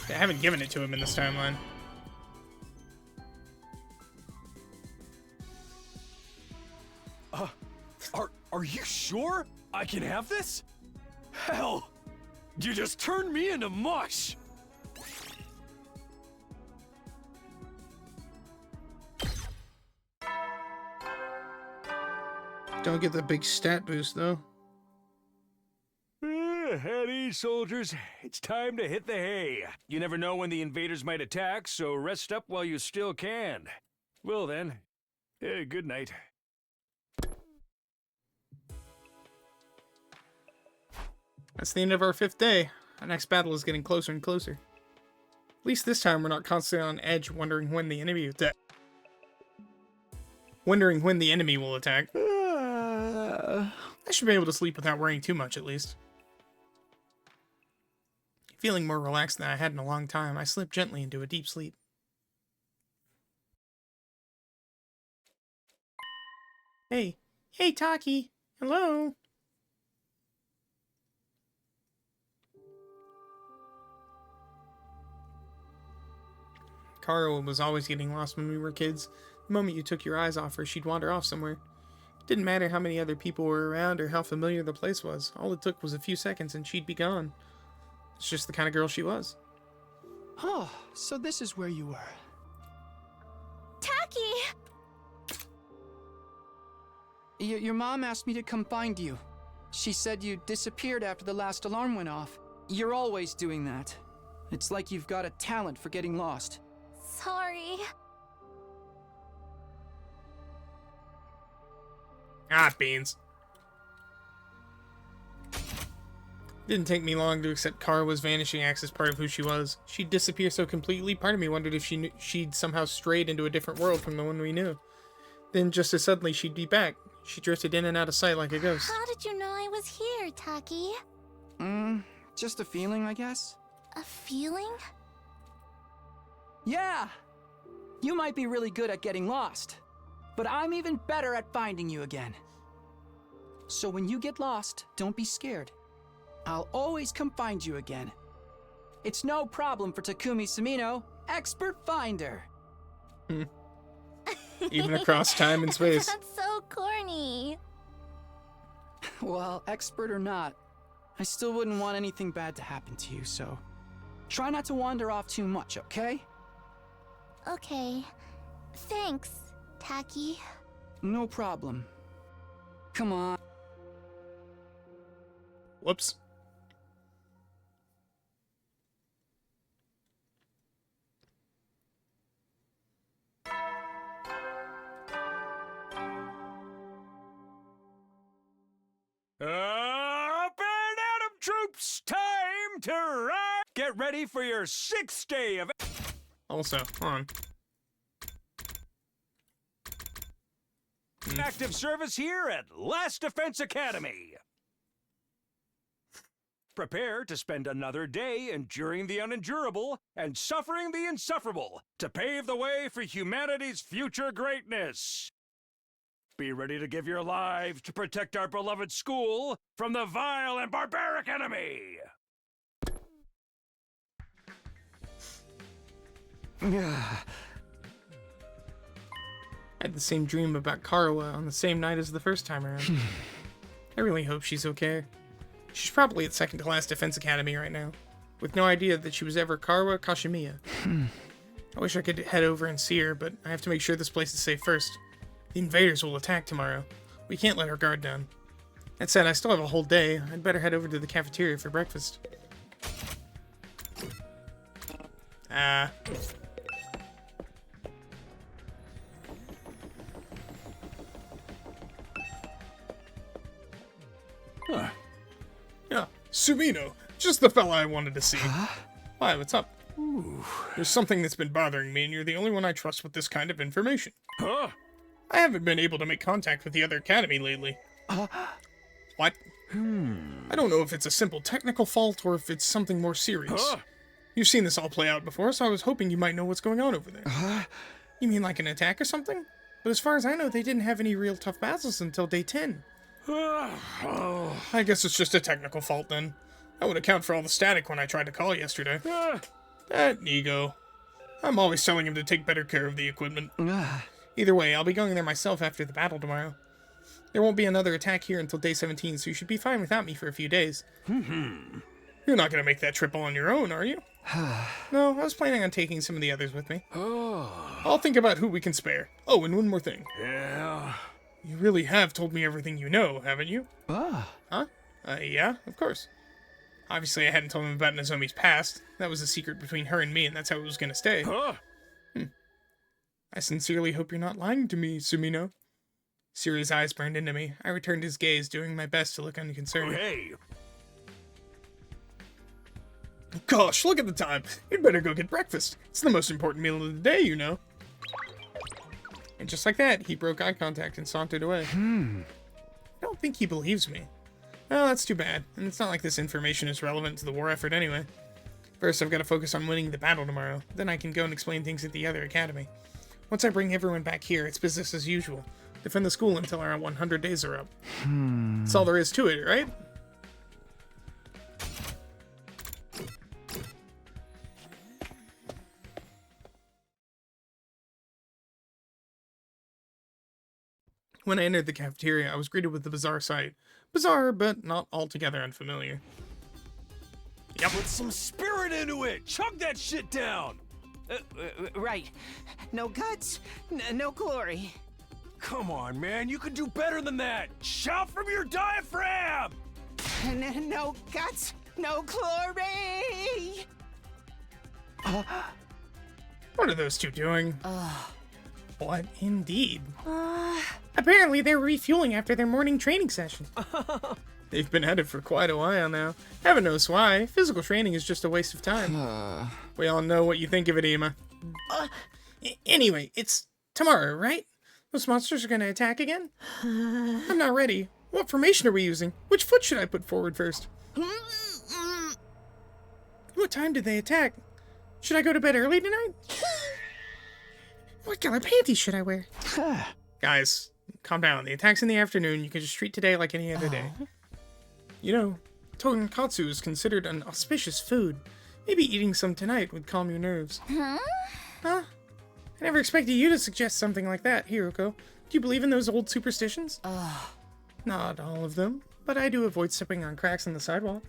I haven't given it to him in this timeline. Are you sure I can have this? Hell, you just turned me into mush. Don't get the big stat boost, though. At ease, soldiers. It's time to hit the hay. You never know when the invaders might attack, so rest up while you still can. Well then, good night. That's the end of our 5th day. Our next battle is getting closer and closer. At least this time we're not constantly on edge wondering when the enemy will attack. I should be able to sleep without worrying too much, at least. Feeling more relaxed than I had in a long time, I slipped gently into a deep sleep. Hey. Hey, Taki. Hello. Kara was always getting lost when we were kids. The moment you took your eyes off her, she'd wander off somewhere. It didn't matter how many other people were around or how familiar the place was. All it took was a few seconds and she'd be gone. It's just the kind of girl she was. Oh, so this is where you were. Taki! Your mom asked me to come find you. She said you disappeared after the last alarm went off. You're always doing that. It's like you've got a talent for getting lost. Sorry. Beans. Didn't take me long to accept Kara was vanishing acts as part of who she was. She'd disappear so completely, part of me wondered if she'd somehow strayed into a different world from the one we knew. Then just as suddenly she'd be back. She drifted in and out of sight like a ghost. How did you know I was here, Taki? Just a feeling, I guess. A feeling? Yeah! You might be really good at getting lost, but I'm even better at finding you again. So when you get lost, don't be scared. I'll always come find you again. It's no problem for Takumi Sumino, expert finder. Even across time and space. That's so corny. Well, expert or not, I still wouldn't want anything bad to happen to you, so try not to wander off too much, okay? Okay. Thanks, Taki. No problem. Come on. Whoops. Up and Adam troops, time to ride! Get ready for your 6th day of... Also, hold on. Active service here at Last Defense Academy. Prepare to spend another day enduring the unendurable and suffering the insufferable to pave the way for humanity's future greatness. Be ready to give your lives to protect our beloved school from the vile and barbaric enemy. I had the same dream about Karawa on the same night as the first time around. I really hope she's okay. She's probably at second to last Defense Academy right now, with no idea that she was ever Karawa Kashimiya. I wish I could head over and see her, but I have to make sure this place is safe first. The invaders will attack tomorrow. We can't let our guard down. That said, I still have a whole day. I'd better head over to the cafeteria for breakfast. Huh. Yeah, Sumino. Just the fella I wanted to see. Why, what's up? There's something that's been bothering me, and you're the only one I trust with this kind of information. Huh? I haven't been able to make contact with the other academy lately. What? I don't know if it's a simple technical fault or if it's something more serious. You've seen this all play out before, so I was hoping you might know what's going on over there. You mean like an attack or something? But as far as I know, they didn't have any real tough battles until day 10. I guess it's just a technical fault then. That would account for all the static when I tried to call yesterday. That Nigo. I'm always telling him to take better care of the equipment. Either way, I'll be going there myself after the battle tomorrow. There won't be another attack here until day 17, so you should be fine without me for a few days. You're not going to make that trip all on your own, are you? No, I was planning on taking some of the others with me. I'll think about who we can spare. Oh, and one more thing. Yeah? You really have told me everything you know, haven't you? Ah. Huh? Yeah, of course. Obviously, I hadn't told him about Nozomi's past. That was a secret between her and me, and that's how it was gonna stay. Huh? I sincerely hope you're not lying to me, Sumino. Siri's eyes burned into me. I returned his gaze, doing my best to look unconcerned. Oh, hey. Gosh, look at the time. You'd better go get breakfast. It's the most important meal of the day, you know. And just like that, he broke eye contact and sauntered away. I don't think he believes me. Well, that's too bad. And it's not like this information is relevant to the war effort anyway. First, I've got to focus on winning the battle tomorrow. Then I can go and explain things at the other academy. Once I bring everyone back here, it's business as usual. Defend the school until our 100 days are up. That's all there is to it, right? When I entered the cafeteria, I was greeted with a bizarre sight. Bizarre, but not altogether unfamiliar. Yep. Put some spirit into it! Chug that shit down! Right. No guts, no glory. Come on, man, you can do better than that! Shout from your diaphragm! No guts, no glory! What are those two doing? What indeed? Apparently they're refueling after their morning training session. They've been at it for quite a while now. Heaven knows why. Physical training is just a waste of time. We all know what you think of it, Ima. Anyway, it's tomorrow, right? Those monsters are gonna attack again? I'm not ready. What formation are we using? Which foot should I put forward first? What time did they attack? Should I go to bed early tonight? What color panties should I wear? Guys, calm down. The attack's in the afternoon. You can just treat today like any other day. You know, tonkatsu is considered an auspicious food. Maybe eating some tonight would calm your nerves. Huh? I never expected you to suggest something like that, Hiroko. Do you believe in those old superstitions? Not all of them, but I do avoid stepping on cracks in the sidewalk.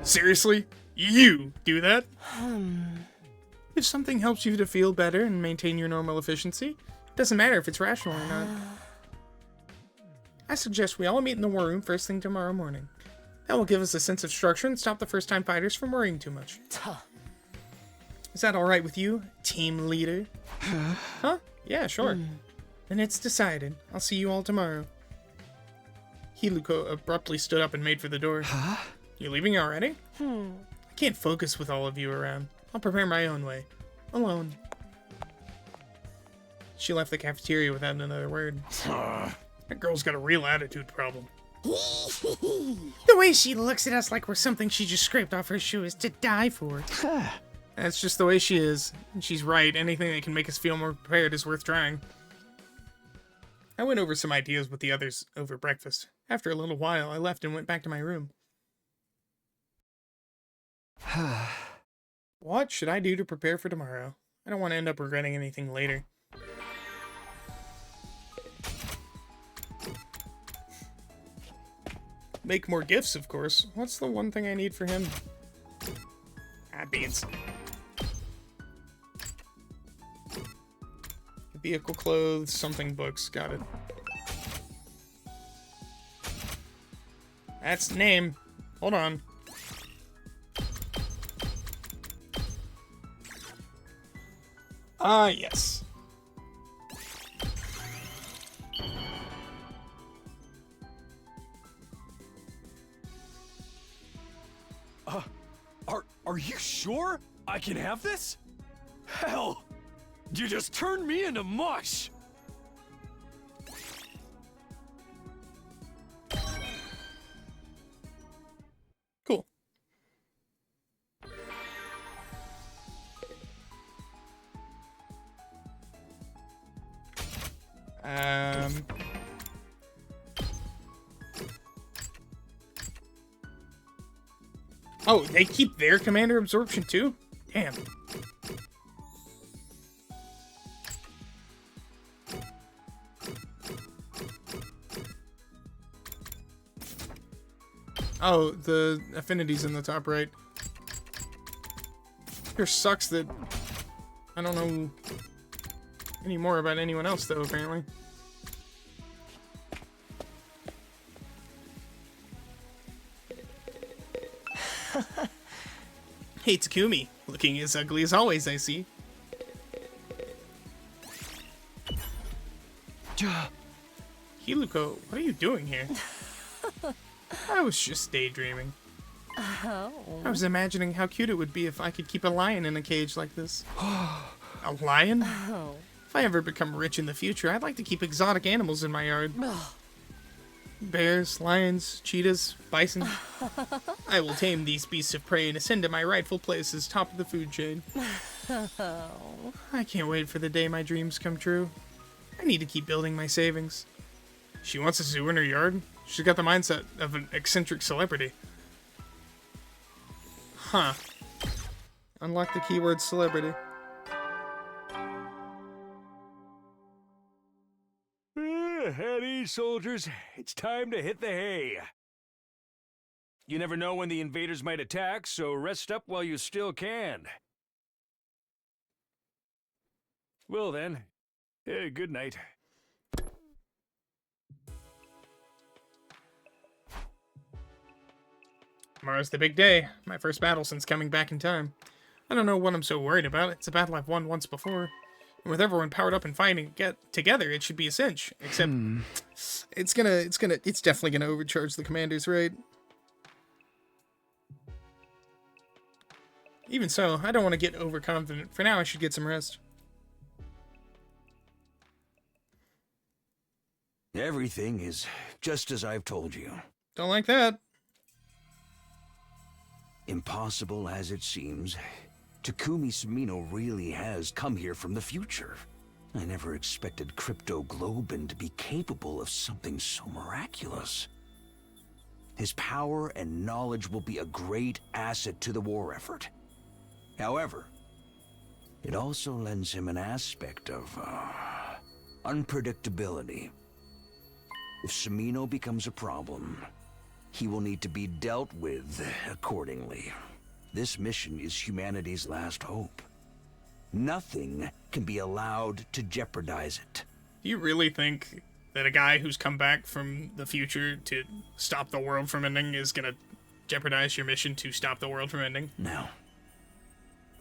Seriously? You do that? If something helps you to feel better and maintain your normal efficiency, it doesn't matter if it's rational or not. I suggest we all meet in the war room first thing tomorrow morning. That will give us a sense of structure and stop the first-time fighters from worrying too much. Is that alright with you, team leader? Huh? Yeah, sure. Then it's decided. I'll see you all tomorrow. Hiruko abruptly stood up and made for the door. You leaving already? I can't focus with all of you around. I'll prepare my own way. Alone. She left the cafeteria without another word. That girl's got a real attitude problem. The way she looks at us like we're something she just scraped off her shoe is to die for. That's just the way she is. And she's right. Anything that can make us feel more prepared is worth trying. I went over some ideas with the others over breakfast. After a little while, I left and went back to my room. What should I do to prepare for tomorrow? I don't want to end up regretting anything later. Make more gifts, of course. What's the one thing I need for him? Beans. Vehicle clothes, something books. Got it. That's the name. Hold on. Yes. Are you sure I can have this? Hell, you just turned me into mush. Cool. Oh, they keep their commander absorption too? Damn. Oh, the affinities in the top right. Sure sucks that I don't know any more about anyone else though, apparently. Hey, Takumi. Looking as ugly as always, I see. Hiluko, what are you doing here? I was just daydreaming. Oh. I was imagining how cute it would be if I could keep a lion in a cage like this. A lion? Oh. If I ever become rich in the future, I'd like to keep exotic animals in my yard. Bears, lions, cheetahs, bison. I will tame these beasts of prey and ascend to my rightful place as top of the food chain. I can't wait for the day my dreams come true. I need to keep building my savings. She wants a zoo in her yard? She's got the mindset of an eccentric celebrity. Huh. Unlock the keyword celebrity. At ease, soldiers. It's time to hit the hay. You never know when the invaders might attack, so rest up while you still can. Well then, good night. Tomorrow's the big day. My first battle since coming back in time. I don't know what I'm so worried about. It's a battle I've won once before. And with everyone powered up and fighting together, it should be a cinch. Except, it's definitely gonna overcharge the commanders, right? Even so, I don't want to get overconfident. For now, I should get some rest. Everything is just as I've told you. Don't like that. Impossible as it seems, Takumi Sumino really has come here from the future. I never expected Crypto Globin to be capable of something so miraculous. His power and knowledge will be a great asset to the war effort. However, it also lends him an aspect of unpredictability. If Sumino becomes a problem, he will need to be dealt with accordingly. This mission is humanity's last hope. Nothing can be allowed to jeopardize it. Do you really think that a guy who's come back from the future to stop the world from ending is gonna jeopardize your mission to stop the world from ending? Now,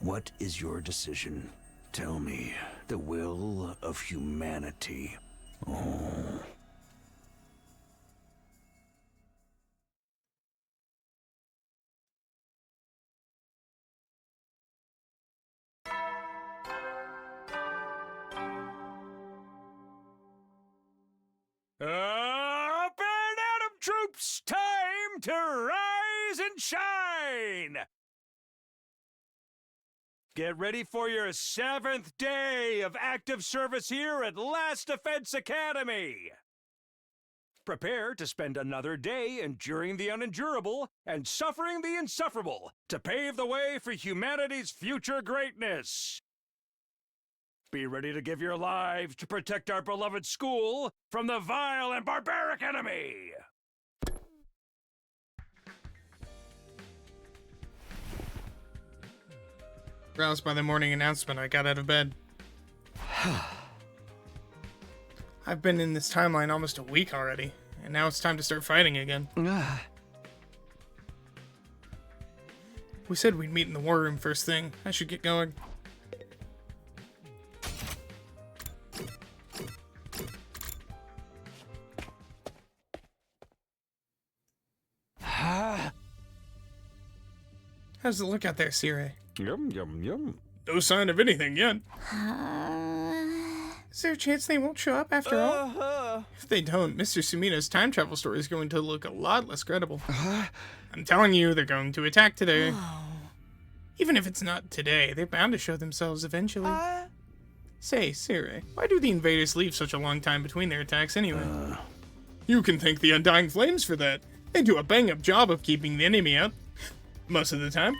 what is your decision? Tell me. The will of humanity. Oh. Up and Atom troops, time to rise and shine! Get ready for your 7th day of active service here at Last Defense Academy! Prepare to spend another day enduring the unendurable and suffering the insufferable to pave the way for humanity's future greatness. Be ready to give your lives to protect our beloved school from the vile and barbaric enemy! Roused by the morning announcement, I got out of bed. I've been in this timeline almost a week already, and now it's time to start fighting again. We said we'd meet in the war room first thing. I should get going. How's it look out there, Sire? Yum, yum, yum. No sign of anything yet. Is there a chance they won't show up after all? If they don't, Mr. Sumino's time travel story is going to look a lot less credible. I'm telling you, they're going to attack today. Even if it's not today, they're bound to show themselves eventually. Say, Sire, why do the invaders leave such a long time between their attacks anyway? You can thank the Undying Flames for that. They do a bang-up job of keeping the enemy out. Most of the time.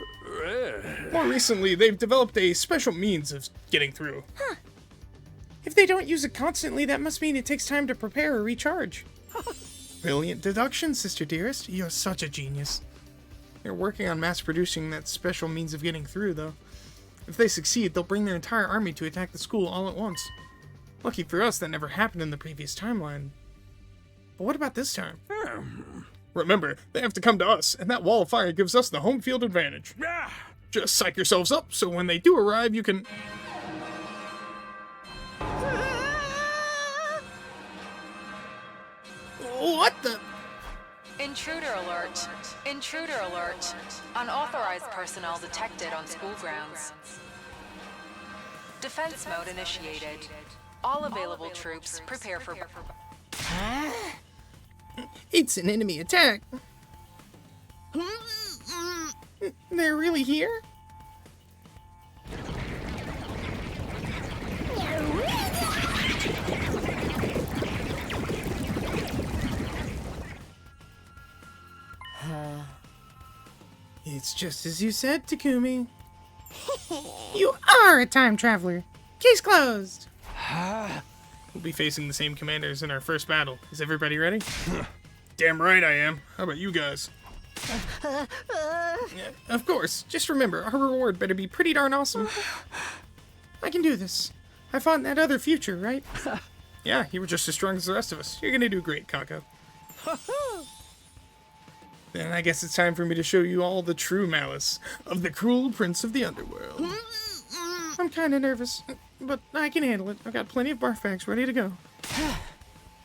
More recently, they've developed a special means of getting through. If they don't use it constantly, that must mean it takes time to prepare or recharge. Brilliant deduction, Sister Dearest. You're such a genius. They're working on mass-producing that special means of getting through, though. If they succeed, they'll bring their entire army to attack the school all at once. Lucky for us, that never happened in the previous timeline. But what about this time? Remember, they have to come to us, and that wall of fire gives us the home field advantage. Just psych yourselves up, so when they do arrive, you can... What the... Intruder alert. Intruder alert. Unauthorized personnel detected on school grounds. Defense mode initiated. All available troops prepare for... It's an enemy attack. They're really here? It's just as you said, Takumi. You are a time traveler. Case closed. We'll be facing the same commanders in our first battle. Is everybody ready? Damn right I am. How about you guys? Yeah, of course. Just remember, our reward better be pretty darn awesome. I can do this. I fought in that other future, right? Yeah, you were just as strong as the rest of us. You're gonna do great, Kako. Then I guess it's time for me to show you all the true malice of the cruel prince of the underworld. I'm kinda nervous, but I can handle it. I've got plenty of barf bags ready to go.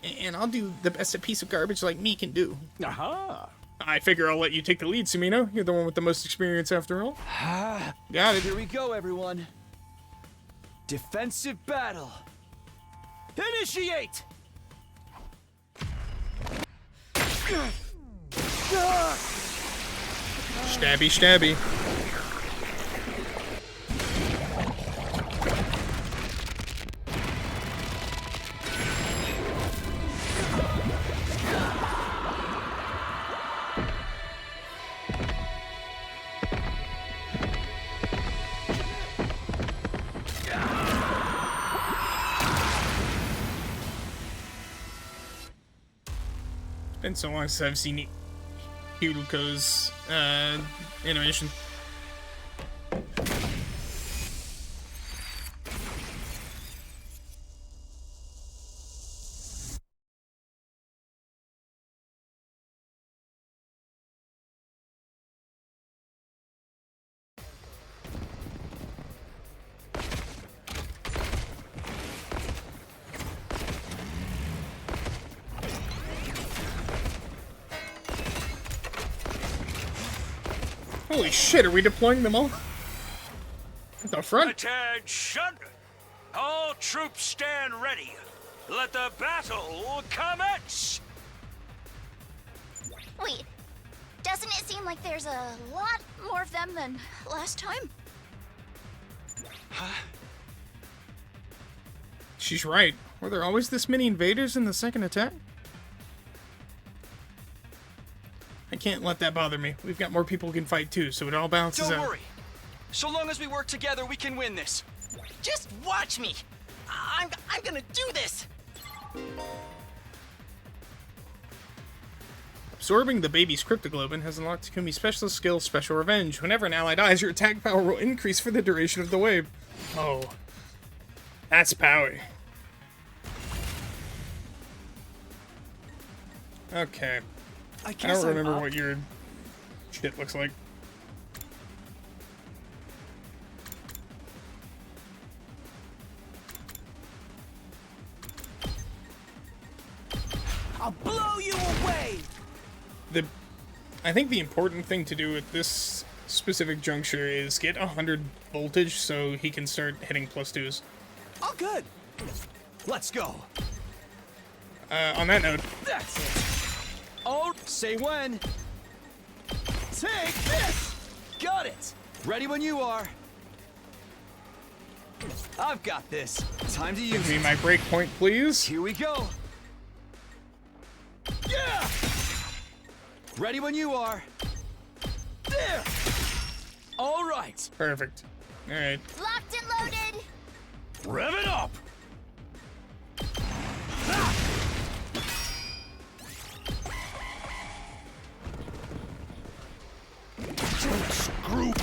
And I'll do the best a piece of garbage like me can do. Aha! I figure I'll let you take the lead, Sumino. You're the one with the most experience after all. Got it. Here we go, everyone. Defensive battle. Initiate! Stabby, stabby. It's been so long since I've seen Hiruko's animation. Holy shit, are we deploying them all? At the front? Attention! All troops stand ready. Let the battle commence! Wait, doesn't it seem like there's a lot more of them than last time? She's right. Were there always this many invaders in the second attack? I can't let that bother me. We've got more people who can fight too, so it all balances out. Don't worry. So long as we work together, we can win this. Just watch me. I'm gonna do this. Absorbing the baby's cryptoglobin has unlocked Takumi's specialist skill, Special Revenge. Whenever an ally dies, your attack power will increase for the duration of the wave. Oh. That's power. Okay. I don't remember what your shit looks like. I'll blow you away. I think the important thing to do at this specific juncture is get 100 voltage so he can start hitting +2s. Oh, good. Let's go. On that note. That's it. Oh, say when. Take this! Got it! Ready when you are. I've got this. Time to use Give me my break point, please. Here we go. Yeah! Ready when you are. There! All right. Perfect. All right. Locked and loaded. Rev it up! Don't screw.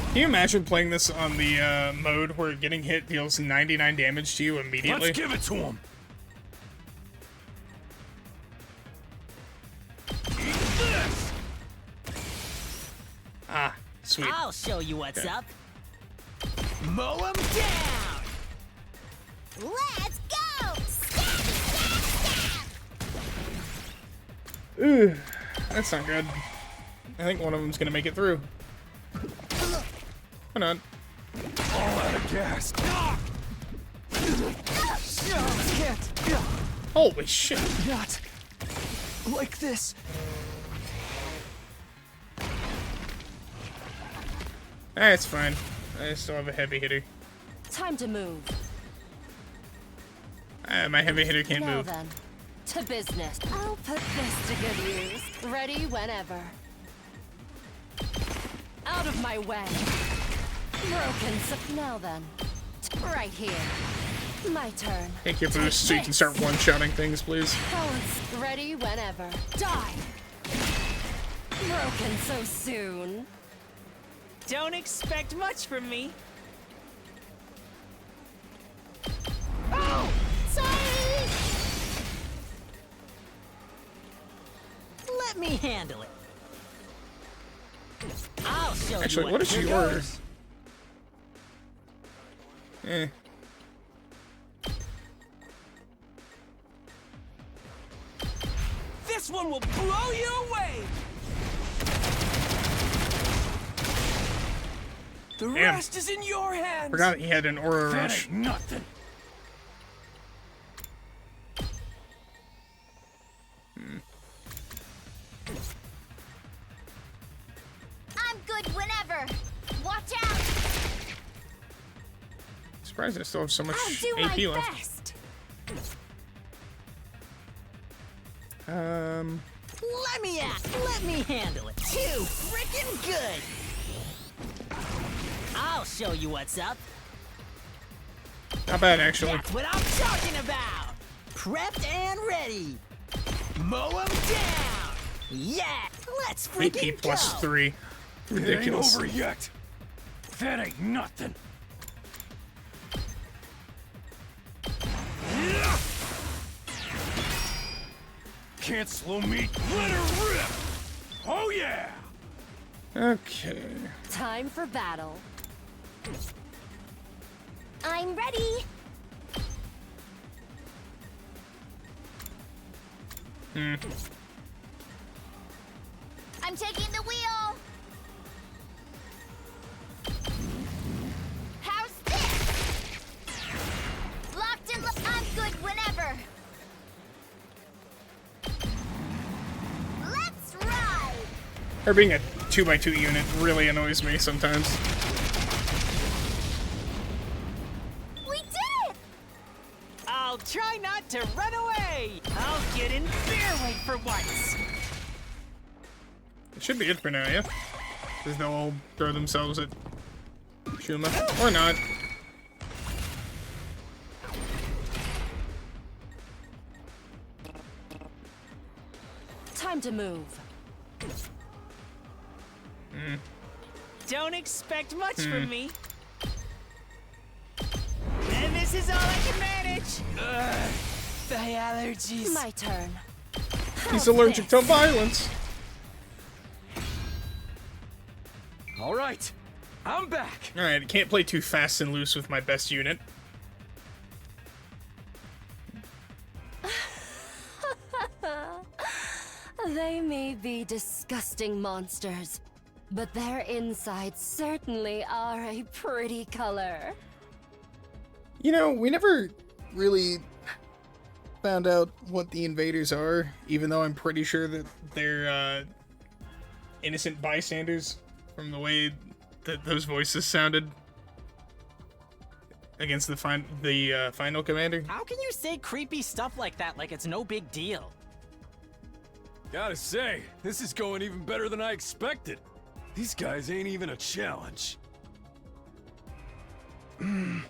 Can you imagine playing this on the mode where getting hit deals 99 damage to you immediately? Let's give it to him. Sweet. I'll show you what's Okay. up. Mow 'em down! Let's go! Stab, stab, stab! Ooh, that's not good. I think one of them's gonna make it through. Why not? All out of gas. Holy shit. Not like this. That's fine. I still have a heavy hitter. Time to move. My heavy hitter can't Now move. then, to business. I'll put this to good use. Ready whenever. Out of my way. Broken. Now then, right here. My turn. Take your boost so you can start one-shotting things, please. Balance. Ready whenever. Die. Broken so soon. Don't expect much from me. Oh! Sorry! Let me handle it. I'll show Actually, you what is here your... goes. Eh. This one will blow you away. The Damn. rest is in your hands. Forgot he had an aura That rush. ain't nothing. I'm good whenever. Watch out! Surprised I still have so much I'll do AP my left. best. Let me act. Let me handle it. Too freaking good. I'll show you what's up. Not bad, actually. That's what I'm talking about. Prepped and ready. Mow 'em down. Yeah, let's freaking AP plus go. 3. It Ridiculous. ain't over yet. That ain't nothing. Can't slow me. Let her rip. Oh yeah. Okay. Time for battle. I'm ready! I'm taking the wheel! How's this? Locked and I'm good whenever! Let's ride! Her being a 2x2 unit really annoys me sometimes. We did it! I'll try not to run away. I'll get in fair weight for once. It should be it for now, yeah? Because they'll all throw themselves at Shuma. Or not. Time to move. Don't expect much from me. And this is all I can manage. The allergies. My turn. He's allergic to violence. All right, I'm back. Alright, I can't play too fast and loose with my best unit. They may be disgusting monsters, but their insides certainly are a pretty color. You know, we never really found out what the invaders are, even though I'm pretty sure that they're innocent bystanders from the way that those voices sounded against the final commander. How can you say creepy stuff like that like it's no big deal? Gotta say, this is going even better than I expected. These guys ain't even a challenge. We're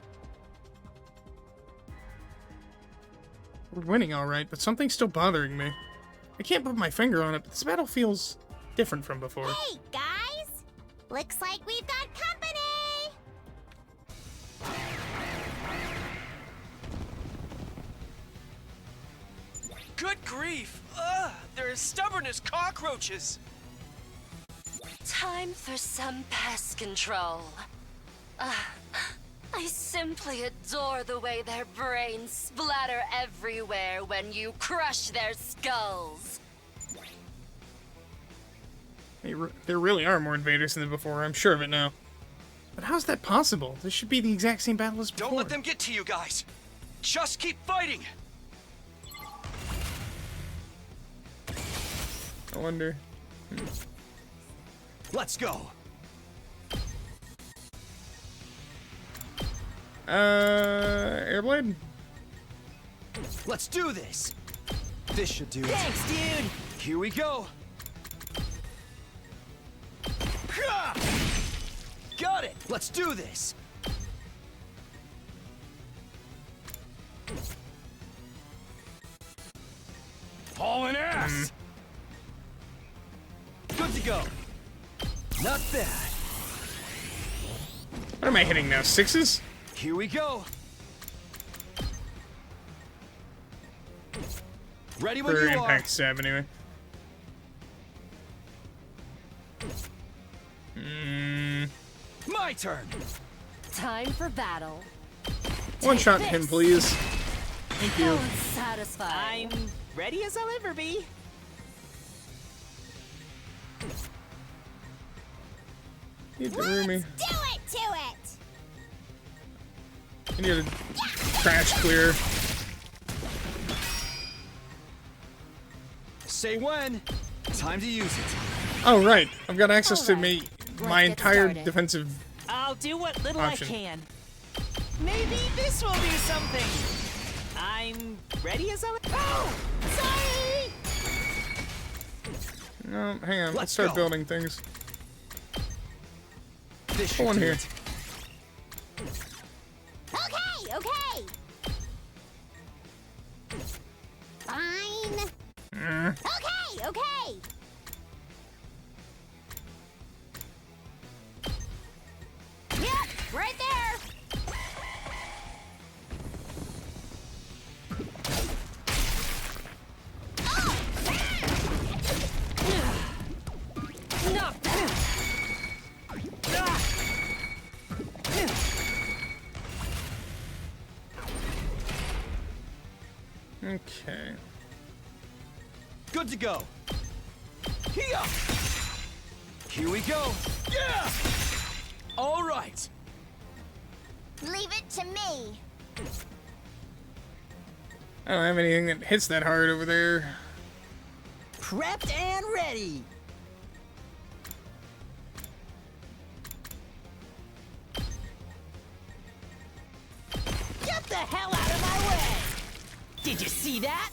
winning alright, but something's still bothering me. I can't put my finger on it, but this battle feels different from before. Hey, guys! Looks like we've got company! Good grief! Ugh, they're as stubborn as cockroaches! Time for some pest control. I simply adore the way their brains splatter everywhere when you crush their skulls. There really are more invaders than before, I'm sure of it now. But how's that possible? This should be the exact same battle as before. Don't let them get to you guys! Just keep fighting! I wonder. Let's go! Airblade? Let's do this! This should do it. Thanks, dude! Here we go! Got it! Let's do this! Hauling ass! Good to go! Not bad. What am I hitting now? 6s? Here we go! Ready when For you impact are! stab, anyway. My turn! Time for battle. One shot him, please. Thank you. Satisfied. I'm ready as I'll ever be. You threw me. Do it to it! I need a crash clear. Say when. Time to use it. Oh, right. I've got access to my get entire started. defensive. I'll do what little Option. I can. Maybe this will do something. I'm ready as I'll... Oh! Sorry! No, hang on. Let's Let's start go. building things. This Pull should one do here. it. Okay, okay. Fine. Okay, okay. Yep, right there. Not bad. Okay. Good to go. Here! Here we go. Yeah! All right. Leave it to me. I don't have anything that hits that hard over there. Prepped and ready. Get the hell out of my way! Did you see that?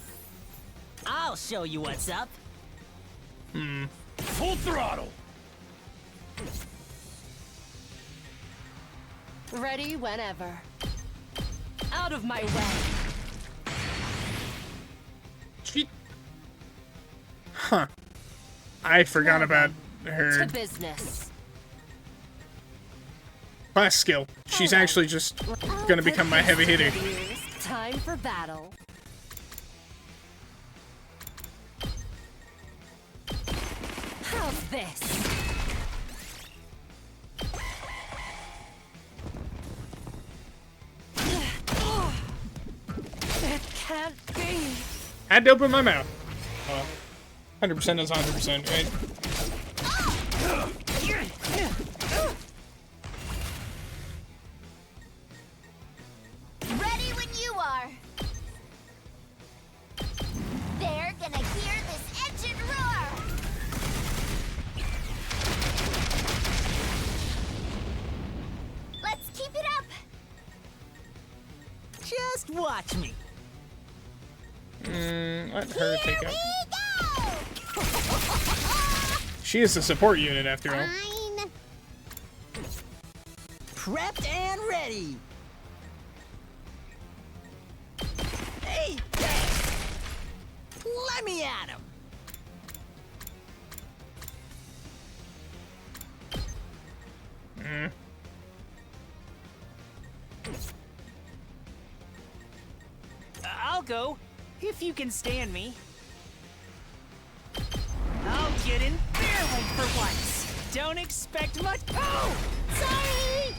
I'll show you what's up. Full throttle! Ready whenever. Out of my way. She... Huh. I forgot about To her business. class skill. She's actually just gonna become my heavy hitter. Time for battle. How's this? It can't be. Had to open my mouth. 100% is 100%, right? Ready when you are. They're gonna hear this engine roar. Let's keep it up. Just watch me. Let her take Here out. we go. She is a support unit after all. Fine. Prepped and ready. Hey, thanks. Let me at him. I'll go, if you can stand me. I'll get in barely for once. Don't expect much. Oh! Sorry!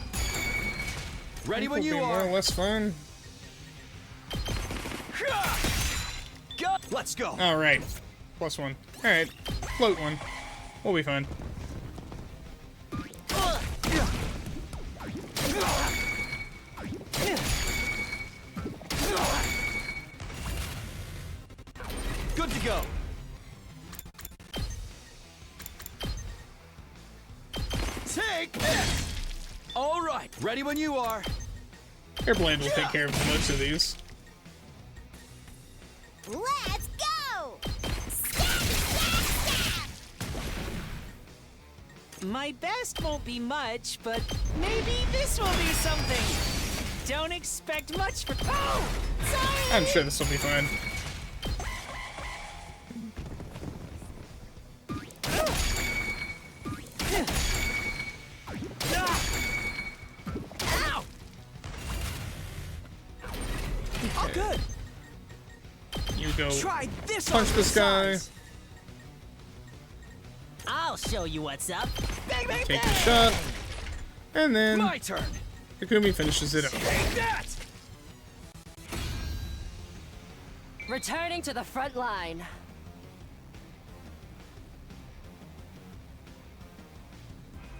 Ready when you More are. or less fun. Go. Let's go. All right. +1. All right. Float one. We'll be fine. Good to go. Take this. All right. Ready when you are. Airblade will take care of most of these. Let's go! My best won't be much, but maybe this will be something. Don't expect much for. Oh! Sorry! I'm sure this will be fine. Ow! Oh, good. You go Try this punch on this guy. I'll show you what's up. Bang, bang, Take bang! a shot. And then My turn. Takumi finishes it up. Take that. Returning to the front line.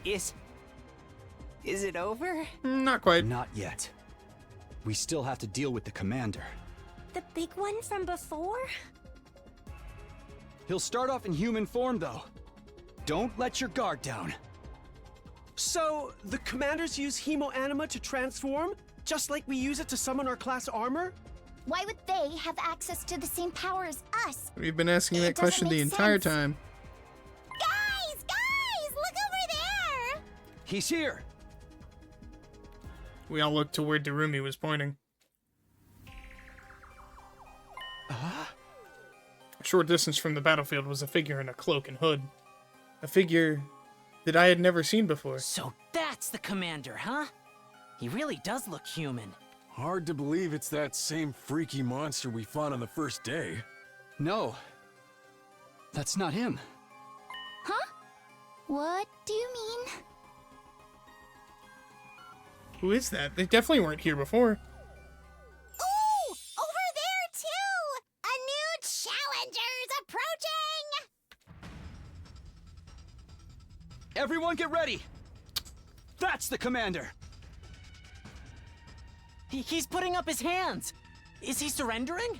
Is it over? Not quite. Not yet. We still have to deal with the commander. The big one from before? He'll start off in human form, though. Don't let your guard down. So, the commanders use Hemo-Anima to transform? Just like we use it to summon our class armor? Why would they have access to the same power as us? We've been asking that It doesn't question the make entire sense. time. Guys, look over there! He's here. We all looked to where Darumi was pointing. A short distance from the battlefield was a figure in a cloak and hood. A figure that I had never seen before. So that's the commander, huh? He really does look human. Hard to believe it's that same freaky monster we fought on the first day. No. That's not him. Huh? What do you mean? Who is that? They definitely weren't here before. Ooh! Over there, too! A new challenger's approaching! Everyone get ready. That's the commander. He's putting up his hands. Is he surrendering?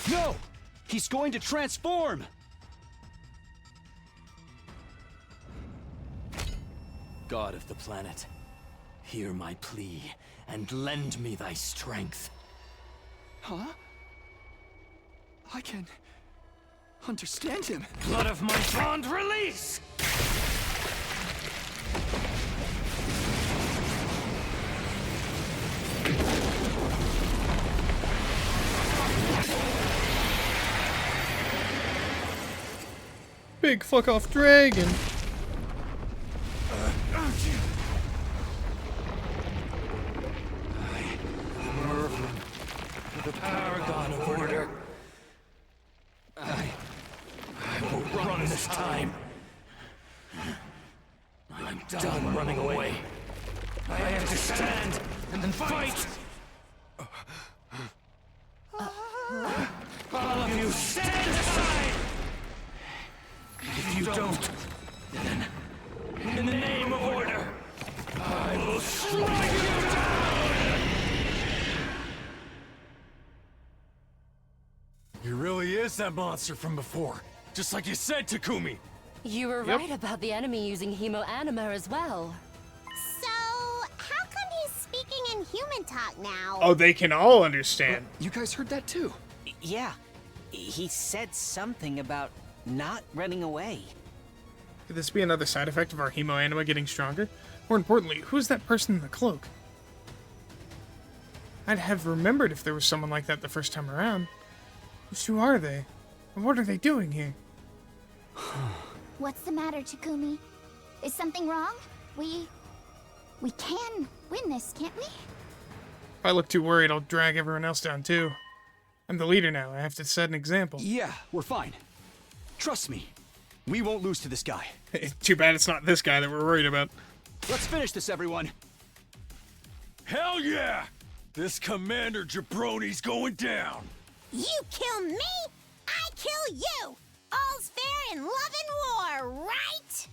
No! He's going to transform! God of the planet, hear my plea and lend me thy strength. Huh? I can understand him. Blood of my bond, release! Big fuck off dragon. The paragon of order. I will run this time. I'm done running away. I have to stand and then fight. All of you, stand aside! If you don't, then, in the name of order, I will strike you down! He really is that monster from before. Just like you said, Takumi. You were right about the enemy using Hemo-Anima as well. So, how come he's speaking in human talk now? Oh, they can all understand. You guys heard that too? Yeah. He said something about not running away. Could this be another side effect of our Hemo-Anima getting stronger? More importantly, who's that person in the cloak? I'd have remembered if there was someone like that the first time around. Just who are they? And what are they doing here? What's the matter, Takumi? Is something wrong? We can win this, can't we? If I look too worried, I'll drag everyone else down too. I'm the leader now. I have to set an example. Yeah, we're fine. Trust me. We won't lose to this guy. Too bad it's not this guy that we're worried about. Let's finish this, everyone. Hell yeah! This Commander Jabroni's going down. You kill me, I kill you. All's fair in love and war, right?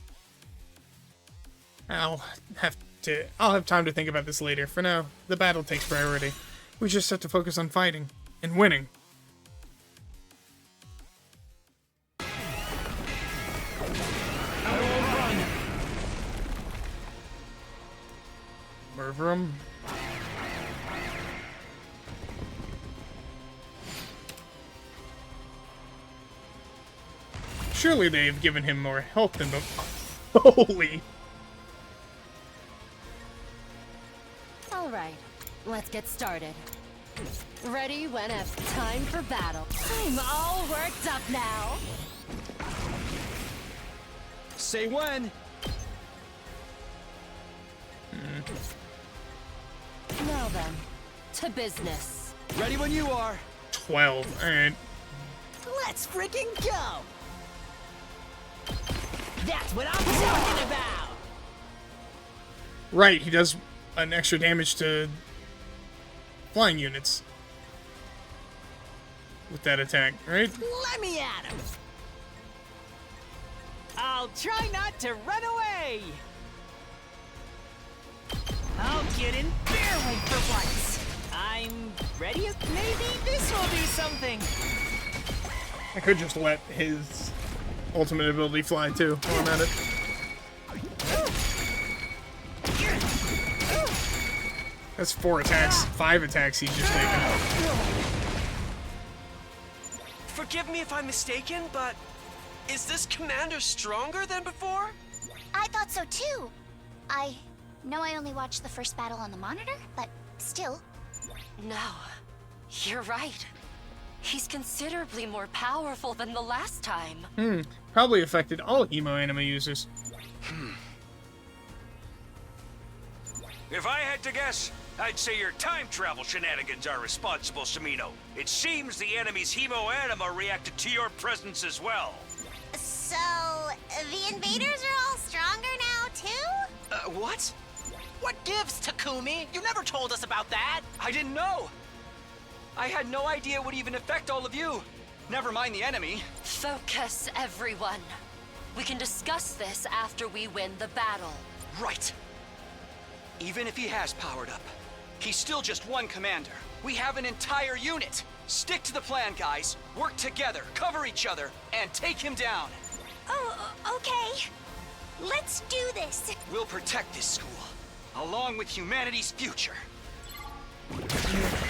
I'll have time to think about this later. For now, the battle takes priority. We just have to focus on fighting and winning. Murder him. Surely they've given him more health than before. Holy. All right, let's get started. Ready whenever. Time for battle. I'm all worked up now. Say when. Now then, to business. Ready when you are. 12. Alright. Let's freaking go! That's what I'm talking about! Right, he does an extra damage to flying units with that attack, right? Let me at him! I'll try not to run away! I'll get in barely for once! I'm ready. Maybe this will do something! I could just let his ultimate ability fly too while I'm at it. That's 4 attacks, 5 attacks he's just taken. Forgive me if I'm mistaken, but is this commander stronger than before? I thought so too. I know I only watched the first battle on the monitor, but still. No, you're right. He's considerably more powerful than the last time. Probably affected all Hemo Anima users. If I had to guess, I'd say your time travel shenanigans are responsible, Samino. It seems the enemy's Hemo Anima reacted to your presence as well. So, the invaders are all stronger now, too? What? What gives, Takumi? You never told us about that! I didn't know! I had no idea it would even affect all of you. Never mind the enemy. Focus, everyone. We can discuss this after we win the battle. Right. Even if he has powered up, he's still just one commander. We have an entire unit. Stick to the plan, guys. Work together, cover each other, and take him down. Oh, okay. Let's do this. We'll protect this school, along with humanity's future.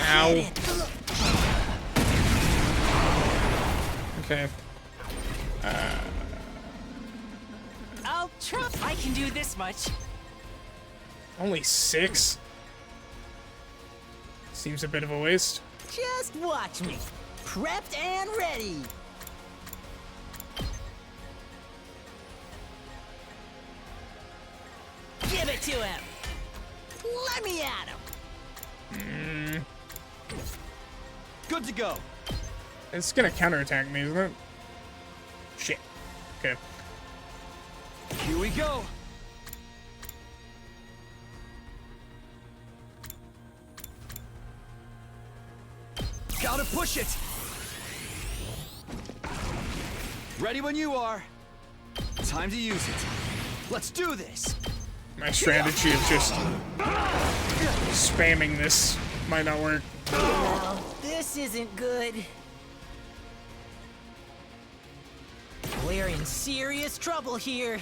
Ow. Okay. I'll try. I can do this much. Only 6? Seems a bit of a waste. Just watch me. Prepped and ready. Give it to him. Let me at him. Good to go. It's gonna counterattack me, isn't it? Shit. Okay. Here we go. Gotta push it. Ready when you are. Time to use it. Let's do this. My strategy of just spamming this might not work. No, this isn't good. We're in serious trouble here.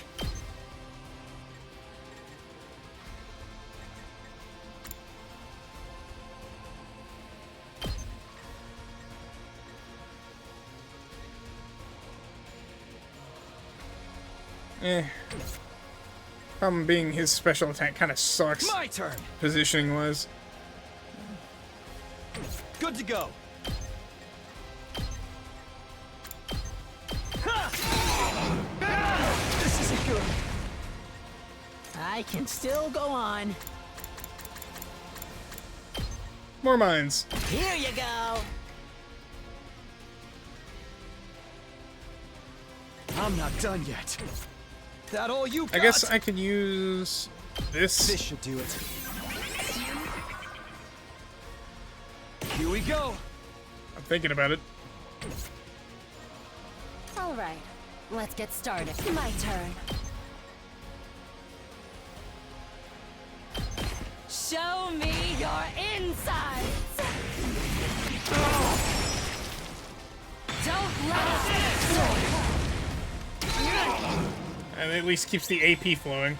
Problem being his special attack kind of sucks. My turn. Positioning wise. Good to go. This isn't good. I can still go on. More mines. Here you go. I'm not done yet. That all you got? I guess I could use this. This should do it. Here we go. I'm thinking about it. All right, let's get started. My turn. Show me your insides! Don't let us... And it at least keeps the AP flowing.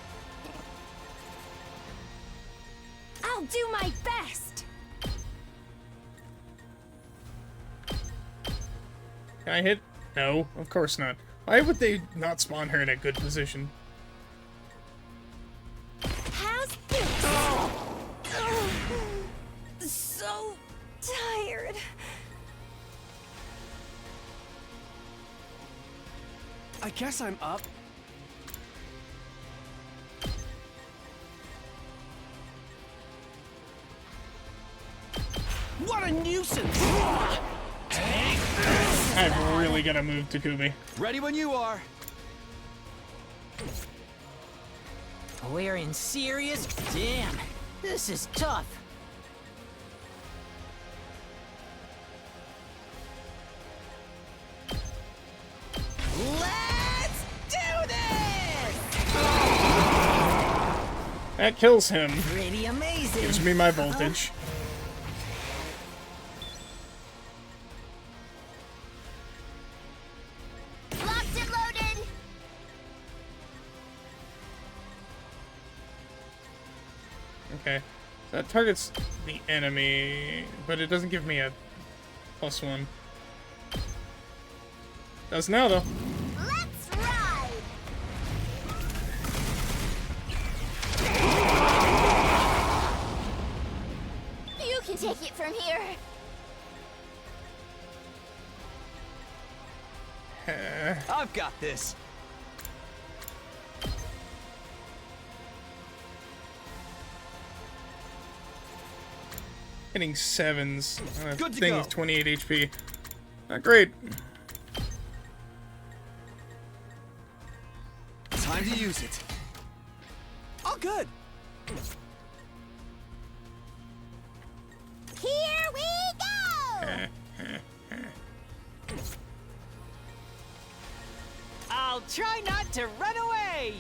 I'll do my best! Can I hit? No, of course not. Why would they not spawn her in a good position? How's this? So tired. I guess I'm up. What a nuisance! I've really got to move Takumi. Ready when you are. We're in serious? Damn, this is tough. Let's do this! That kills him. Pretty amazing. Gives me my voltage. Locked and loaded. Okay. That targets the enemy, but it doesn't give me a +1. Does now, though. Let's ride. You can take it from here. I've got this. Hitting 7s. Good to thing go. with 28 HP. Not great. Time to use it. Oh, good. Here we go. I'll try not to run away.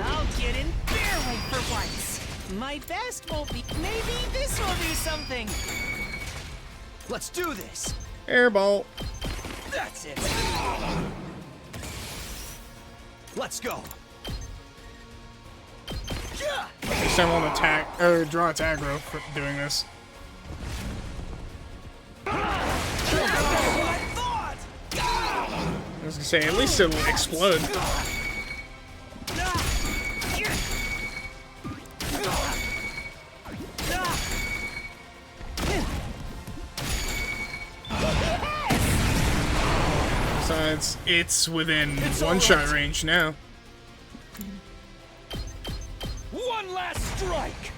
I'll get in their way for once. My best won't be. Maybe this will be something. Let's do this. Airball. That's it. Let's go. Yeah. This time I won't attack or draw its aggro for doing this. I was gonna say, at least it'll explode. Besides, it's within one-shot range now. One last strike!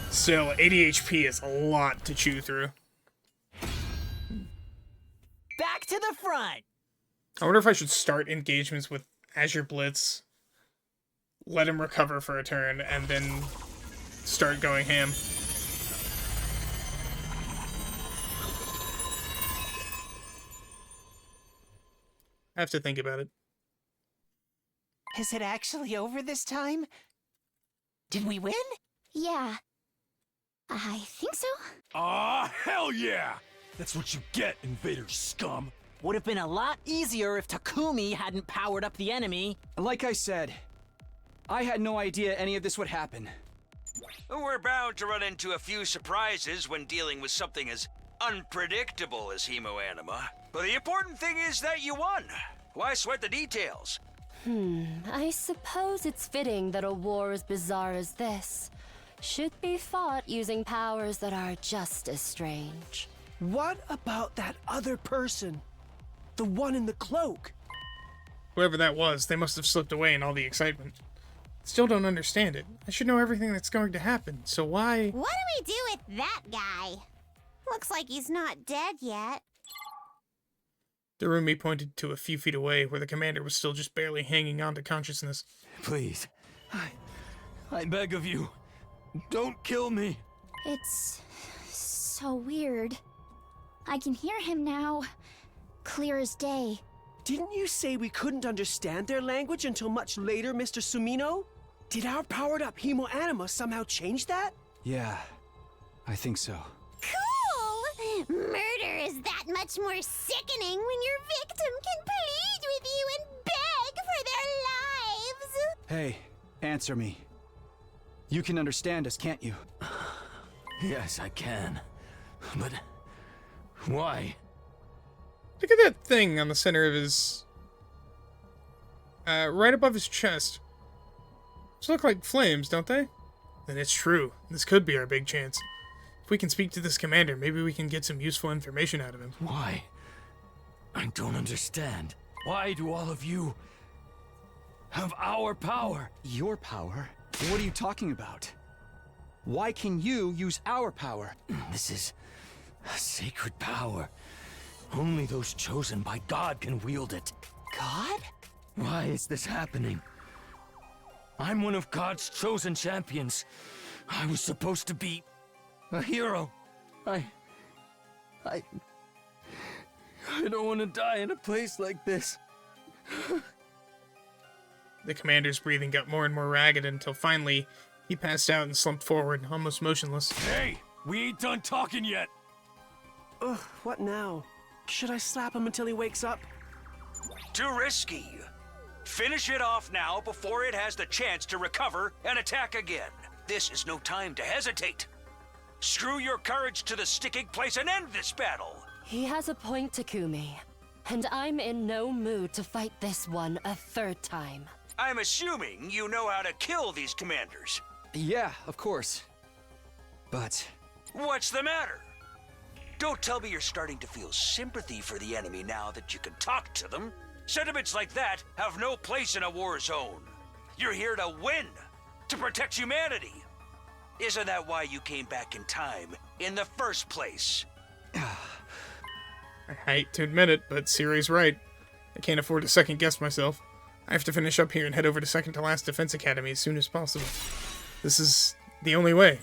Still, 80 HP is a lot to chew through. Back to the front. I wonder if I should start engagements with Azure Blitz, let him recover for a turn, and then start going ham. I have to think about it. Is it actually over this time? Did we win? Yeah. I think so. Aw, hell yeah! That's what you get, Invader scum. Would have been a lot easier if Takumi hadn't powered up the enemy. Like I said, I had no idea any of this would happen. We're bound to run into a few surprises when dealing with something as unpredictable as Hemoanima. But the important thing is that you won. Why sweat the details? I suppose it's fitting that a war as bizarre as this should be fought using powers that are just as strange. What about that other person? The one in the cloak? Whoever that was, they must have slipped away in all the excitement. Still don't understand it. I should know everything that's going to happen, so why... What do we do with that guy? Looks like he's not dead yet. Darumi pointed to a few feet away, where the commander was still just barely hanging on to consciousness. Please, I beg of you, don't kill me. It's so weird. I can hear him now, clear as day. Didn't you say we couldn't understand their language until much later, Mr. Sumino? Did our powered-up Hemo Anima somehow change that? Yeah, I think so. Cool! Murder is that much more sickening when your victim can plead with you and beg for their lives! Hey, answer me. You can understand us, can't you? Yes, I can. But why? Look at that thing on the center of his... right above his chest. Those look like flames, don't they? Then it's true. This could be our big chance. If we can speak to this commander, maybe we can get some useful information out of him. Why? I don't understand. Why do all of you have our power? Your power? What are you talking about? Why can you use our power? This is a sacred power. Only those chosen by God can wield it. God? Why is this happening? I'm one of God's chosen champions. I was supposed to be a hero. I don't want to die in a place like this. The commander's breathing got more and more ragged until finally he passed out and slumped forward, almost motionless. Hey, we ain't done talking yet. Ugh, what now? Should I slap him until he wakes up? Too risky. Finish it off now before it has the chance to recover and attack again. This is no time to hesitate. Screw your courage to the sticking place and end this battle. He has a point, Takumi. And I'm in no mood to fight this one a third time. I'm assuming you know how to kill these commanders. Yeah, of course. But... What's the matter? Don't tell me you're starting to feel sympathy for the enemy now that you can talk to them. Sentiments like that have no place in a war zone. You're here to win, to protect humanity. Isn't that why you came back in time in the first place? I hate to admit it, but Siri's right. I can't afford to second guess myself. I have to finish up here and head over to second to last Defense Academy as soon as possible. This is the only way.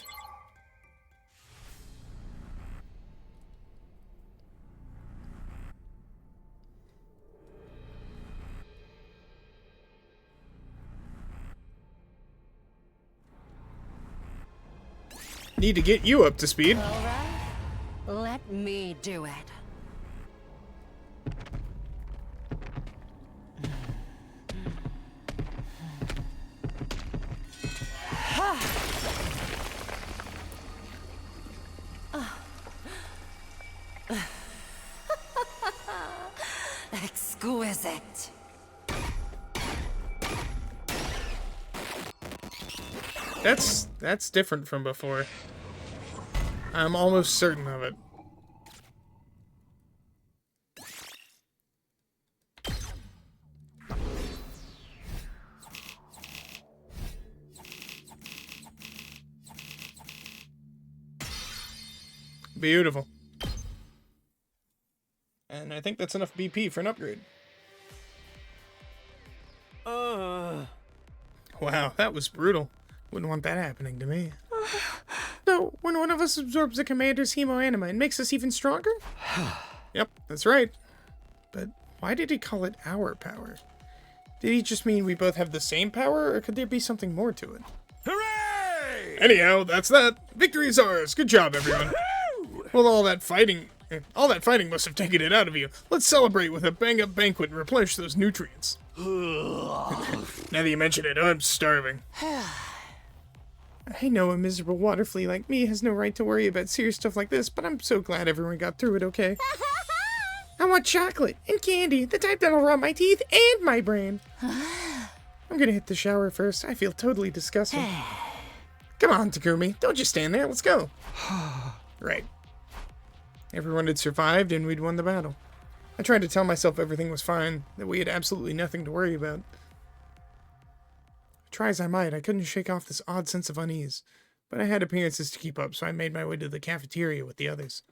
Need to get you up to speed. All right. Let me do it. Exquisite. That's different from before. I'm almost certain of it. Beautiful. And I think that's enough BP for an upgrade. Wow, that was brutal. Wouldn't want that happening to me. So, when one of us absorbs the commander's Hemo Anima, it makes us even stronger? Yep, that's right. But why did he call it our power? Did he just mean we both have the same power, or could there be something more to it? Hooray! Anyhow, that's that. Victory is ours. Good job, everyone. Well, all that fighting must have taken it out of you. Let's celebrate with a bang-up banquet and replenish those nutrients. Now that you mention it, I'm starving. I know a miserable water flea like me has no right to worry about serious stuff like this, but I'm so glad everyone got through it okay. I want chocolate and candy, the type that'll rot my teeth and my brain. I'm gonna hit the shower first. I feel totally disgusting. Come on, Takumi. Don't just stand there. Let's go. Right. Everyone had survived and we'd won the battle. I tried to tell myself everything was fine, that we had absolutely nothing to worry about. Try as I might, I couldn't shake off this odd sense of unease. But I had appearances to keep up, so I made my way to the cafeteria with the others.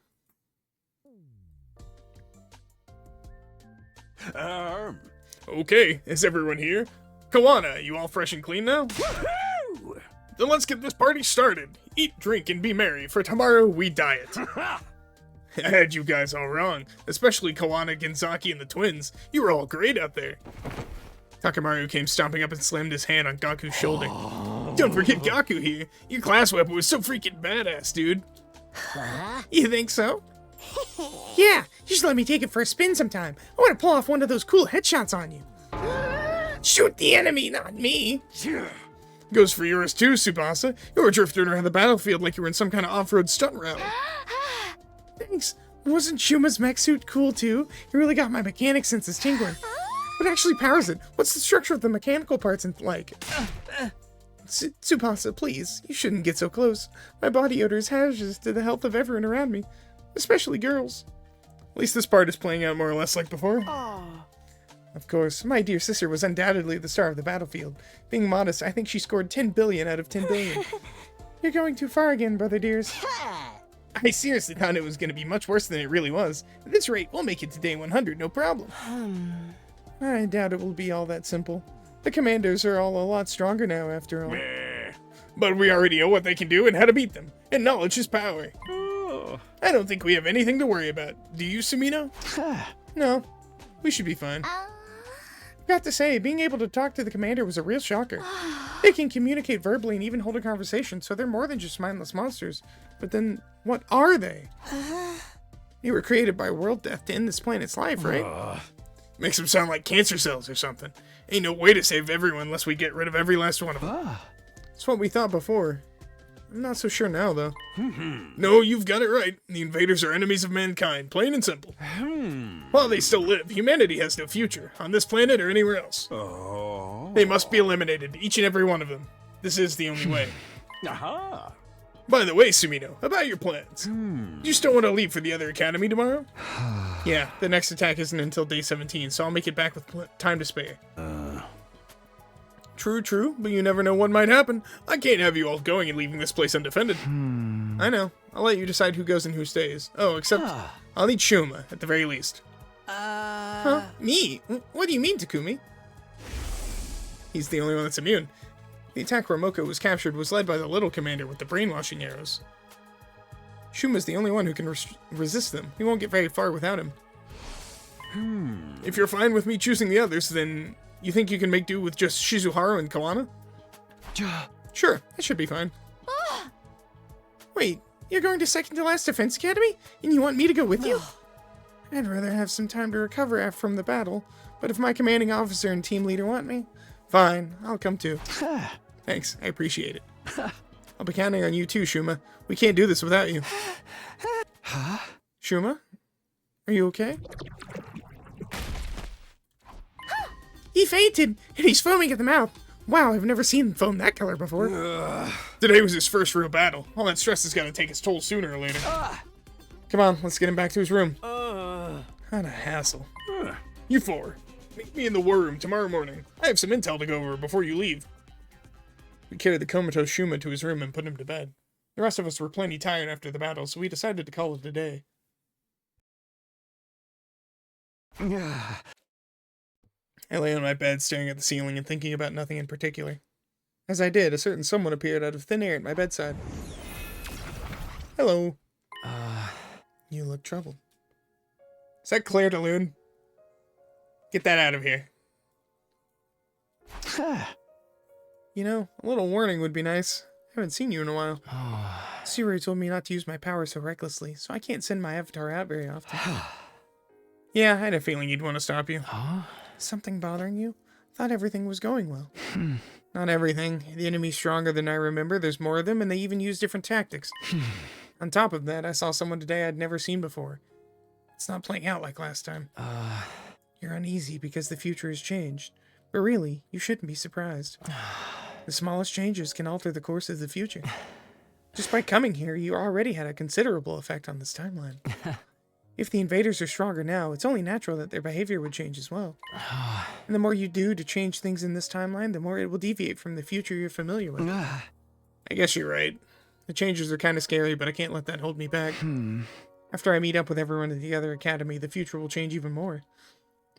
Okay, is everyone here? Kawana, you all fresh and clean now? Woohoo! Then let's get this party started. Eat, drink, and be merry, for tomorrow we diet. I had you guys all wrong, especially Kawana, Genzaki, and the twins. You were all great out there. Takamaru came stomping up and slammed his hand on Gaku's shoulder. Don't forget Gaku here. Your class weapon was so freaking badass, dude. Huh? You think so? Yeah, you should let me take it for a spin sometime. I want to pull off one of those cool headshots on you. Shoot the enemy, not me. Goes for yours too, Tsubasa. You were drifting around the battlefield like you were in some kind of off-road stunt rally. Thanks. Wasn't Shuma's mech suit cool too? It really got my mechanic senses tingling. What actually powers it? What's the structure of the mechanical parts and like? Tsubasa, please. You shouldn't get so close. My body odor is hazardous to the health of everyone around me, especially girls. At least this part is playing out more or less like before. Of course, my dear sister was undoubtedly the star of the battlefield. Being modest, I think she scored 10 billion out of 10 billion. You're going too far again, brother dears. I seriously thought it was going to be much worse than it really was. At this rate, we'll make it to day 100, no problem. I doubt it will be all that simple. The commanders are all a lot stronger now, after all. But we already know what they can do and how to beat them. And knowledge is power. I don't think we have anything to worry about. Do you, Sumino? No. We should be fine. Got to say, being able to talk to the commander was a real shocker. They can communicate verbally and even hold a conversation, so they're more than just mindless monsters. But then, what are they? They were created by world death to end this planet's life, right? Makes them sound like cancer cells or something. Ain't no way to save everyone unless we get rid of every last one of them. That's what we thought before. I'm not so sure now, though. No, you've got it right. The invaders are enemies of mankind, plain and simple. While they still live, humanity has no future, on this planet or anywhere else. They must be eliminated, each and every one of them. This is the only way. By the way, Sumino, about your plans. You still want to leave for the other academy tomorrow? Yeah, the next attack isn't until day 17, so I'll make it back with time to spare. True, but you never know what might happen. I can't have you all going and leaving this place undefended. I know. I'll let you decide who goes and who stays. Oh, except I'll need Shuma, at the very least. Huh? Me? What do you mean, Takumi? He's the only one that's immune. The attack where Moko was captured was led by the little commander with the brainwashing arrows. Shuma's the only one who can resist them. We won't get very far without him. If you're fine with me choosing the others, then you think you can make do with just Shizuharu and Kawana? Sure, that should be fine. Wait, you're going to second to last defense academy? And you want me to go with you? I'd rather have some time to recover from the battle, but if my commanding officer and team leader want me, fine, I'll come too. Thanks, I appreciate it. I'll be counting on you too, Shuma. We can't do this without you. Shuma? Are you okay? He fainted, and he's foaming at the mouth. Wow, I've never seen him foam that color before. Today was his first real battle. All that stress has got to take its toll sooner or later. Come on, let's get him back to his room. What a hassle. You four, meet me in the war room tomorrow morning. I have some intel to go over before you leave. We carried the comatose Shuma to his room and put him to bed. The rest of us were plenty tired after the battle, so we decided to call it a day. I lay on my bed staring at the ceiling and thinking about nothing in particular. As I did, a certain someone appeared out of thin air at my bedside. Hello. You look troubled. Is that Claire de Lune? Get that out of here. You know, a little warning would be nice. I haven't seen you in a while. Siri told me not to use my power so recklessly, so I can't send my avatar out very often. Yeah, I had a feeling you'd want to stop you. Something bothering you? Thought everything was going well. Not everything. The enemy's stronger than I remember, there's more of them, and they even use different tactics. On top of that, I saw someone today I'd never seen before. It's not playing out like last time. You're uneasy because the future has changed. But really, you shouldn't be surprised. The smallest changes can alter the course of the future. Just by coming here, you already had a considerable effect on this timeline. If the invaders are stronger now, it's only natural that their behavior would change as well. And the more you do to change things in this timeline, the more it will deviate from the future you're familiar with. I guess you're right. The changes are kind of scary, but I can't let that hold me back. After I meet up with everyone at the other academy, the future will change even more.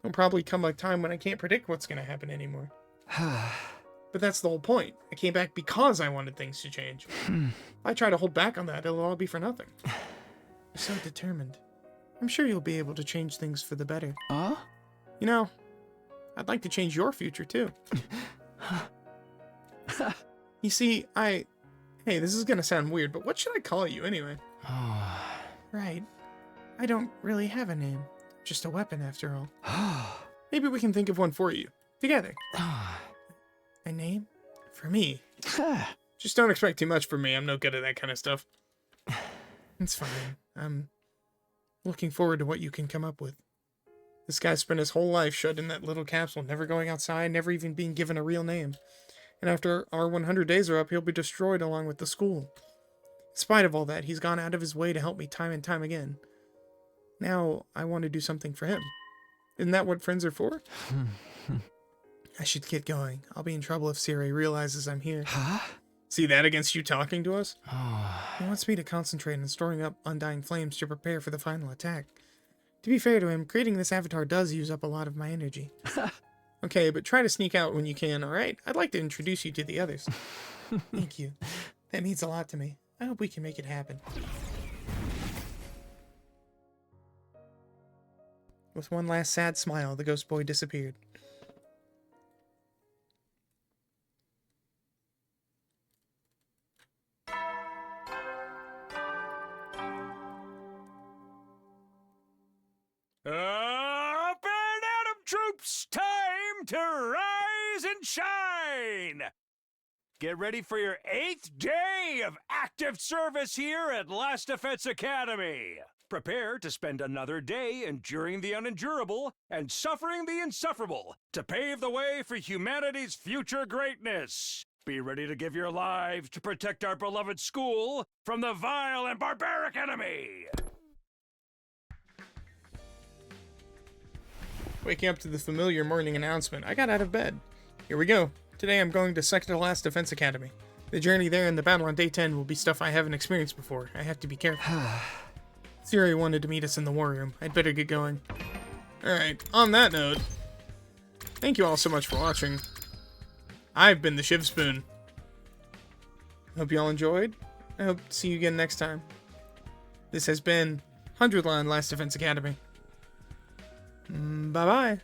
There'll probably come a time when I can't predict what's going to happen anymore. But that's the whole point. I came back because I wanted things to change. If I try to hold back on that, it'll all be for nothing. You're so determined. I'm sure you'll be able to change things for the better. You know, I'd like to change your future, too. You see, Hey, this is gonna sound weird, but what should I call you anyway? Right. I don't really have a name. Just a weapon, after all. Maybe we can think of one for you. Together. A name? For me. Just don't expect too much from me. I'm no good at that kind of stuff. It's fine. I'm looking forward to what you can come up with. This guy spent his whole life shut in that little capsule, never going outside, never even being given a real name. And after our 100 days are up, he'll be destroyed along with the school. In spite of all that, he's gone out of his way to help me time and time again. Now, I want to do something for him. Isn't that what friends are for? I should get going. I'll be in trouble if Siri realizes I'm here. See that against you talking to us? He wants me to concentrate on storing up undying flames to prepare for the final attack. To be fair to him, creating this avatar does use up a lot of my energy. Okay, but try to sneak out when you can, alright? I'd like to introduce you to the others. Thank you. That means a lot to me. I hope we can make it happen. With one last sad smile, the ghost boy disappeared. Up and Atom troops, time to rise and shine! Get ready for your 8th day of active service here at Last Defense Academy. Prepare to spend another day enduring the unendurable and suffering the insufferable to pave the way for humanity's future greatness. Be ready to give your lives to protect our beloved school from the vile and barbaric enemy. Waking up to the familiar morning announcement, I got out of bed. Here we go. Today I'm going to second to last Defense Academy. The journey there and the battle on day 10 will be stuff I haven't experienced before. I have to be careful. Siri wanted to meet us in the war room. I'd better get going. Alright, on that note, thank you all so much for watching. I've been the Shiv Spoon. Hope you all enjoyed. I hope to see you again next time. This has been 100 Line Last Defense Academy. Bye-bye.